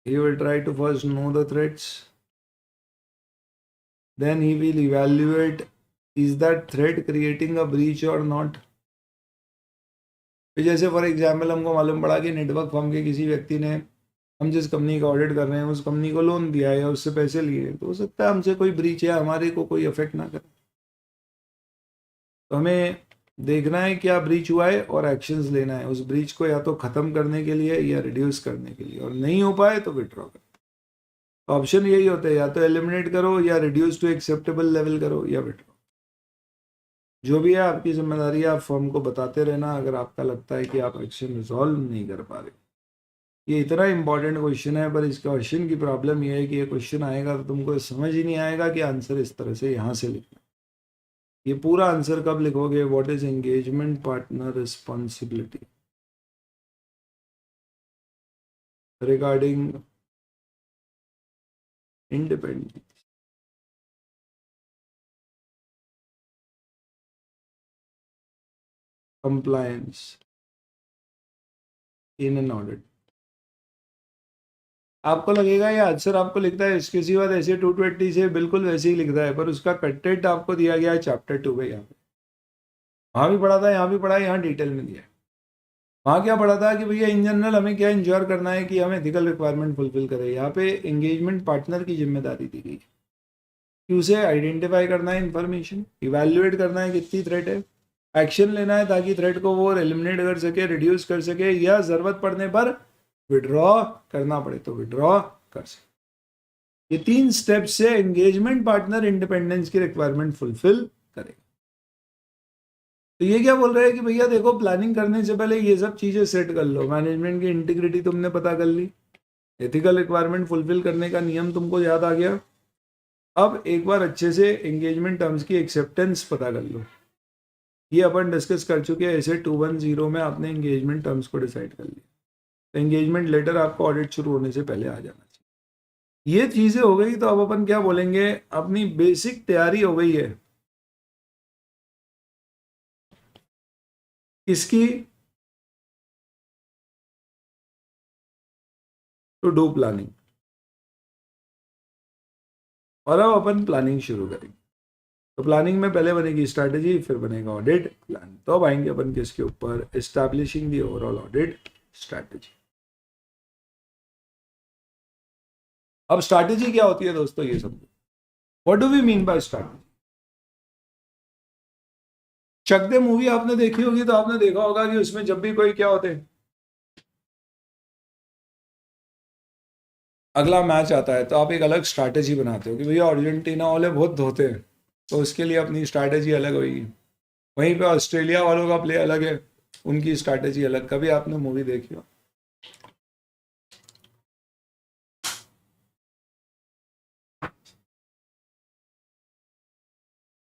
He will try to first know the threats, then he will evaluate is that threat creating a breach और नॉट। जैसे फॉर एग्जाम्पल हमको मालूम पड़ा कि नेटवर्क फर्म के किसी व्यक्ति ने, हम जिस कंपनी का ऑडिट कर रहे हैं उस कंपनी को लोन दिया है या उससे पैसे लिए, तो हो सकता है हमसे कोई ब्रीच है, हमारे को कोई अफेक्ट ना करे। तो हमें देखना है क्या ब्रीच हुआ है और एक्शंस लेना है उस ब्रीच को, या तो खत्म करने के लिए या रिड्यूस करने के लिए, और नहीं हो पाए तो विड्रॉ करो। ऑप्शन यही होते हैं, या तो एलिमिनेट करो, या रिड्यूस टू एक्सेप्टेबल लेवल करो, या विड्रॉ। जो भी है आपकी जिम्मेदारी है, आप फर्म को बताते रहना अगर आपका लगता है कि आप एक्शन रिजॉल्व नहीं कर पा रहे। ये इतना इंपॉर्टेंट क्वेश्चन है, पर इस क्वेश्चन की प्रॉब्लम ये है कि ये क्वेश्चन आएगा तो तुमको समझ ही नहीं आएगा कि आंसर इस तरह से यहाँ से लिखना। ये पूरा आंसर कब लिखोगे? What is engagement partner responsibility regarding independence, compliance in an audit. आपको लगेगा ये आंसर आपको लिखता है इसके सिवा ऐसे 220 से बिल्कुल वैसे ही लिखता है, पर उसका कंटेंट आपको दिया गया है चैप्टर 2 में। यहाँ पे वहाँ भी पढ़ा था, यहाँ भी पढ़ा है, यहाँ डिटेल में दिया है। वहाँ क्या पढ़ा था कि भैया इन जनरल हमें क्या इंश्योर करना है कि हम एथिकल रिक्वायरमेंट फुलफिल करें। यहाँ पे एंगेजमेंट पार्टनर की जिम्मेदारी दी गई कि उसे आइडेंटिफाई करना है इन्फॉर्मेशन, इवेल्युएट करना है कितनी थ्रेट है, एक्शन लेना है ताकि थ्रेट को वो एलिमिनेट कर सके, रिड्यूस कर सके, या ज़रूरत पड़ने पर विड्रॉ करना पड़े तो विड्रॉ कर सके। ये 3 स्टेप्स से एंगेजमेंट पार्टनर इंडिपेंडेंस की रिक्वायरमेंट फुलफिल करेगा। तो ये क्या बोल रहे हैं कि भैया देखो, प्लानिंग करने से पहले ये सब चीज़ें सेट कर लो। मैनेजमेंट की इंटीग्रिटी तुमने पता कर ली, एथिकल रिक्वायरमेंट फुलफिल करने का नियम तुमको याद आ गया। अब एक बार अच्छे से एंगेजमेंट टर्म्स की एक्सेप्टेंस पता कर लो। ये अपन डिस्कस कर चुके हैं, ऐसे 210 में आपने एंगेजमेंट टर्म्स को डिसाइड कर लिया। तो एंगेजमेंट लेटर आपको ऑडिट शुरू होने से पहले आ जाना चाहिए। ये चीज़ें हो गई, तो अब अपन क्या बोलेंगे, अपनी बेसिक तैयारी हो गई है किसकी, टू डू प्लानिंग। और अब अपन प्लानिंग शुरू करेंगे। तो प्लानिंग में पहले बनेगी स्ट्रैटेजी, फिर बनेगा ऑडिट प्लान। तो अब आएंगे अपन किसके ऊपर, establishing the overall audit strategy. अब स्ट्रैटेजी क्या होती है दोस्तों, ये समझो। What do we mean by strategy? Chak De movie आपने देखी होगी, तो आपने देखा होगा कि उसमें जब भी कोई क्या होते हैं, अगला मैच आता है तो आप एक अलग स्ट्रैटेजी बनाते हो कि भैया अर्जेंटीना वाले बहुत धोते हैं, तो उसके लिए अपनी स्ट्रैटेजी अलग होगी। वहीं पे ऑस्ट्रेलिया वालों का प्ले अलग है, उनकी स्ट्रैटेजी अलग। कभी आपने मूवी देखी हो?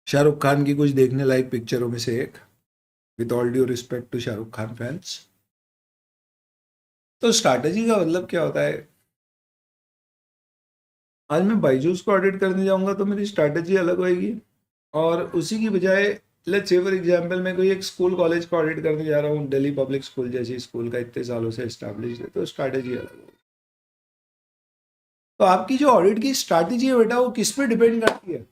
शाहरुख खान की कुछ देखने लायक पिक्चरों में से एक, with all due respect to Shahrukh Khan fans. तो स्ट्रैटेजी का मतलब क्या होता है? आज मैं बाईजूस को ऑडिट करने जाऊंगा तो मेरी स्ट्रैटेजी अलग होगी, और उसी की बजाय लेट्स से फॉर एग्जांपल मैं कोई एक स्कूल कॉलेज को ऑडिट करने जा रहा हूँ, दिल्ली पब्लिक स्कूल जैसी स्कूल का इतने सालों से एस्टैब्लिश है, तो स्ट्रैटेजी अलग होगी। तो आपकी जो ऑडिट की स्ट्रैटेजी है बेटा, वो किस पे डिपेंड करती है?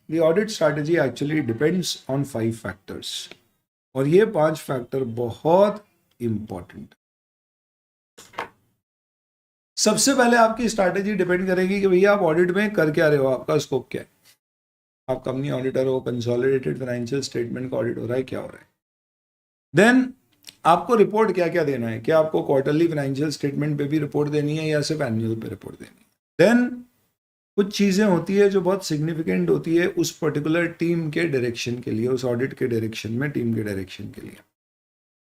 The audit strategy actually depends on 5 factors, और ये 5 फैक्टर बहुत इंपॉर्टेंट। सबसे पहले आपकी स्ट्रैटेजी डिपेंड करेगी कि भैया आप ऑडिट में कर क्या रहे हो, आपका स्कोप क्या है। आप कंपनी ऑडिटर हो, कंसोलिडेटेड फाइनेंशियल स्टेटमेंट का ऑडिट हो रहा है, क्या हो रहा है। देन आपको रिपोर्ट क्या क्या देना है, क्या आपको क्वार्टरली फाइनेंशियल स्टेटमेंट पे भी रिपोर्ट देनी है या सिर्फ एनुअल पे रिपोर्ट देनी है। देन कुछ चीज़ें होती है जो बहुत सिग्निफिकेंट होती है उस पर्टिकुलर टीम के डायरेक्शन के लिए, उस ऑडिट के डायरेक्शन में, टीम के डायरेक्शन के लिए।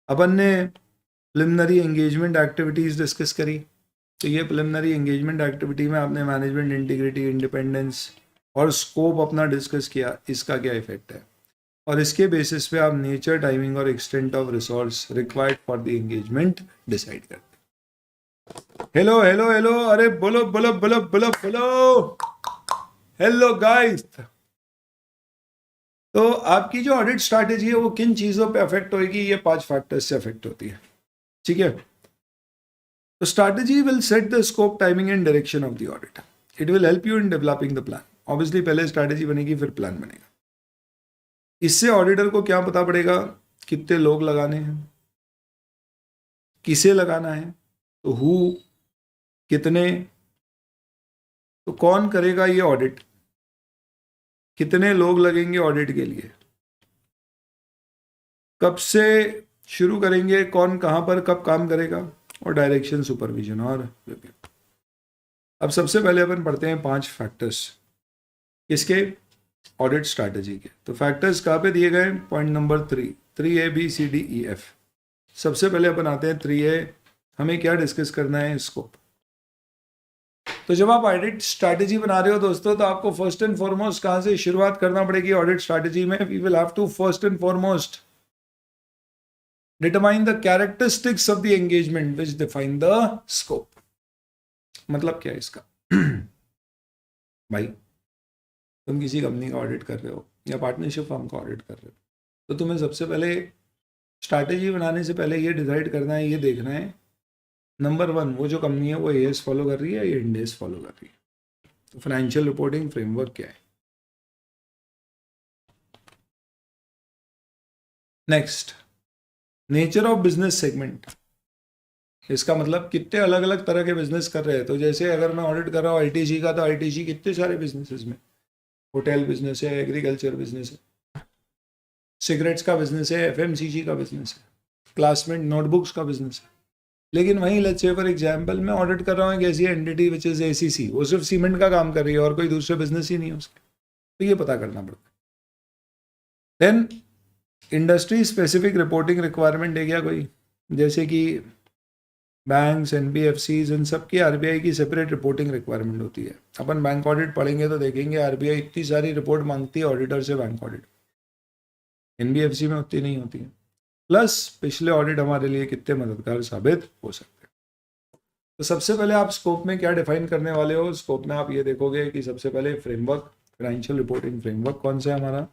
अपन ने प्रिलिमिनरी एंगेजमेंट एक्टिविटीज़ डिस्कस करी, तो ये प्रिलिमिनरी एंगेजमेंट एक्टिविटी में आपने मैनेजमेंट इंटीग्रिटी, इंडिपेंडेंस और स्कोप अपना डिस्कस किया, इसका क्या इफेक्ट है, और इसके बेसिस पे आप नेचर, टाइमिंग और extent of resource required for the engagement decide करते। हेलो हेलो हेलो, अरे बोलो बोलो बोलो बोलो बोलो, हेलो गाइस। तो आपकी जो ऑडिट स्ट्रैटेजी है वो किन चीज़ों पे अफेक्ट होगी? ये 5 फैक्टर्स से अफेक्ट होती है, ठीक है। तो strategy will set the scope, timing and direction of the audit. It will help you in developing the plan. Obviously पहले स्ट्रैटेजी बनेगी, फिर प्लान बनेगा। इससे ऑडिटर को क्या पता पड़ेगा, कितने लोग लगाने हैं, किसे लगाना है, तो हु, कितने, तो कौन करेगा ये ऑडिट, कितने लोग लगेंगे ऑडिट के लिए, कब से शुरू करेंगे, कौन कहां पर कब काम करेगा, और डायरेक्शन, सुपरविजन और रिव्यू। अब सबसे पहले अपन पढ़ते हैं 5 फैक्टर्स किसके, ऑडिट स्ट्रैटेजी के। तो फैक्टर्स कहाँ पे दिए गए? Point number 3A BCDEF। सबसे पहले अपन आते हैं 3A, हमें क्या डिस्कस करना है, स्कोप। तो जब आप ऑडिट स्ट्रैटेजी बना रहे हो दोस्तों, तो आपको फर्स्ट एंड फॉरमोस्ट कहां से शुरुआत करना पड़ेगी ऑडिट स्ट्रैटेजी में? We will have to first and foremost determine the characteristics of the engagement which define the scope. मतलब क्या है इसका? भाई तुम किसी कंपनी का ऑडिट कर रहे हो या पार्टनरशिप फर्म का ऑडिट कर रहे हो, तो तुम्हें सबसे पहले स्ट्रैटेजी बनाने से पहले ये डिसाइड करना है, ये देखना है नंबर 1 वो जो कंपनी है वो एएस फॉलो कर रही है या इंड एस फॉलो कर रही है। तो फाइनेंशियल रिपोर्टिंग फ्रेमवर्क क्या है। Next, nature of business segment. इसका मतलब कितने अलग अलग तरह के बिजनेस कर रहे हैं। तो जैसे अगर मैं ऑडिट कर रहा हूँ आईटीसी का, तो आईटीसी कितने सारे बिजनेसेस में, होटल बिजनेस है, एग्रीकल्चर बिजनेस है, सिगरेट्स का बिजनेस है, एफएमसीजी का बिजनेस है, क्लासमेट नोटबुक्स का बिजनेस है। लेकिन वहीं लेट्स से फॉर एग्जांपल मैं ऑडिट कर रहा हूँ एक ऐसी एंटिटी विच इज एसीसी, वो सिर्फ सीमेंट का काम कर रही है और कोई दूसरे बिजनेस ही नहीं है उसके, तो ये पता करना पड़ता है। Then industry specific reporting requirement है क्या कोई, जैसे कि बैंक्स, एनबीएफसीज, इन सब की आरबीआई की सेपरेट रिपोर्टिंग रिक्वायरमेंट होती है। अपन बैंक ऑडिट पढ़ेंगे तो देखेंगे आरबीआई इतनी सारी रिपोर्ट मांगती है ऑडिटर से बैंक ऑडिट, एनबीएफसी में उतनी नहीं होती है। प्लस पिछले ऑडिट हमारे लिए कितने मददगार साबित हो सकते हैं। तो सबसे पहले आप स्कोप में क्या डिफाइन करने वाले हो। स्कोप में आप ये देखोगे कि सबसे पहले फ्रेमवर्क, फाइनेंशियल रिपोर्टिंग फ्रेमवर्क कौन सा है हमारा।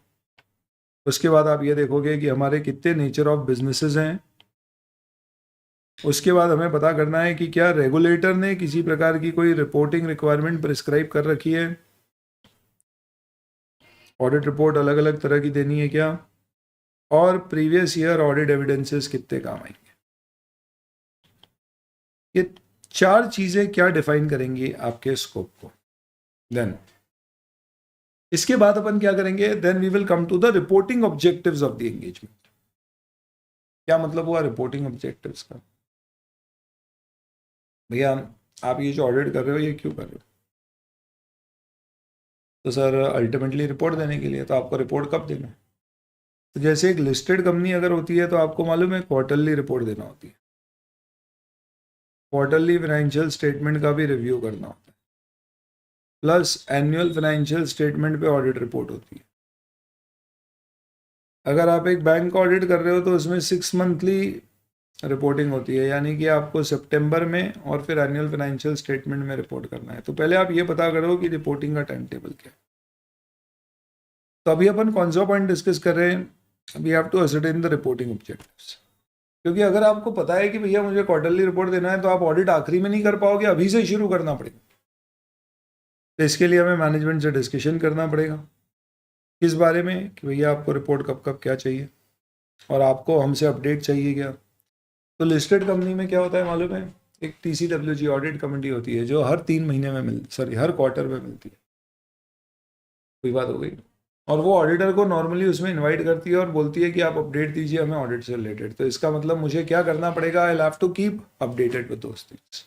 उसके बाद आप ये देखोगे कि हमारे कितने नेचर ऑफ बिजनेसेस हैं। उसके बाद हमें पता करना है कि क्या रेगुलेटर ने किसी प्रकार की कोई रिपोर्टिंग रिक्वायरमेंट प्रिस्क्राइब कर रखी है, ऑडिट रिपोर्ट अलग अलग तरह की देनी है क्या, और प्रीवियस ईयर ऑडिट एविडेंसेस कितने काम आएंगे। ये 4 चीजें क्या डिफाइन करेंगी आपके स्कोप को। देन इसके बाद अपन क्या करेंगे, then we will come to the reporting objectives of the engagement. क्या मतलब हुआ रिपोर्टिंग ऑब्जेक्टिव्स का। भैया आप ये जो ऑडिट कर रहे हो ये क्यों कर रहे हो, तो सर अल्टीमेटली रिपोर्ट देने के लिए। तो आपको रिपोर्ट कब देना है, तो जैसे एक लिस्टेड कंपनी अगर होती है तो आपको मालूम है क्वार्टरली रिपोर्ट देना होती है, क्वार्टरली फाइनेंशियल स्टेटमेंट का भी रिव्यू करना होता है, प्लस एनुअल फाइनेंशियल स्टेटमेंट पे ऑडिट रिपोर्ट होती है। अगर आप एक बैंक ऑडिट कर रहे हो तो उसमें 6 मंथली रिपोर्टिंग होती है, यानी कि आपको सितंबर में और फिर एनुअल फाइनेंशियल स्टेटमेंट में रिपोर्ट करना है। तो पहले आप ये पता करो कि रिपोर्टिंग का टाइम टेबल क्या है। तो अभी अपन कौन सा पॉइंट डिस्कस कर रहे हैं, we have to ascertain the reporting objectives. क्योंकि अगर आपको पता है कि भैया मुझे क्वार्टरली रिपोर्ट देना है तो आप ऑडिट आखिरी में नहीं कर पाओगे, अभी से शुरू करना पड़ेगा। तो इसके लिए हमें मैनेजमेंट से डिस्कशन करना पड़ेगा किस बारे में, कि भैया आपको रिपोर्ट कब कब क्या चाहिए और आपको हमसे अपडेट चाहिए क्या। तो लिस्टेड कंपनी में क्या होता है मालूम है, एक TCWG ऑडिट कमेटी होती है जो हर 3 महीने में हर क्वार्टर में मिलती है। कोई बात हो गई। और वो ऑडिटर को नॉर्मली उसमें इनवाइट करती है और बोलती है कि आप अपडेट दीजिए हमें ऑडिट से रिलेटेड। तो इसका मतलब मुझे क्या करना पड़ेगा, I have to keep updated with those things.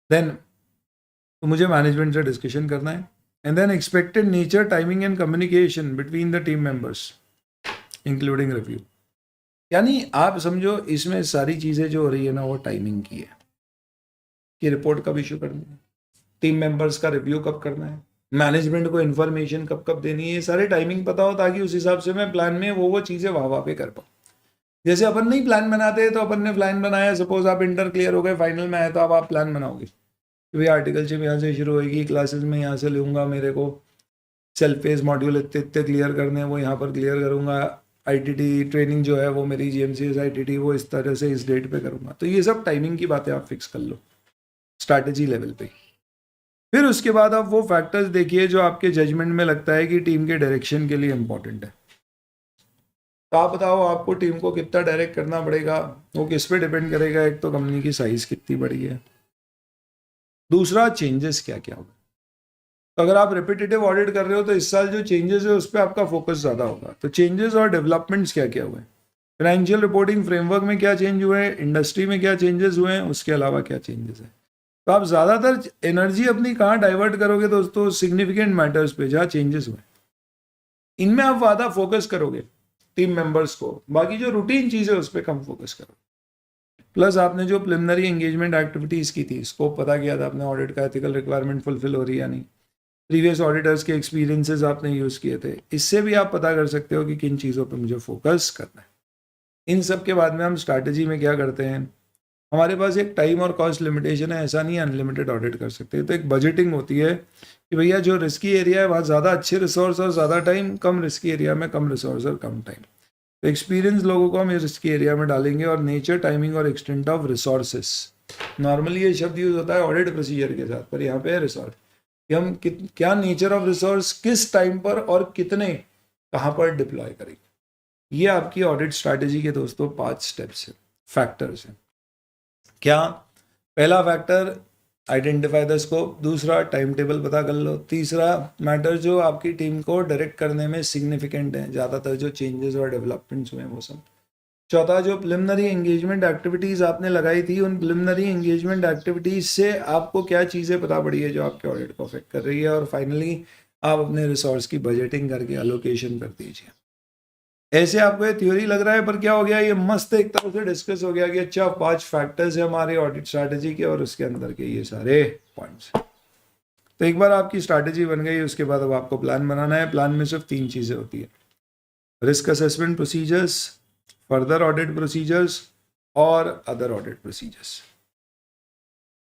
Then तो मुझे मैनेजमेंट से डिस्कशन करना है। And then expected nature, timing and communication between the team members including review. यानी आप समझो इसमें सारी चीज़ें जो हो रही है ना वो टाइमिंग की है, कि रिपोर्ट कब इशू करनी है, टीम मेंबर्स का रिव्यू कब करना है, मैनेजमेंट को इन्फॉर्मेशन कब कब देनी है, ये सारे टाइमिंग पता हो ताकि उस हिसाब से मैं प्लान में वो चीज़ें वहाँ पे कर पाऊँ। जैसे अपन नहीं प्लान बनाते तो अपन ने प्लान बनाया, सपोज आप इंटर क्लियर हो गए, फाइनल में आए तो आप प्लान बनाओगे कि भाई आर्टिकलशिप यहाँ से शुरू होगी, क्लासेस में यहाँ से लूँगा, मेरे को सेल्फ फेज मॉड्यूल इतने इतने क्लियर करने हैं वो यहाँ पर क्लियर करूँगा, आईटीटी ट्रेनिंग जो है वो मेरी GMCS ITT वो इस तरह से इस डेट पे करूँगा। तो ये सब टाइमिंग की बातें आप फिक्स कर लो स्ट्रैटेजी लेवल पे। फिर उसके बाद आप वो फैक्टर्स देखिए जो आपके जजमेंट में लगता है कि टीम के डायरेक्शन के लिए इंपॉर्टेंट है। तो आप बताओ आपको टीम को कितना डायरेक्ट करना पड़ेगा, वो किस पे डिपेंड करेगा। एक तो कंपनी की साइज कितनी बड़ी है, दूसरा चेंजेस क्या क्या होगा। तो अगर आप रिपीटेटिव ऑडिट कर रहे हो तो इस साल जो चेंजेस है उस पर आपका फोकस ज़्यादा होगा। तो चेंजेस और डेवलपमेंट्स क्या क्या हुए, फाइनेंशियल रिपोर्टिंग फ्रेमवर्क में क्या चेंज हुए, इंडस्ट्री में क्या चेंजेस हुए हैं, उसके अलावा क्या चेंजेस है। तो आप ज़्यादातर एनर्जी अपनी कहाँ डाइवर्ट करोगे दोस्तों, सिग्निफिकेंट मैटर्स पे जहाँ चेंजेस हुए, इनमें आप ज़्यादा फोकस करोगे टीम मेंबर्स को, बाकी जो रूटीन चीज़ है उस पर कम फोकस करो। प्लस आपने जो प्रिलिमिनरी एंगेजमेंट एक्टिविटीज़ की थी, स्कोप पता किया था आपने, ऑडिट का एथिकल रिक्वायरमेंट फुलफिल हो रही है या नहीं, प्रीवियस ऑडिटर्स के एक्सपीरियंसेस आपने यूज़ किए थे, इससे भी आप पता कर सकते हो कि किन चीज़ों पे मुझे फोकस करना है। इन सब के बाद में हम स्ट्रैटेजी में क्या करते हैं, हमारे पास एक टाइम और कॉस्ट लिमिटेशन है, ऐसा नहीं है अनलिमिटेड ऑडिट कर सकते। तो एक बजटिंग होती है कि भैया जो रिस्की एरिया है वहाँ ज़्यादा अच्छे रिसोर्स और ज़्यादा टाइम, कम रिस्की एरिया में कम रिसोर्स और कम टाइम। तो एक्सपीरियंस लोगों को हम रिस्की एरिया में डालेंगे और नेचर, टाइमिंग और एक्सटेंट ऑफ रिसोर्सेस नॉर्मली ये शब्द यूज होता है ऑडिट प्रोसीजर के साथ, पर यहाँ पे है रिसोर्स कि हम क्या नेचर ऑफ रिसोर्स किस टाइम पर और कितने कहाँ पर डिप्लॉय करेंगे। ये आपकी ऑडिट स्ट्रैटेजी के दोस्तों 5 स्टेप्स हैं, फैक्टर्स हैं। क्या? पहला फैक्टर आइडेंटिफाई द स्कोप, दूसरा टाइम टेबल पता कर लो, तीसरा मैटर जो आपकी टीम को डायरेक्ट करने में सिग्निफिकेंट है, ज़्यादातर जो चेंजेस और डेवलपमेंट्स हुए हैं वो सब, चौथा जो प्रिलिमिनरी एंगेजमेंट एक्टिविटीज़ आपने लगाई थी उन प्रिलिमिनरी एंगेजमेंट एक्टिविटीज़ से आपको क्या चीज़ें पता पड़ी है जो आपके ऑडिट को अफेक्ट कर रही है, और फाइनली आप अपने रिसोर्स की बजटिंग करके एलोकेशन कर दीजिए। ऐसे आपको ये थ्योरी लग रहा है, पर क्या हो गया, ये मस्त एक तरह से डिस्कस हो गया कि अच्छा 5 फैक्टर्स है हमारे ऑडिट स्ट्रैटेजी के और उसके अंदर के ये सारे पॉइंट्स। तो एक बार आपकी स्ट्रैटेजी बन गई, उसके बाद अब आपको प्लान बनाना है। प्लान में सिर्फ 3 चीज़ें होती है, risk assessment procedures, further audit procedures और अदर ऑडिट प्रोसीजर्स।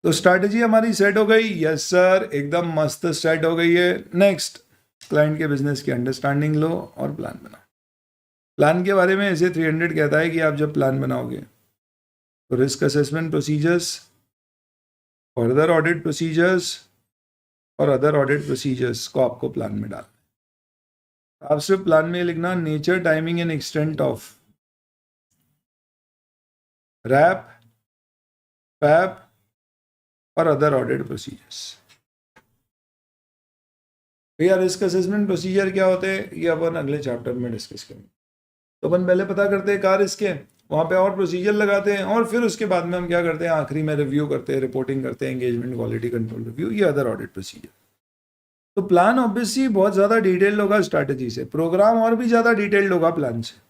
तो स्ट्रैटेजी हमारी सेट हो गई, यस सर, एकदम मस्त सेट हो गई है। नेक्स्ट, क्लाइंट के बिजनेस की अंडरस्टैंडिंग लो और प्लान बनाओ। प्लान के बारे में ऐसे 300 कहता है कि आप जब प्लान बनाओगे तो risk assessment procedures, further audit procedures और अदर ऑडिट प्रोसीजर्स को आपको प्लान में डालना। आप सिर्फ प्लान में लिखना nature, timing and extent of RAP, PAP और अदर ऑडिट प्रोसीजर्स। भैया रिस्क असेसमेंट प्रोसीजर क्या होते हैं ये अपन अगले चैप्टर में डिस्कस करेंगे। तो अपन पहले पता करते हैं कहाँ रिस्क है, वहाँ पे और प्रोसीजर लगाते हैं, और फिर उसके बाद में हम क्या करते हैं, आखिरी में रिव्यू करते हैं, रिपोर्टिंग करते हैं, एंगेजमेंट क्वालिटी कंट्रोल रिव्यू, ये अदर ऑडिट प्रोसीजर। तो प्लान ऑब्वियसली बहुत ज़्यादा डिटेल्ड होगा स्ट्रैटेजी से, प्रोग्राम और भी ज़्यादा डिटेल्ड होगा प्लान से।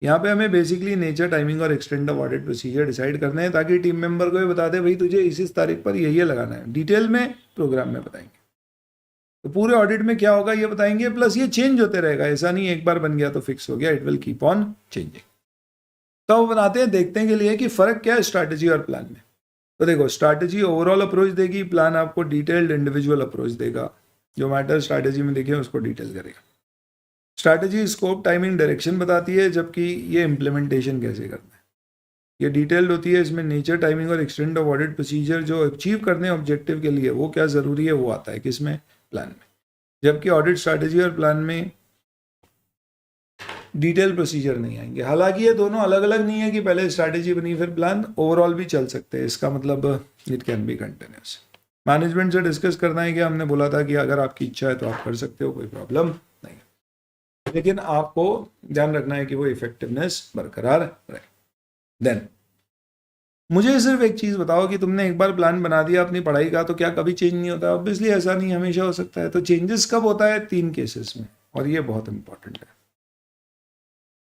यहाँ पे हमें बेसिकली नेचर, टाइमिंग और extent of audit procedure decide करने हैं, ताकि टीम मेंबर को ये बता दे भाई तुझे इस तारीख पर ये लगाना है। डिटेल में प्रोग्राम में बताएंगे, तो पूरे ऑडिट में क्या होगा ये बताएंगे, प्लस ये चेंज होते रहेगा, ऐसा नहीं एक बार बन गया तो फिक्स हो गया, it will keep on changing. तो बनाते हैं, देखते के लिए कि फ़र्क क्या है स्ट्रैटेजी और प्लान में। तो देखो, स्ट्रैटेजी ओवरऑल अप्रोच देगी, प्लान आपको डिटेल्ड इंडिविजुअल अप्रोच देगा, जो मैटर स्ट्रैटेजी में देखे उसको डिटेल करेगा। स्ट्रैटेजी स्कोप, टाइमिंग, डायरेक्शन बताती है, जबकि ये इम्प्लीमेंटेशन कैसे करना है ये डिटेल्ड होती है। इसमें नेचर, टाइमिंग और एक्सटेंट ऑफ ऑडिट प्रोसीजर जो अचीव करने ऑब्जेक्टिव के लिए वो क्या ज़रूरी है वो आता है किसमें, प्लान में। जबकि ऑडिट स्ट्रैटेजी और प्लान में डिटेल प्रोसीजर नहीं आएंगे। हालांकि ये दोनों अलग अलग नहीं है कि पहले स्ट्रैटेजी बनी फिर प्लान, ओवरऑल भी चल सकते हैं, इसका मतलब it can be continuous. Management से डिस्कस करना है कि हमने बोला था कि अगर आपकी इच्छा है तो आप कर सकते हो, कोई प्रॉब्लम नहीं, लेकिन आपको ध्यान रखना है कि वो इफेक्टिवनेस बरकरार रहे। देन मुझे सिर्फ एक चीज़ बताओ कि तुमने एक बार प्लान बना दिया अपनी पढ़ाई का, तो क्या कभी चेंज नहीं होता? ऑब्वियसली ऐसा नहीं, हमेशा हो सकता है। तो चेंजेस कब होता है? 3 केसेस में, और ये बहुत इंपॉर्टेंट है।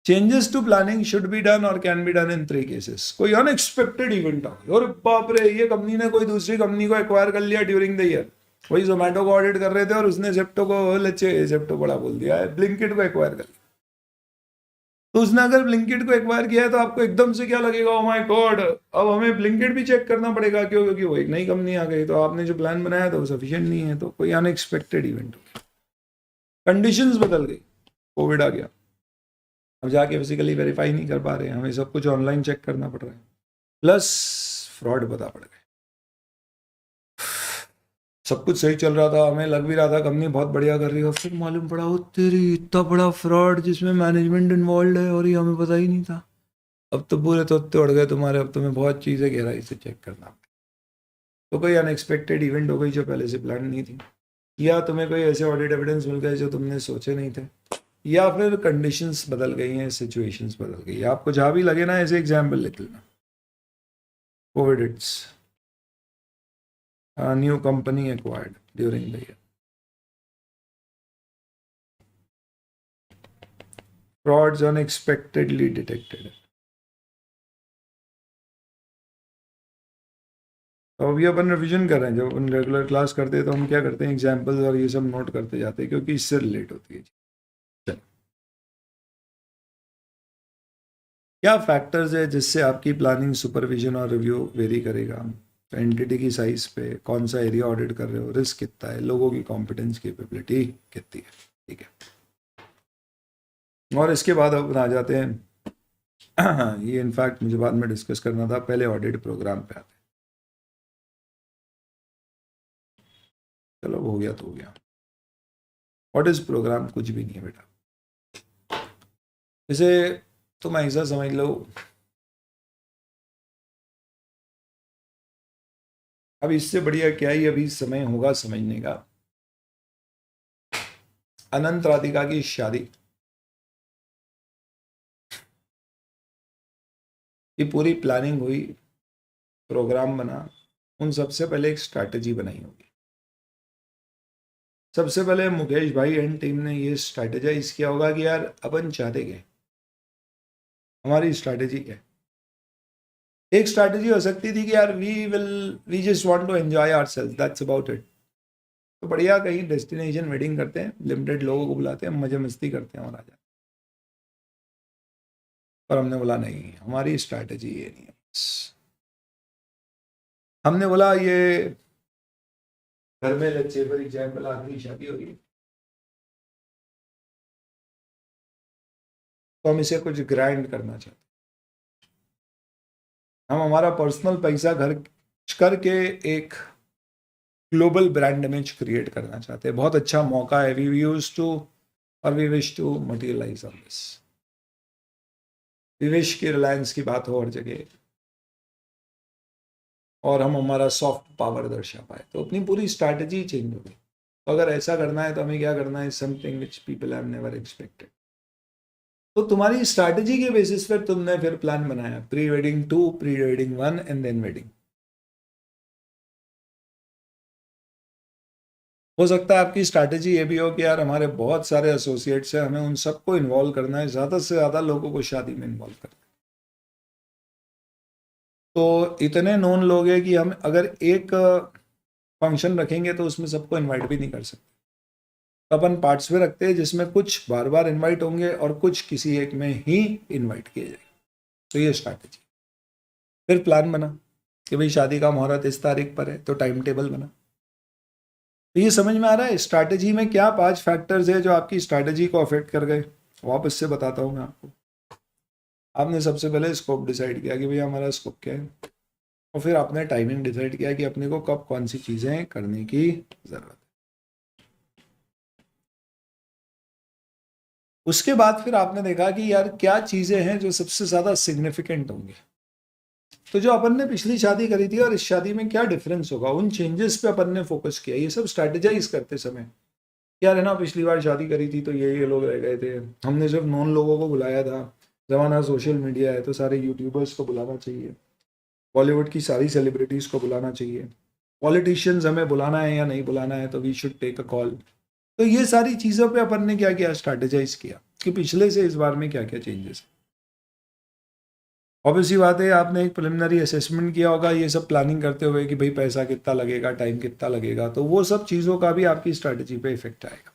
Changes to planning should be done और can be done in 3 cases. कोई अनएक्सपेक्टेड इवेंट आ गया और बाप रे, ये कंपनी ने कोई दूसरी कंपनी को एक्वायर कर लिया ड्यूरिंग द ईयर। वही जोमेटो को ऑडिट कर रहे थे और उसने जेप्टो को, जेप्टो बड़ा बोल दिया है, ब्लिंकिट को एक्वायर कर लिया। तो उसने अगर ब्लिंकिट को एक्वायर किया है तो आपको एकदम से क्या लगेगा, ओ माय गॉड, अब हमें ब्लिंकिट भी चेक करना पड़ेगा। क्यों? क्योंकि वो एक नई कंपनी आ गई, तो आपने जो प्लान बनाया था वो सफिशिएंट नहीं है। तो कोई अनएक्सपेक्टेड इवेंट हो गया, कंडीशंस बदल गई, कोविड आ गया, अब जाके फिजिकली वेरीफाई नहीं कर पा रहे हैं, हमें सब कुछ ऑनलाइन चेक करना पड़ रहा है, प्लस फ्रॉड पता पड़ गए। सब कुछ सही चल रहा था, हमें लग भी रहा था कंपनी बहुत बढ़िया कर रही है, फिर मालूम पड़ा वो तेरी इतना बड़ा फ्रॉड जिसमें मैनेजमेंट इन्वॉल्व है और ये हमें पता ही नहीं था। अब तो पूरे तोते उड़ गए तुम्हारे, अब तुम्हें बहुत चीज़ें गहराई से चेक करना। तो कोई अनएक्सपेक्टेड इवेंट हो गई जो पहले से प्लान नहीं थी, या तुम्हें कोई ऐसे ऑडिट एविडेंस मिल गए जो तुमने सोचे नहीं थे, या फिर कंडीशंस बदल गई हैं, सिचुएशंस बदल गई है। आपको जहाँ भी लगे ना, ऐसे एग्जाम्पल लिख लेना। Covid hits, new company acquired during the year, frauds unexpectedly detected। तो अभी अपन रिवीजन कर रहे हैं, जब अपन रेगुलर क्लास करते हैं तो हम क्या करते हैं, एग्जाम्पल्स और ये सब नोट करते जाते हैं, क्योंकि इससे रिलेट होती है। चलो, क्या फैक्टर्स है जिससे आपकी प्लानिंग, सुपरविजन और रिव्यू वेरी करेगा? एंटिटी की साइज पे, कौन सा एरिया ऑडिट कर रहे हो, रिस्क कितना है, लोगों की कॉम्पिटेंस कैपेबिलिटी कितनी है, ठीक है। और इसके बाद अब आ जाते हैं ये इनफैक्ट मुझे बाद में डिस्कस करना था, पहले ऑडिट प्रोग्राम पे आते हैं। चलो हो गया तो हो गया। What is programme? कुछ भी नहीं है बेटा। जैसे तुम ऐसा समझ लो, अब इससे बढ़िया क्या ही अभी समय होगा समझने का। अनंत राधिका की शादी, ये पूरी प्लानिंग हुई, प्रोग्राम बना, उन सबसे पहले एक स्ट्रैटेजी बनाई होगी। सबसे पहले मुकेश भाई एंड टीम ने ये स्ट्रैटेजाइज किया होगा कि यार अपन चाहते क्या, हमारी स्ट्रैटेजी क्या है। एक स्ट्रैटेजी हो सकती थी कि यार we just want to enjoy ourselves, that's about it. तो बढ़िया कहीं डेस्टिनेशन वेडिंग करते हैं, लिमिटेड लोगों को बुलाते हैं, मजे मस्ती करते हैं और आ जाते हैं। पर हमने बोला नहीं, हमारी स्ट्रैटेजी ये नहीं है। हमने बोला ये घर में लच्चे फॉर एग्जाम्पल आखिरी शादी हो रही है, तो हम इसे कुछ ग्रैंड करना चाहते हैं। हम हमारा पर्सनल पैसा खर्च करके एक ग्लोबल ब्रांड इमेज क्रिएट करना चाहते हैं। बहुत अच्छा मौका है, वी यूज टू और we wish to materialise on this. We wish की रिलायंस की बात हो हर जगह, और हम हमारा सॉफ्ट पावर दर्शा पाए, तो अपनी पूरी स्ट्रैटेजी चेंज हो गई। तो अगर ऐसा करना है तो हमें क्या करना है, something which people have never expected. तो तुम्हारी स्ट्रैटेजी के बेसिस पर तुमने फिर प्लान बनाया, pre wedding 2, pre wedding 1 and then wedding. हो सकता है आपकी स्ट्रैटेजी ये भी हो कि यार हमारे बहुत सारे एसोसिएट्स हैं, हमें उन सबको इन्वॉल्व करना है, ज़्यादा से ज़्यादा लोगों को शादी में इन्वॉल्व करना है। तो इतने नोन लोग हैं कि हम अगर एक फंक्शन रखेंगे तो उसमें सबको इनवाइट भी नहीं कर सकते। तो अपन पार्ट्स में रखते हैं जिसमें कुछ बार बार इनवाइट होंगे और कुछ किसी एक में ही इनवाइट किए जाएंगे। तो ये स्ट्रैटेजी। फिर प्लान बना कि भाई शादी का मुहूर्त इस तारीख पर है, तो टाइम टेबल बना। तो ये समझ में आ रहा है स्ट्रैटेजी में क्या 5 फैक्टर्स है जो आपकी स्ट्रैटेजी को अफेक्ट कर गए। वापस से बताता हूँ मैं आपको। आपने सबसे पहले स्कोप डिसाइड किया कि भैया हमारा स्कोप क्या है, और फिर आपने टाइमिंग डिसाइड किया कि अपने को कब कौन सी चीज़ें करने की ज़रूरत है। उसके बाद फिर आपने देखा कि यार क्या चीज़ें हैं जो सबसे ज़्यादा सिग्निफिकेंट होंगी। तो जो अपन ने पिछली शादी करी थी और इस शादी में क्या डिफरेंस होगा, उन चेंजेस पे अपन ने फोकस किया। ये सब स्ट्रैटेजाइज करते समय, यार है ना, पिछली बार शादी करी थी तो ये लोग रह गए थे, हमने सिर्फ नॉन लोगों को बुलाया था। ज़माना सोशल मीडिया है तो सारे यूट्यूबर्स को बुलाना चाहिए, बॉलीवुड की सारी सेलिब्रिटीज़ को बुलाना चाहिए, पॉलिटिशियंस हमें बुलाना है या नहीं बुलाना है, तो we should take a call. तो ये सारी चीज़ों पे अपन ने क्या किया, स्ट्रैटेजाइज किया कि पिछले से इस बार में क्या क्या चेंजेस है। ऑब्वियसली बात है, आपने एक प्रिलिमिनरी असेसमेंट किया होगा ये सब प्लानिंग करते हुए कि भाई पैसा कितना लगेगा, टाइम कितना लगेगा, तो वो सब चीज़ों का भी आपकी स्ट्रैटेजी पे इफेक्ट आएगा।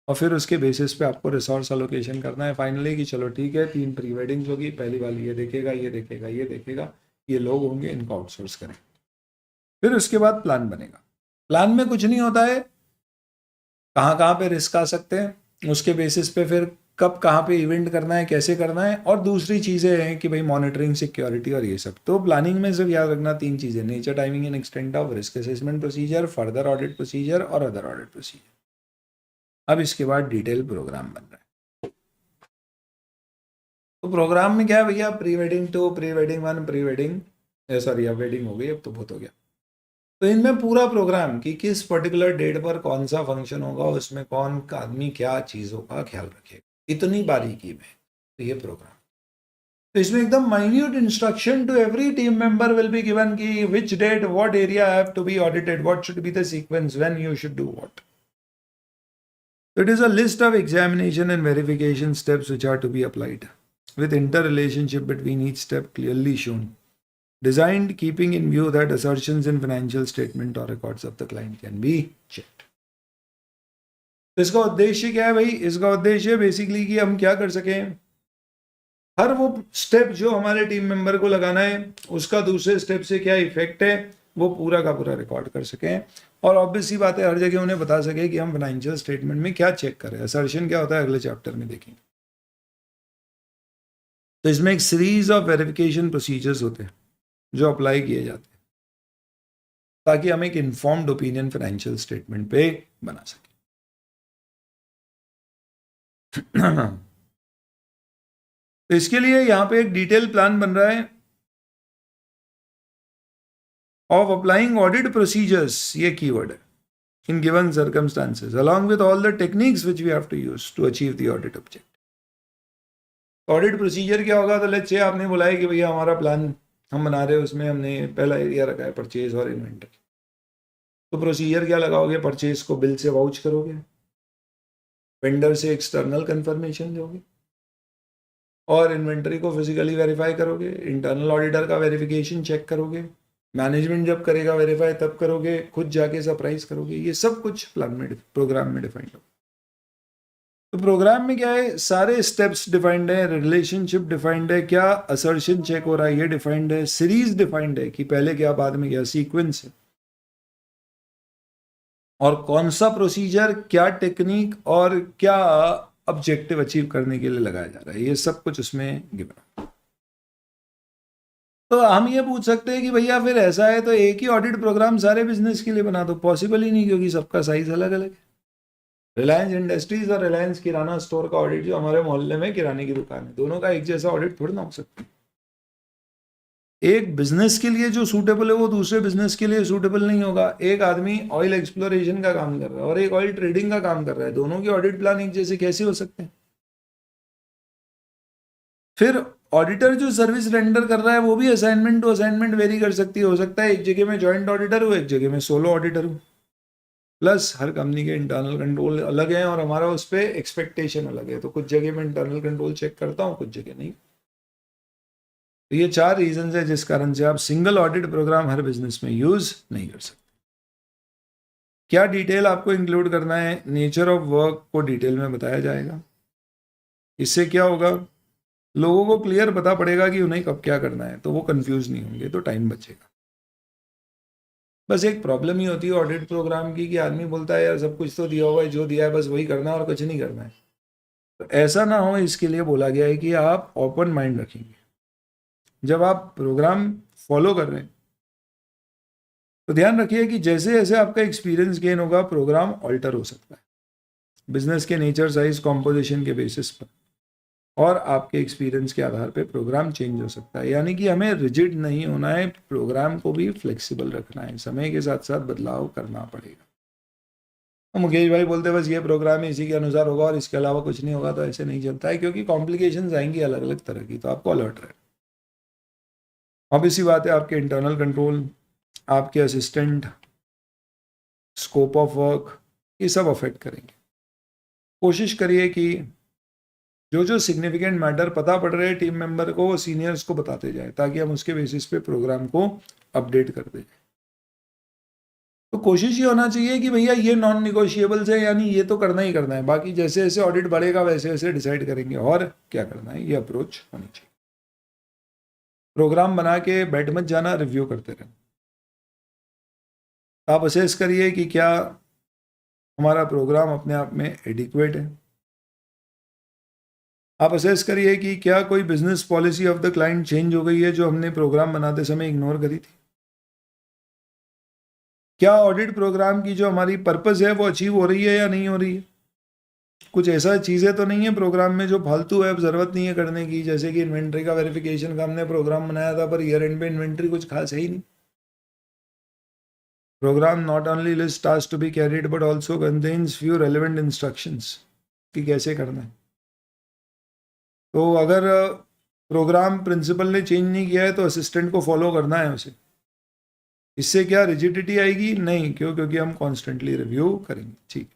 और फिर उसके बेसिस पे आपको रिसोर्स अलोकेशन करना है फाइनली कि चलो ठीक है, 3 प्री वेडिंग्स होगी, पहली वाली ये देखेगा, ये देखेगा, ये देखेगा, ये लोग होंगे, इनको आउटसोर्स करें। फिर उसके बाद प्लान बनेगा। प्लान में कुछ नहीं होता है, कहाँ कहाँ पे रिस्क आ सकते हैं, उसके बेसिस पे फिर कब कहाँ पे इवेंट करना है, कैसे करना है, और दूसरी चीज़ें हैं कि भाई मॉनिटरिंग, सिक्योरिटी और ये सब। तो प्लानिंग में सिर्फ याद रखना 3 चीज़ें, nature, timing and extent of risk assessment procedure, further audit procedure और अदर ऑडिट प्रोसीजर। अब इसके बाद डिटेल प्रोग्राम बन रहा है। तो प्रोग्राम में क्या है भैया, pre wedding 2, pre wedding 1, pre wedding, sorry अब वेडिंग हो गई, अब तो बहुत हो गया। तो इनमें पूरा प्रोग्राम कि किस पर्टिकुलर डेट पर कौन सा फंक्शन होगा, उसमें कौन आदमी क्या चीज़ों का ख्याल रखेगा, इतनी बारीकी में। तो ये प्रोग्राम, तो इसमें एकदम minute instruction to every team member will be given कि which date what area have to be audited, what should be the sequence, when you should do what. It is a list of examination and verification steps which are to be applied, with interrelationship between each step clearly shown. Designed keeping in view that assertions in financial statement or records of the client can be checked. तो इसका उद्देश्य क्या है भाई, इसका उद्देश्य basically कि हम क्या कर सकें, हर वो स्टेप जो हमारे टीम मेंबर को लगाना है उसका दूसरे स्टेप से क्या इफेक्ट है, वो पूरा का पूरा रिकॉर्ड कर सकें। और ऑब्वियसली बात है, हर जगह उन्हें बता सके कि हम फाइनेंशियल स्टेटमेंट में क्या चेक करें। असर्शन क्या होता है अगले चैप्टर में देखेंगे। तो इसमें एक सीरीज ऑफ वेरिफिकेशन प्रोसीजर्स होते हैं जो अप्लाई किए जाते हैं। ताकि हम एक इन्फॉर्म्ड ओपिनियन फाइनेंशियल स्टेटमेंट पे बना सकें। तो इसके लिए यहां पे एक डिटेल प्लान बन रहा है ऑफ अप्लाइंग ऑडिट प्रोसीजर्स, ये कीवर्ड है, in given circumstances along with all the techniques which we have to use to achieve the audit objective. Audit procedure क्या होगा? तो लेट्स से आपने बोला है कि भैया हमारा प्लान हम बना रहे हैं, उसमें हमने पहला एरिया रखा है परचेज और इन्वेंटरी। तो प्रोसीजर क्या लगाओगे? परचेज को बिल से वाउच करोगे, वेंडर से एक्सटर्नल कंफर्मेशन दोगे, और इन्वेंटरी को फिजिकली वेरीफाई करोगे, इंटरनल ऑडिटर का वेरिफिकेशन चेक करोगे, मैनेजमेंट जब करेगा वेरीफाई तब करोगे, खुद जाके सरप्राइज करोगे। ये सब कुछ प्लान में प्रोग्राम में डिफाइंड हो। तो प्रोग्राम में क्या है? सारे स्टेप्स डिफाइंड है, रिलेशनशिप डिफाइंड है, क्या असर्शन चेक हो रहा है ये डिफाइंड है, सीरीज डिफाइंड है कि पहले क्या बाद में क्या, सीक्वेंस है, और कौन सा प्रोसीजर क्या टेक्निक और क्या ऑब्जेक्टिव अचीव करने के लिए लगाया जा रहा है, ये सब कुछ उसमें गिवन। तो हम ये पूछ सकते हैं कि भैया फिर ऐसा है तो एक ही ऑडिट प्रोग्राम सारे बिजनेस के लिए बना दो। पॉसिबल ही नहीं, क्योंकि सबका साइज अलग अलग है। रिलायंस इंडस्ट्रीज और रिलायंस किराना स्टोर का ऑडिट जो हमारे मोहल्ले में किराने की दुकान है, दोनों का एक जैसा ऑडिट थोड़ी ना हो सकता। एक बिजनेस के लिए जो सूटेबल है वो दूसरे बिजनेस के लिए सूटेबल नहीं होगा। एक आदमी ऑयल एक्सप्लोरेशन का काम कर रहा है और एक ऑयल ट्रेडिंग का काम कर रहा है, दोनों के ऑडिट प्लान एक जैसे कैसे हो सकते हैं? फिर ऑडिटर जो सर्विस रेंडर कर रहा है वो भी असाइनमेंट टू असाइनमेंट वेरी कर सकती है। हो सकता है एक जगह में जॉइंट ऑडिटर हो, एक जगह में सोलो ऑडिटर हो। प्लस हर कंपनी के इंटरनल कंट्रोल अलग है और हमारा उस पर एक्सपेक्टेशन अलग है। तो कुछ जगह में इंटरनल कंट्रोल चेक करता हूँ, कुछ जगह नहीं। तो ये 4 रीजन है जिस कारण से आप सिंगल ऑडिट प्रोग्राम हर बिजनेस में यूज नहीं कर सकते। क्या डिटेल आपको इंक्लूड करना है? नेचर ऑफ वर्क को डिटेल में बताया जाएगा। इससे क्या होगा? लोगों को क्लियर पता पड़ेगा कि उन्हें कब क्या करना है, तो वो कंफ्यूज नहीं होंगे, तो टाइम बचेगा। बस एक प्रॉब्लम ही होती है ऑडिट प्रोग्राम की कि आदमी बोलता है यार सब कुछ तो दिया हुआ है, जो दिया है बस वही करना है और कुछ नहीं करना है। तो ऐसा ना हो, इसके लिए बोला गया है कि आप ओपन माइंड रखेंगे। जब आप प्रोग्राम फॉलो कर रहे हैं तो ध्यान रखिए कि जैसे जैसे आपका एक्सपीरियंस गेन होगा प्रोग्राम ऑल्टर हो सकता है, बिजनेस के नेचर, साइज, कॉम्पोजिशन के बेसिस पर, और आपके एक्सपीरियंस के आधार पे प्रोग्राम चेंज हो सकता है। यानी कि हमें रिजिड नहीं होना है, प्रोग्राम को भी फ्लेक्सिबल रखना है, समय के साथ साथ बदलाव करना पड़ेगा। तो मुकेश भाई बोलते बस ये प्रोग्राम है, इसी के अनुसार होगा और इसके अलावा कुछ नहीं होगा, तो ऐसे नहीं चलता है, क्योंकि कॉम्प्लिकेशंस आएंगी अलग अलग तरह की। तो आपको अलर्ट रहे। अब इसी बात है, आपके इंटरनल कंट्रोल, आपके असिस्टेंट, स्कोप ऑफ वर्क, ये सब अफेक्ट करेंगे। कोशिश करिए कि जो जो सिग्निफिकेंट मैटर पता पड़ रहे टीम मेंबर को, वो सीनियर्स को बताते जाए, ताकि हम उसके बेसिस पे प्रोग्राम को अपडेट कर दें। तो कोशिश ये होना चाहिए कि भैया ये नॉन निगोशिएबल्स है, यानी ये तो करना ही करना है, बाकी जैसे जैसे ऑडिट बढ़ेगा वैसे वैसे डिसाइड करेंगे और क्या करना है, ये अप्रोच होनी चाहिए। प्रोग्राम बना के बैठ मत जाना, रिव्यू करते रहना। आप असेस करिए कि क्या हमारा प्रोग्राम अपने आप में एडिक्वेट है। आप असेस करिए कि क्या कोई business policy of the client change हो गई है जो हमने प्रोग्राम बनाते समय इग्नोर करी थी। क्या ऑडिट प्रोग्राम की जो हमारी पर्पस है वो अचीव हो रही है या नहीं हो रही है। कुछ ऐसा चीज़ें तो नहीं है प्रोग्राम में जो फालतू है, अब ज़रूरत नहीं है करने की। जैसे कि इन्वेंट्री का वेरिफिकेशन का हमने प्रोग्राम बनाया था, पर ईयर एंड पे इन्वेंट्री कुछ खास है ही नहीं। Programme not only list task to be carried but also contains few relevant instructions कि कैसे करना है। तो अगर प्रोग्राम प्रिंसिपल ने चेंज नहीं किया है तो असिस्टेंट को फॉलो करना है उसे। इससे क्या रिजिडिटी आएगी? नहीं। क्यों? क्योंकि हम कॉन्स्टेंटली रिव्यू करेंगे। ठीक,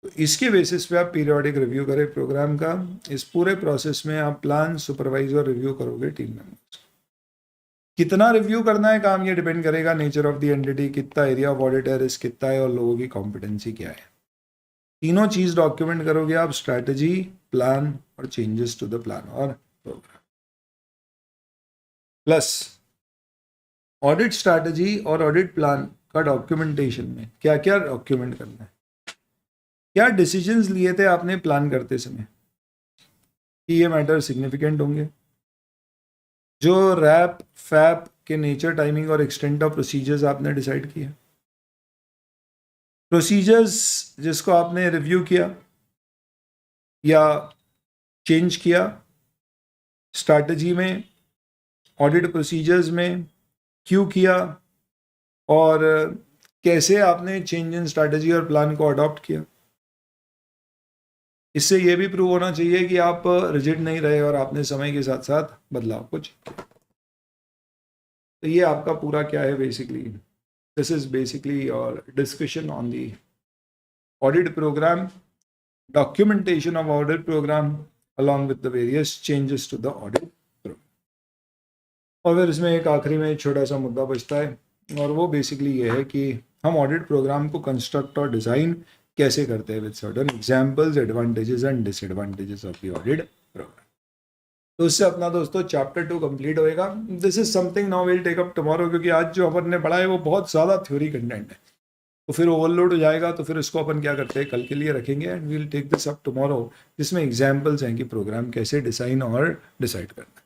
तो इसके बेसिस पे आप पीरियोडिक रिव्यू करें प्रोग्राम का। इस पूरे प्रोसेस में आप प्लान, सुपरवाइज और रिव्यू करोगे टीम मेंबर्स। कितना रिव्यू करना है काम, ये डिपेंड करेगा नेचर ऑफ द एंटिटी, कितना एरिया ऑफ ऑडिट है, रिस्क कितना है और लोगों की कॉम्पिटेंसी क्या है। तीनों चीज डॉक्यूमेंट करोगे आप, स्ट्रैटेजी, प्लान और चेंजेस टू द प्लान और प्रोग्राम। प्लस ऑडिट स्ट्रैटेजी और ऑडिट प्लान का डॉक्यूमेंटेशन में क्या क्या डॉक्यूमेंट करना है। क्या डिसीजंस लिए थे आपने प्लान करते समय कि ये मैटर सिग्निफिकेंट होंगे। जो रैप, फैप के नेचर, टाइमिंग और एक्सटेंट ऑफ प्रोसीजर्स आपने डिसाइड किया। प्रोसीजर्स जिसको आपने रिव्यू किया या चेंज किया, स्ट्रैटेजी में, ऑडिट प्रोसीजर्स में क्यों किया, और कैसे आपने चेंज इन स्ट्रैटेजी और प्लान को अडॉप्ट किया। इससे ये भी प्रूव होना चाहिए कि आप रिजिड नहीं रहे और आपने समय के साथ साथ बदलाव को किया। तो ये आपका पूरा क्या है basically, this is basically your discussion on the audit programme, documentation of audit program along with the various changes to the audit program। और फिर इसमें एक आखिरी में छोटा सा मुद्दा बचता है और वो बेसिकली ये है कि हम ऑडिट प्रोग्राम को कंस्ट्रक्ट और डिज़ाइन कैसे करते हैं with certain examples, advantages and disadvantages of the audit programme. तो उससे अपना दोस्तों चैप्टर 2 कंप्लीट होएगा। This is something now will take up tomorrow, क्योंकि आज जो अपन ने पढ़ा है वो बहुत ज़्यादा थ्योरी कंटेंट है, तो फिर ओवरलोड हो जाएगा। तो फिर इसको अपन क्या करते हैं, कल के लिए रखेंगे and we'll take this up tomorrow, जिसमें एग्जांपल्स हैं कि प्रोग्राम कैसे डिज़ाइन और डिसाइड करना है।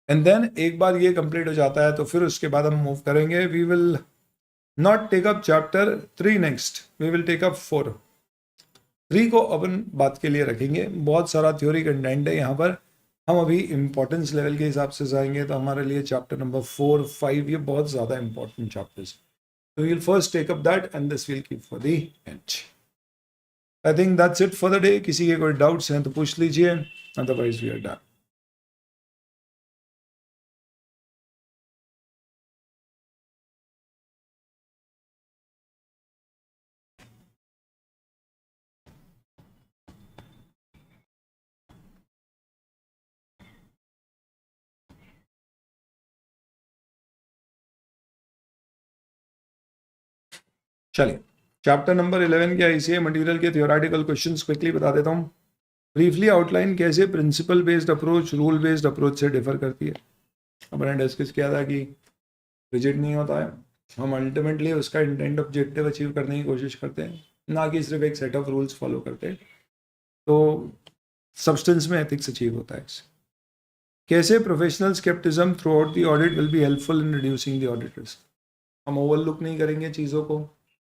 एंड देन एक बार ये कंप्लीट हो जाता है तो फिर उसके बाद हम मूव करेंगे। We will not take up chapter 3 next, we will take up 4। 3 को अपन बात के लिए रखेंगे। बहुत सारा थ्योरी कंटेंट है यहाँ पर, हम अभी इम्पोर्टेंस लेवल के हिसाब से जाएंगे तो हमारे लिए चैप्टर नंबर 4, 5 ये बहुत ज़्यादा important chapters. So we'll first take up that and this we'll keep for the end. I think that's it for the day. किसी के कोई doubts हैं तो पूछ लीजिए, otherwise we are done. चलिए, चैप्टर नंबर 11 के आईसीए मटेरियल के थियोरेटिकल क्वेश्चंस क्विकली बता देता हूँ। ब्रीफली आउटलाइन कैसे principle based approach rule based approach से डिफर करती है। हमने डिस्कस किया था कि रिजिड नहीं होता है, हम अल्टीमेटली उसका इंटेंट ऑब्जेक्टिव अचीव करने की कोशिश करते हैं, ना कि सिर्फ एक सेट ऑफ रूल्स फॉलो करते हैं। तो सब्सटेंस में एथिक्स अचीव होता है इससे। कैसे professional scepticism throughout the audit will be helpful in reducing the audit risk. हम ओवरलुक नहीं करेंगे चीज़ों को,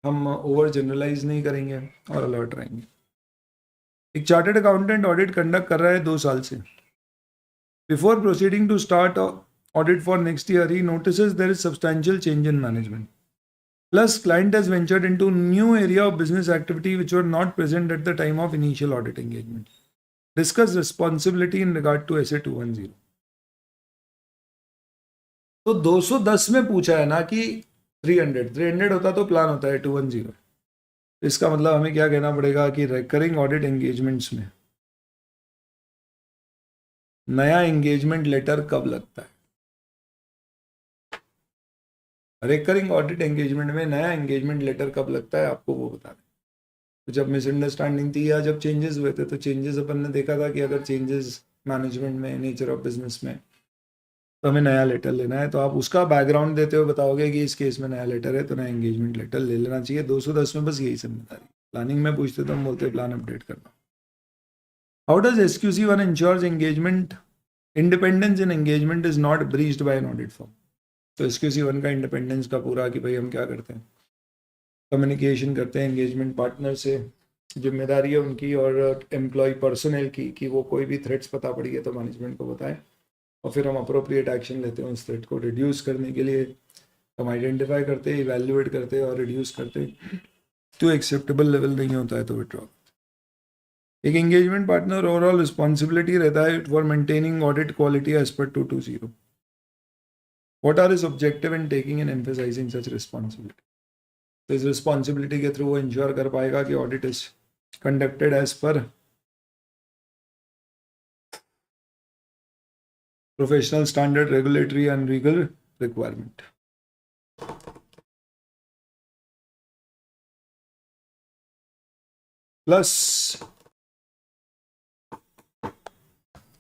हम ओवर जनरलाइज नहीं करेंगे और अलर्ट रहेंगे। एक चार्टर्ड अकाउंटेंट ऑडिट कंडक्ट कर रहा है 2 साल से। Before proceeding to start audit for next year he notices there is substantial change in management, plus client has ventured into new area of business activity which were not present at the time of initial audit engagement. Discuss responsibility in regard to SA 210। तो 210 में पूछा है ना कि 300 होता तो plan होता है 210। इसका मतलब हमें क्या कहना पड़ेगा कि रिकरिंग ऑडिट एंगेजमेंट्स में नया एंगेजमेंट लेटर कब लगता है। रिकरिंग ऑडिट एंगेजमेंट में नया एंगेजमेंट लेटर कब लगता है आपको वो बता दें। तो जब मिसअंडरस्टैंडिंग थी या जब चेंजेस हुए थे, तो चेंजेस अपन ने देखा था कि अगर चेंजेस मैनेजमेंट में, नेचर ऑफ बिजनेस में, तो हमें नया लेटर लेना है। तो आप उसका बैकग्राउंड देते हुए बताओगे कि इस केस में नया लेटर है तो नया एंगेजमेंट लेटर ले लेना चाहिए। 210 में बस यही जिम्मेदारी। प्लानिंग में पूछते तो हम बोलते प्लान अपडेट करना। How does SQC1 ensures engagement independence in engagement is not breached by an audit firm. तो SQC1 का इंडिपेंडेंस का पूरा कि भाई हम क्या करते हैं, कम्युनिकेशन करते हैं एंगेजमेंट पार्टनर से, जिम्मेदारी है उनकी और एम्प्लॉय पर्सनल की कि वो कोई भी थ्रेट्स पता पड़ी है तो मैनेजमेंट को बताएं, और फिर हम अप्रोप्रिएट एक्शन लेते हैं उस थ्रेट को रिड्यूस करने के लिए। हम आइडेंटिफाई करते हैं, इवैल्यूएट करते हैं और रिड्यूस करते हैं। तो एक्सेप्टेबल लेवल नहीं होता है तो विड्रॉ। एक एंगेजमेंट पार्टनर ओवरऑल रिस्पॉन्सिबिलिटी रहता है for maintaining audit quality as per 220। What are his objective in taking and emphasising such responsibility. तो इस रिस्पॉन्सिबिलिटी के थ्रू वो इंश्योर कर पाएगा कि audit is conducted as per professional standard, regulatory and legal requirement. Plus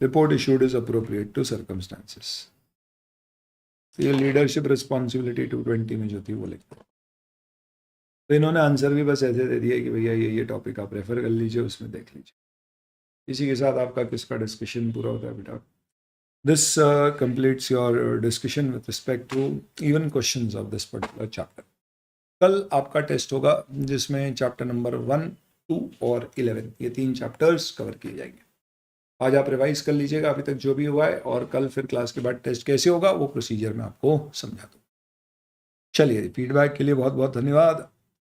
report issued is appropriate to circumstances. ये leadership responsibility 220 में जो थी वो लिखते हैं। तो इन्होंने आंसर भी बस ऐसे दे दिया कि भैया ये टॉपिक आप रेफर कर लीजिए, उसमें देख लीजिए। इसी के साथ आपका किसका डिस्कशन पूरा होता है बेटा। This completes your discussion with respect to even questions of this particular chapter. कल आपका टेस्ट होगा जिसमें चैप्टर नंबर 1, 2 और 11 ये 3 चैप्टर्स कवर किए जाएंगे. आज आप रिवाइज कर लीजिएगा अभी तक जो भी हुआ है, और कल फिर क्लास के बाद टेस्ट कैसे होगा वो प्रोसीजर मैं आपको समझा दूँ. चलिए, फीडबैक के लिए बहुत बहुत धन्यवाद.